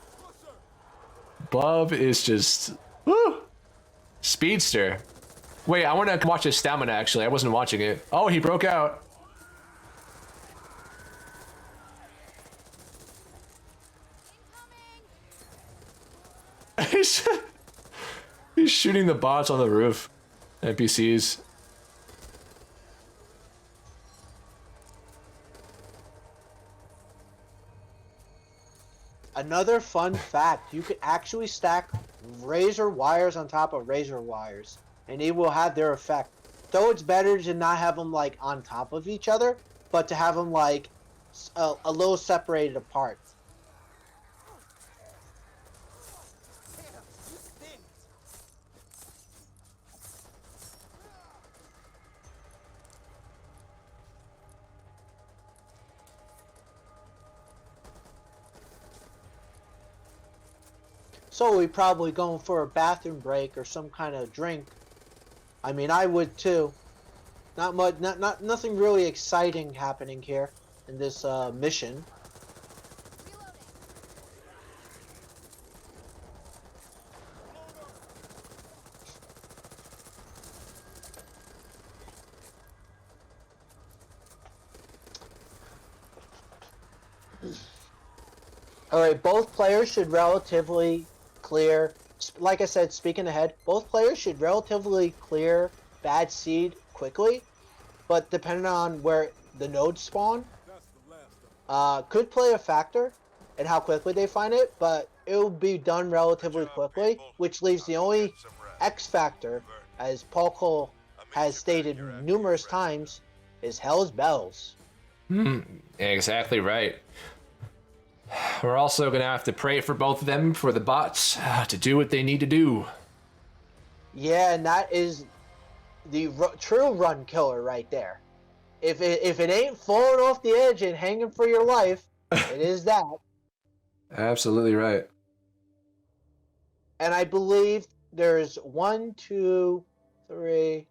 Bub is just woo, speedster. Wait, I want to watch his stamina. Actually, I wasn't watching it. Oh, he broke out. He's shooting the bots on the roof. NPCs. Another fun fact, you could actually stack razor wires on top of razor wires, and they will have their effect. Though it's better to not have them like on top of each other, but to have them like a little separated apart. Damn, you stink. So we probably going for a bathroom break or some kind of drink. I mean, I would too. Not much, nothing really exciting happening here in this mission. Alright, both players should relatively clear, like I said, speaking ahead, both players should relatively clear bad seed quickly, but depending on where the nodes spawn, could play a factor in how quickly they find it, but it will be done relatively quickly, which leaves the only X factor, as Pawclaw has stated numerous times, is Hell's Bells. Exactly right. We're also gonna have to pray for both of them for the bots to do what they need to do. Yeah, and that is the true run killer right there. If it ain't falling off the edge and hanging for your life, it is that. Absolutely right. And I believe there's 1, 2, 3.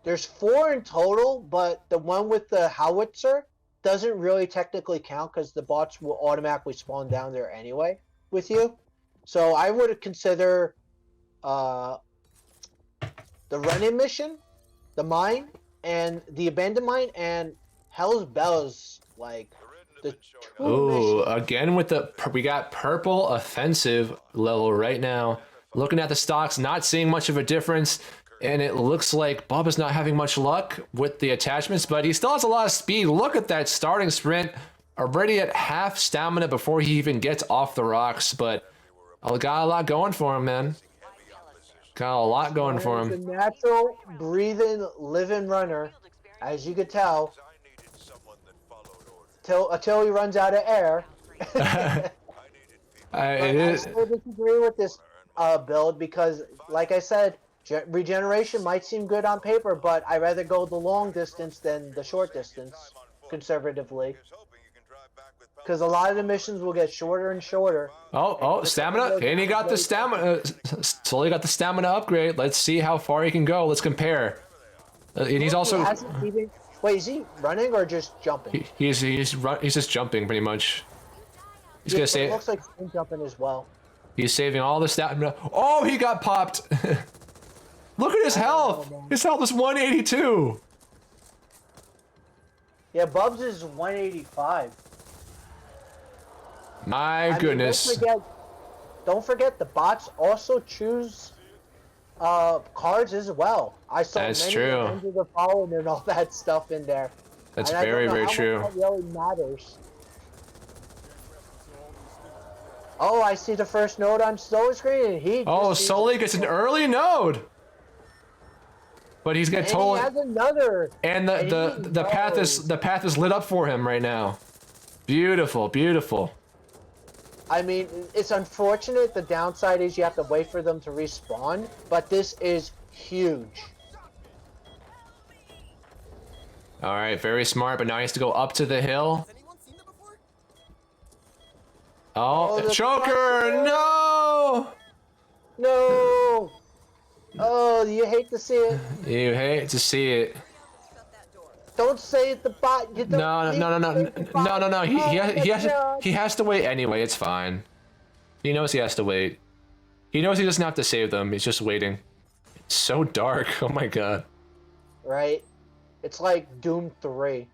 There's 4 in total, but the one with the howitzer doesn't really technically count because the bots will automatically spawn down there anyway with you. So I would consider the run-in mission, the mine, and the abandoned mine, and Hell's Bells, like the two Ooh, missions. again with the we got purple offensive level right now. Looking at the stocks, not seeing much of a difference. And it looks like Bub is not having much luck with the attachments, but he still has a lot of speed. Look at that starting sprint, already at half stamina before he even gets off the rocks. But got a lot going for him, man. Got a lot going for He's him. a natural, breathing, living runner, as you could tell, until he runs out of air. I still disagree with this build because, like I said, regeneration might seem good on paper, but I'd rather go the long distance than the short distance, conservatively. Because a lot of the missions will get shorter and shorter. Oh, stamina. And he got the stamina. Sully got the stamina upgrade. Let's see how far he can go. Let's compare. And he's also... Wait, is he running or just jumping? He's just jumping, pretty much. He's gonna save... It looks like he's jumping as well. He's saving all the stamina. Oh, he got popped! Look at his health! His health is 182! Yeah, Bub's is 185. My goodness. Don't forget the bots also choose cards as well. I saw That's many true. Ends of the Fallen and all that stuff in there. That's and very, very much true. that really matters. Oh, I see the first node on Sully's screen. And Oh, Sully gets an early node! But he's gonna totally... He has another. And the path is lit up for him right now. Beautiful, beautiful. I mean, it's unfortunate. The downside is you have to wait for them to respawn, but this is huge. All right, very smart, but now he has to go up to the hill. Oh, choker! No! No! Oh, you hate to see it. You hate to see it. Don't say it. The bot. You don't No, need no, no, to no, say the no, bot. no, no. Oh, He has to wait anyway. It's fine. He knows he has to wait. He knows he doesn't have to save them. He's just waiting. It's so dark. Oh my god. Right. It's like Doom 3.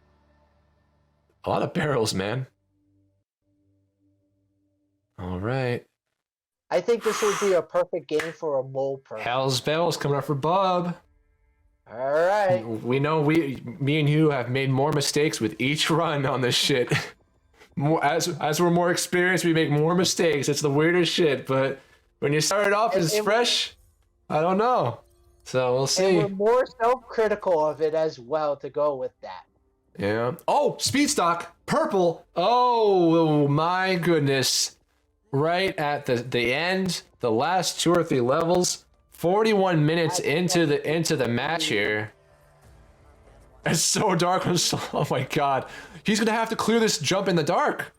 A lot of barrels, man. All right. I think this would be a perfect game for a mole person. Hell's Bells coming up for Bub. All right. We know me and you have made more mistakes with each run on this shit. More as we're more experienced, we make more mistakes. It's the weirdest shit, but when you start it off as fresh, I don't know. So we'll see. And we're more self-critical of it as well to go with that. Yeah. Oh, speed stock, purple. Oh my goodness. Right at the end, the last 2 or 3 levels, 41 minutes into the match here. It's so dark. Oh my god. He's gonna have to clear this jump in the dark.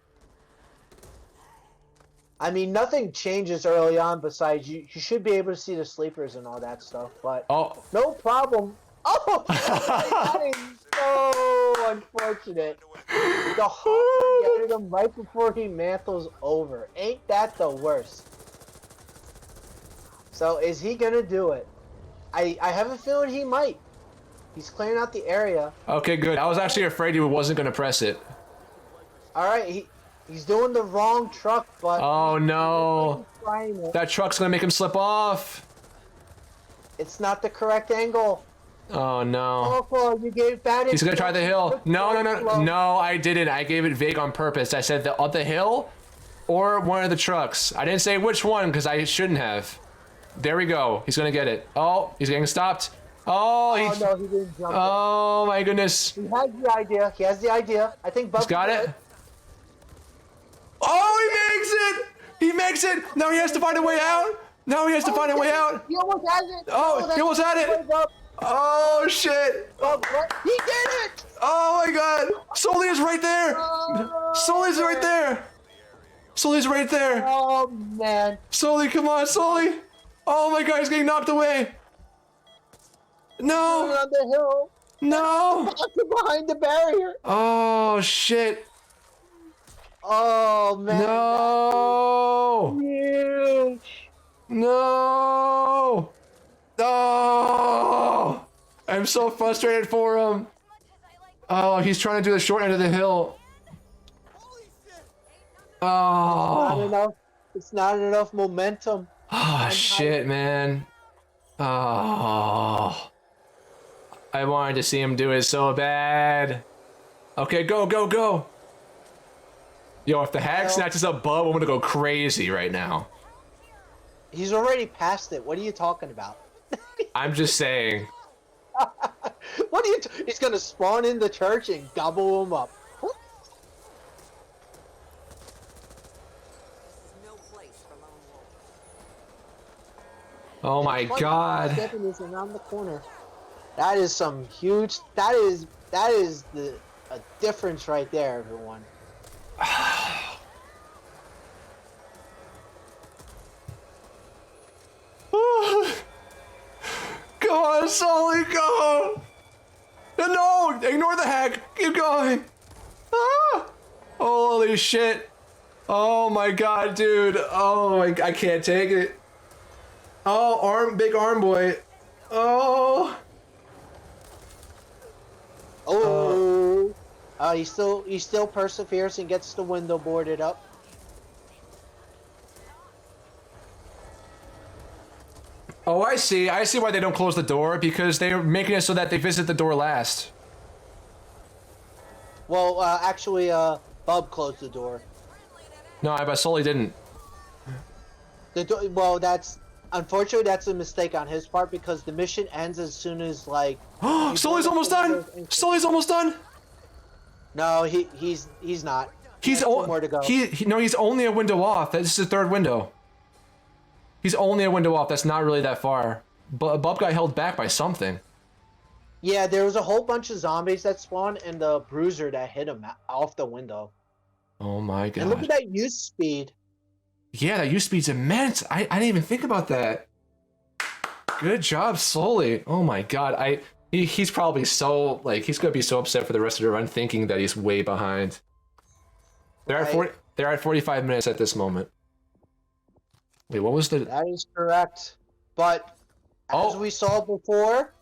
I mean, nothing changes early on besides you should be able to see the sleepers and all that stuff, but no problem. Oh, that is so unfortunate. The Hawk getting him right before he mantles over. Ain't that the worst? So is he gonna do it? I have a feeling he might. He's clearing out the area. Okay, good. I was actually afraid he wasn't gonna press it. All right, he's doing the wrong truck, but oh no, trying that truck's gonna make him slip off. It's not the correct angle. Oh no. Oh, you gave bad. He's gonna try the hill. No, I didn't. I gave it vague on purpose. I said the hill or one of the trucks. I didn't say which one because I shouldn't have. There we go. He's gonna get it. Oh, he's getting stopped. Oh, no, he didn't jump. Oh my goodness. He has the idea. He has the idea. I think Bub's got it. Oh, he makes it. He makes it. Now he has to find a way out. Now he has to find a way out. He almost has it. Oh, he almost had it. Oh shit! He did it! Oh my god! Sully is right there! Sully's right there! Sully's right there! Oh man! Sully, come on, Sully! Oh my god, he's getting knocked away! No! On the hill! No! Behind the barrier! Oh shit! Oh man! No! Huge! No! Oh! I'm so frustrated for him. Oh, he's trying to do the short end of the hill. Oh. It's not enough momentum. Oh shit, man. Oh. I wanted to see him do it so bad. Okay, go, go, go. Yo, if the hag snatches up Bub, I'm gonna go crazy right now. He's already past it. What are you talking about? I'm just saying. What are you? He's gonna spawn in the church and gobble him up. Oh my god. Stepping is around the corner. That is some huge. That is a difference right there, everyone. Come on, Sully, go! No, ignore the hack. Keep going. Ah! Holy shit. Oh my god, dude. Oh my, I can't take it. Oh, big arm boy. Oh. Oh. He still perseveres and gets the window boarded up. Oh, I see. I see why they don't close the door, because they're making it so that they visit the door last. Well, actually, Bub closed the door. No, but Sully didn't. Well, unfortunately, that's a mistake on his part because the mission ends as soon as, like... Sully's almost done! Sully's almost done! No, he's not. He's more to go. No, he's only a window off. This is the third window. He's only a window off. That's not really that far. But Bub got held back by something. Yeah, there was a whole bunch of zombies that spawned and the bruiser that hit him off the window. Oh my god. And look at that use speed. Yeah, that use speed's immense. I didn't even think about that. Good job, Sully. Oh my god. He's probably so like he's gonna be so upset for the rest of the run, thinking that he's way behind. They're at Right. 40. They're at 45 minutes at this moment. Wait, what was the? That is correct. But as Oh. we saw before,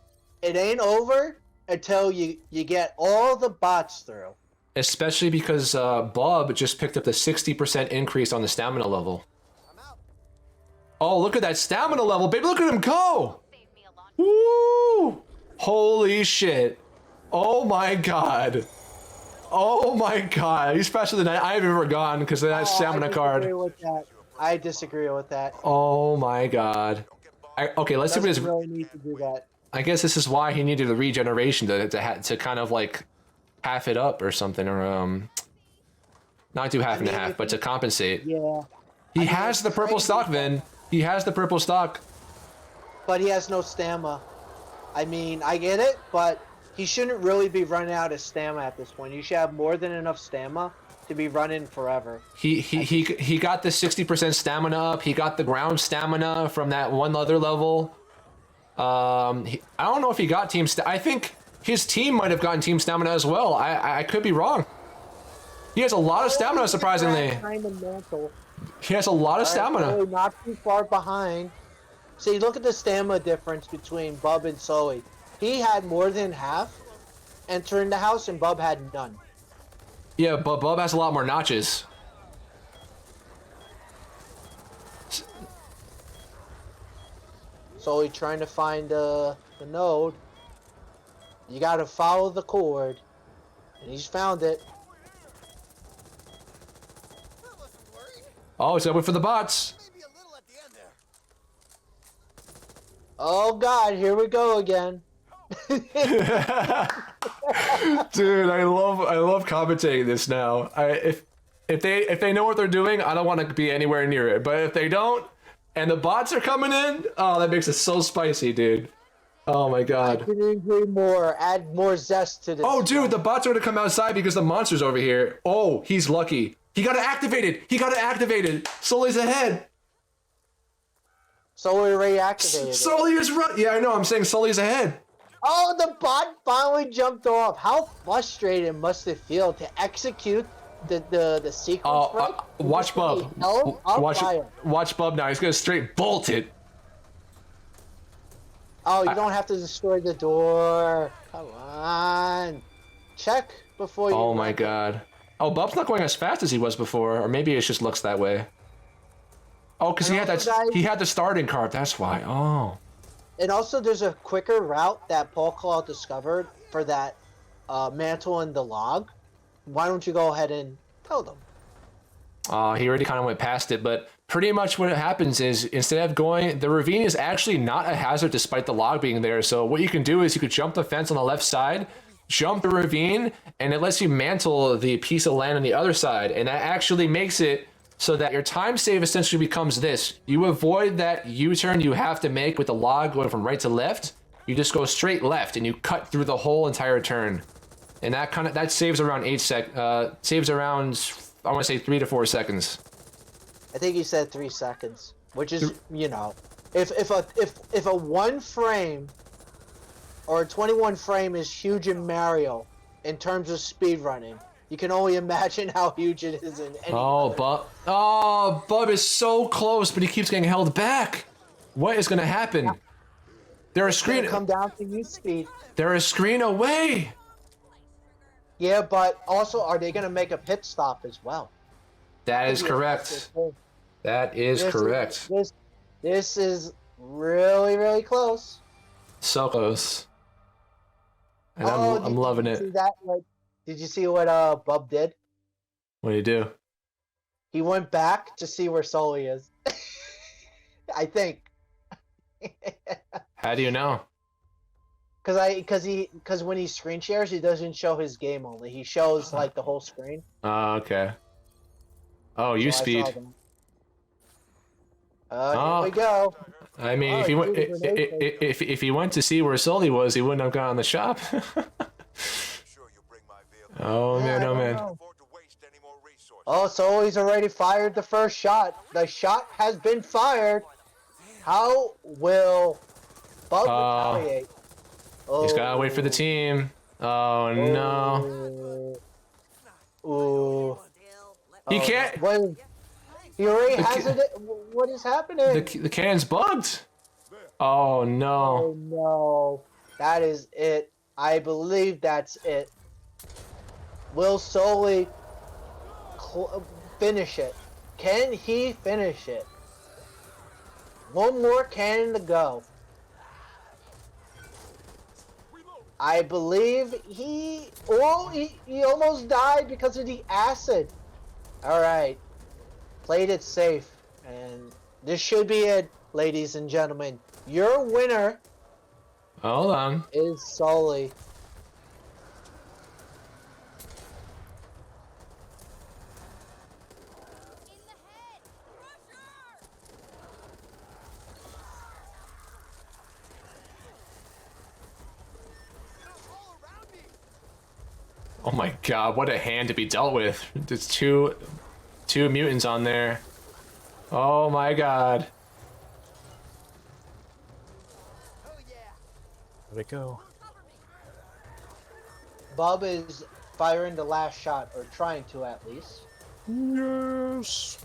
it ain't over until you get all the bots through. Especially because Bub just picked up the 60% increase on the stamina level. I'm out. Oh, look at that stamina level, baby! Look at him go! Save me a lot. Woo! Holy shit! Oh my god! Oh my god! He's faster than I've ever gone because of that stamina I card. disagree with that. I disagree with that. Oh my god! Okay, let's see what Doesn't his. really need to do that. I guess this is why he needed the regeneration to kind of like half it up or something, or not do half and a mean, half, if but to compensate. Yeah, He I mean, has it's the purple crazy. stock, Vin. He has the purple stock. but he has no stamina. I mean, I get it, but he shouldn't really be running out of stamina at this point. You should have more than enough stamina to be running forever. He got the 60% stamina up. He got the ground stamina from that one other level. I don't know if he got team. I think his team might have gotten team stamina as well. I could be wrong. He has a lot of stamina, surprisingly. Kind of mental. He has a lot of stamina. Really not too far behind. See, look at the stamina difference between Bub and Sully. He had more than half entering the house, and Bub had none. Yeah, but Bub has a lot more notches. Sully trying to find the node. You gotta follow the cord. And he's found it. I wasn't worried. Oh, he's going for the bots. Maybe a little at the end there. Oh god, here we go again. Dude, I love commentating this now. If they know what they're doing, I don't want to be anywhere near it. But if they don't, and the bots are coming in, oh, that makes it so spicy, dude. Oh my I god. couldn't agree more. Add more zest to this. Oh, dude, the bots are gonna come outside because the monster's over here. Oh, he's lucky. He got it activated. He got it activated. Sully's ahead. Sully reactivated it. Sully is right. Yeah, I know. I'm saying Sully's ahead. Oh, the bot finally jumped off. How frustrating must it feel to execute the sequence right? Watch Bub. Held up Watch fire. watch Bub now. He's gonna straight bolt it. Oh, you don't have to destroy the door. Come on. Check before you... Oh my god. Oh, Bub's not going as fast as he was before, or maybe it just looks that way. Oh, because he had also, guys- he had the starting card. That's why. Oh. And also, there's a quicker route that Pawclaw discovered for that mantle in the log. Why don't you go ahead and tell them? He already kind of went past it, but pretty much what happens is instead of going, the ravine is actually not a hazard despite the log being there. So what you can do is you could jump the fence on the left side, jump the ravine, and it lets you mantle the piece of land on the other side. And that actually makes it so that your time save essentially becomes this. You avoid that U-turn you have to make with the log going from right to left. You just go straight left and you cut through the whole entire turn. And that saves around saves around, I want to say 3 to 4 seconds. I think he said 3 seconds, which is, you know, if a 1 frame or a 21 frame is huge in Mario in terms of speedrunning, you can only imagine how huge it is in any Oh, other. Bub. Oh, Bub is so close, but he keeps getting held back. What is going to happen? They're a screen. Come down to you speed. They're a screen away. Yeah, but also, are they going to make a pit stop as well? That is correct. That is correct. This is really, really close. So close. And Oh, I'm loving did you see it. that? Like, did you see what Bub did? What do you do? He went back to see where Sully is. I think. How do you know? Because when he screen shares, he doesn't show his game only. He shows like the whole screen. Oh, okay. Oh, you So I speed. saw that. Oh. Here we go. I mean, Oh, if he you went, did a grenade if he went to see where Sully was, he wouldn't have gone in the shop. Sure you bring my vehicle. Oh Yeah, man, I oh don't man. know. Afford to waste any more resources. Oh, Sully's already fired the first shot. The shot has been fired. How will Bub retaliate? He's gotta wait for the team. Oh no. Ooh. He can't. What? He already The has ki- it. What is happening? The cannon's bugged. Oh no. Oh no. That is it. I believe that's it. Will Sully finish it? Can he finish it? One more cannon to go. I believe he almost died because of the acid. Alright. Played it safe. And this should be it, ladies and gentlemen. Your winner Hold on. is Sully. In the head! Crusher! Oh my god, what a hand to be dealt with. There's two mutants on there. Oh my god. There they go. Bub is firing the last shot, or trying to at least. Yes.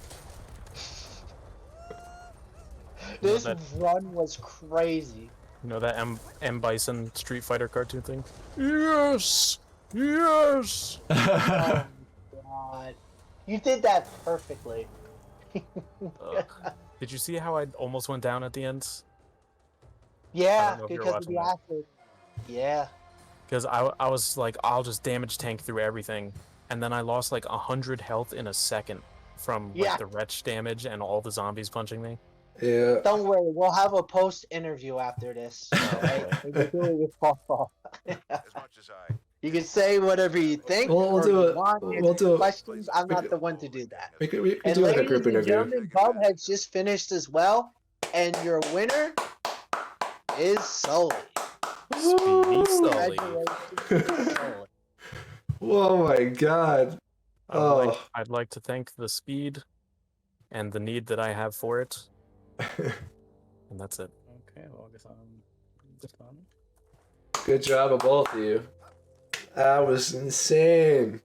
This that- run was crazy. You know that M Bison Street Fighter cartoon thing? Yes. Yes. Oh god. You did that perfectly. Ugh. Did you see how I almost went down at the end? Yeah, know if you're because of the watching acid. Yeah. Because I was like, I'll just damage tank through everything, and then I lost like 100 health in a second from like Yeah. the wretch damage and all the zombies punching me. Yeah. Don't worry, we'll have a post interview after this. Alright? We can do it with Pawclaw. As much as I. You can say whatever you think. We'll or do you it. want, We'll answer do it. questions. I'm not the one to do that. We could And do like a ladies group and interview. gentlemen, Bub has just finished as well, and your winner is Sully. Speedy Sully. Congratulations, Sully. Oh my god. Oh. I'd like to thank the speed and the need that I have for it. And that's it. Okay, well, I guess I'm just on. Good job of both of you. That was insane.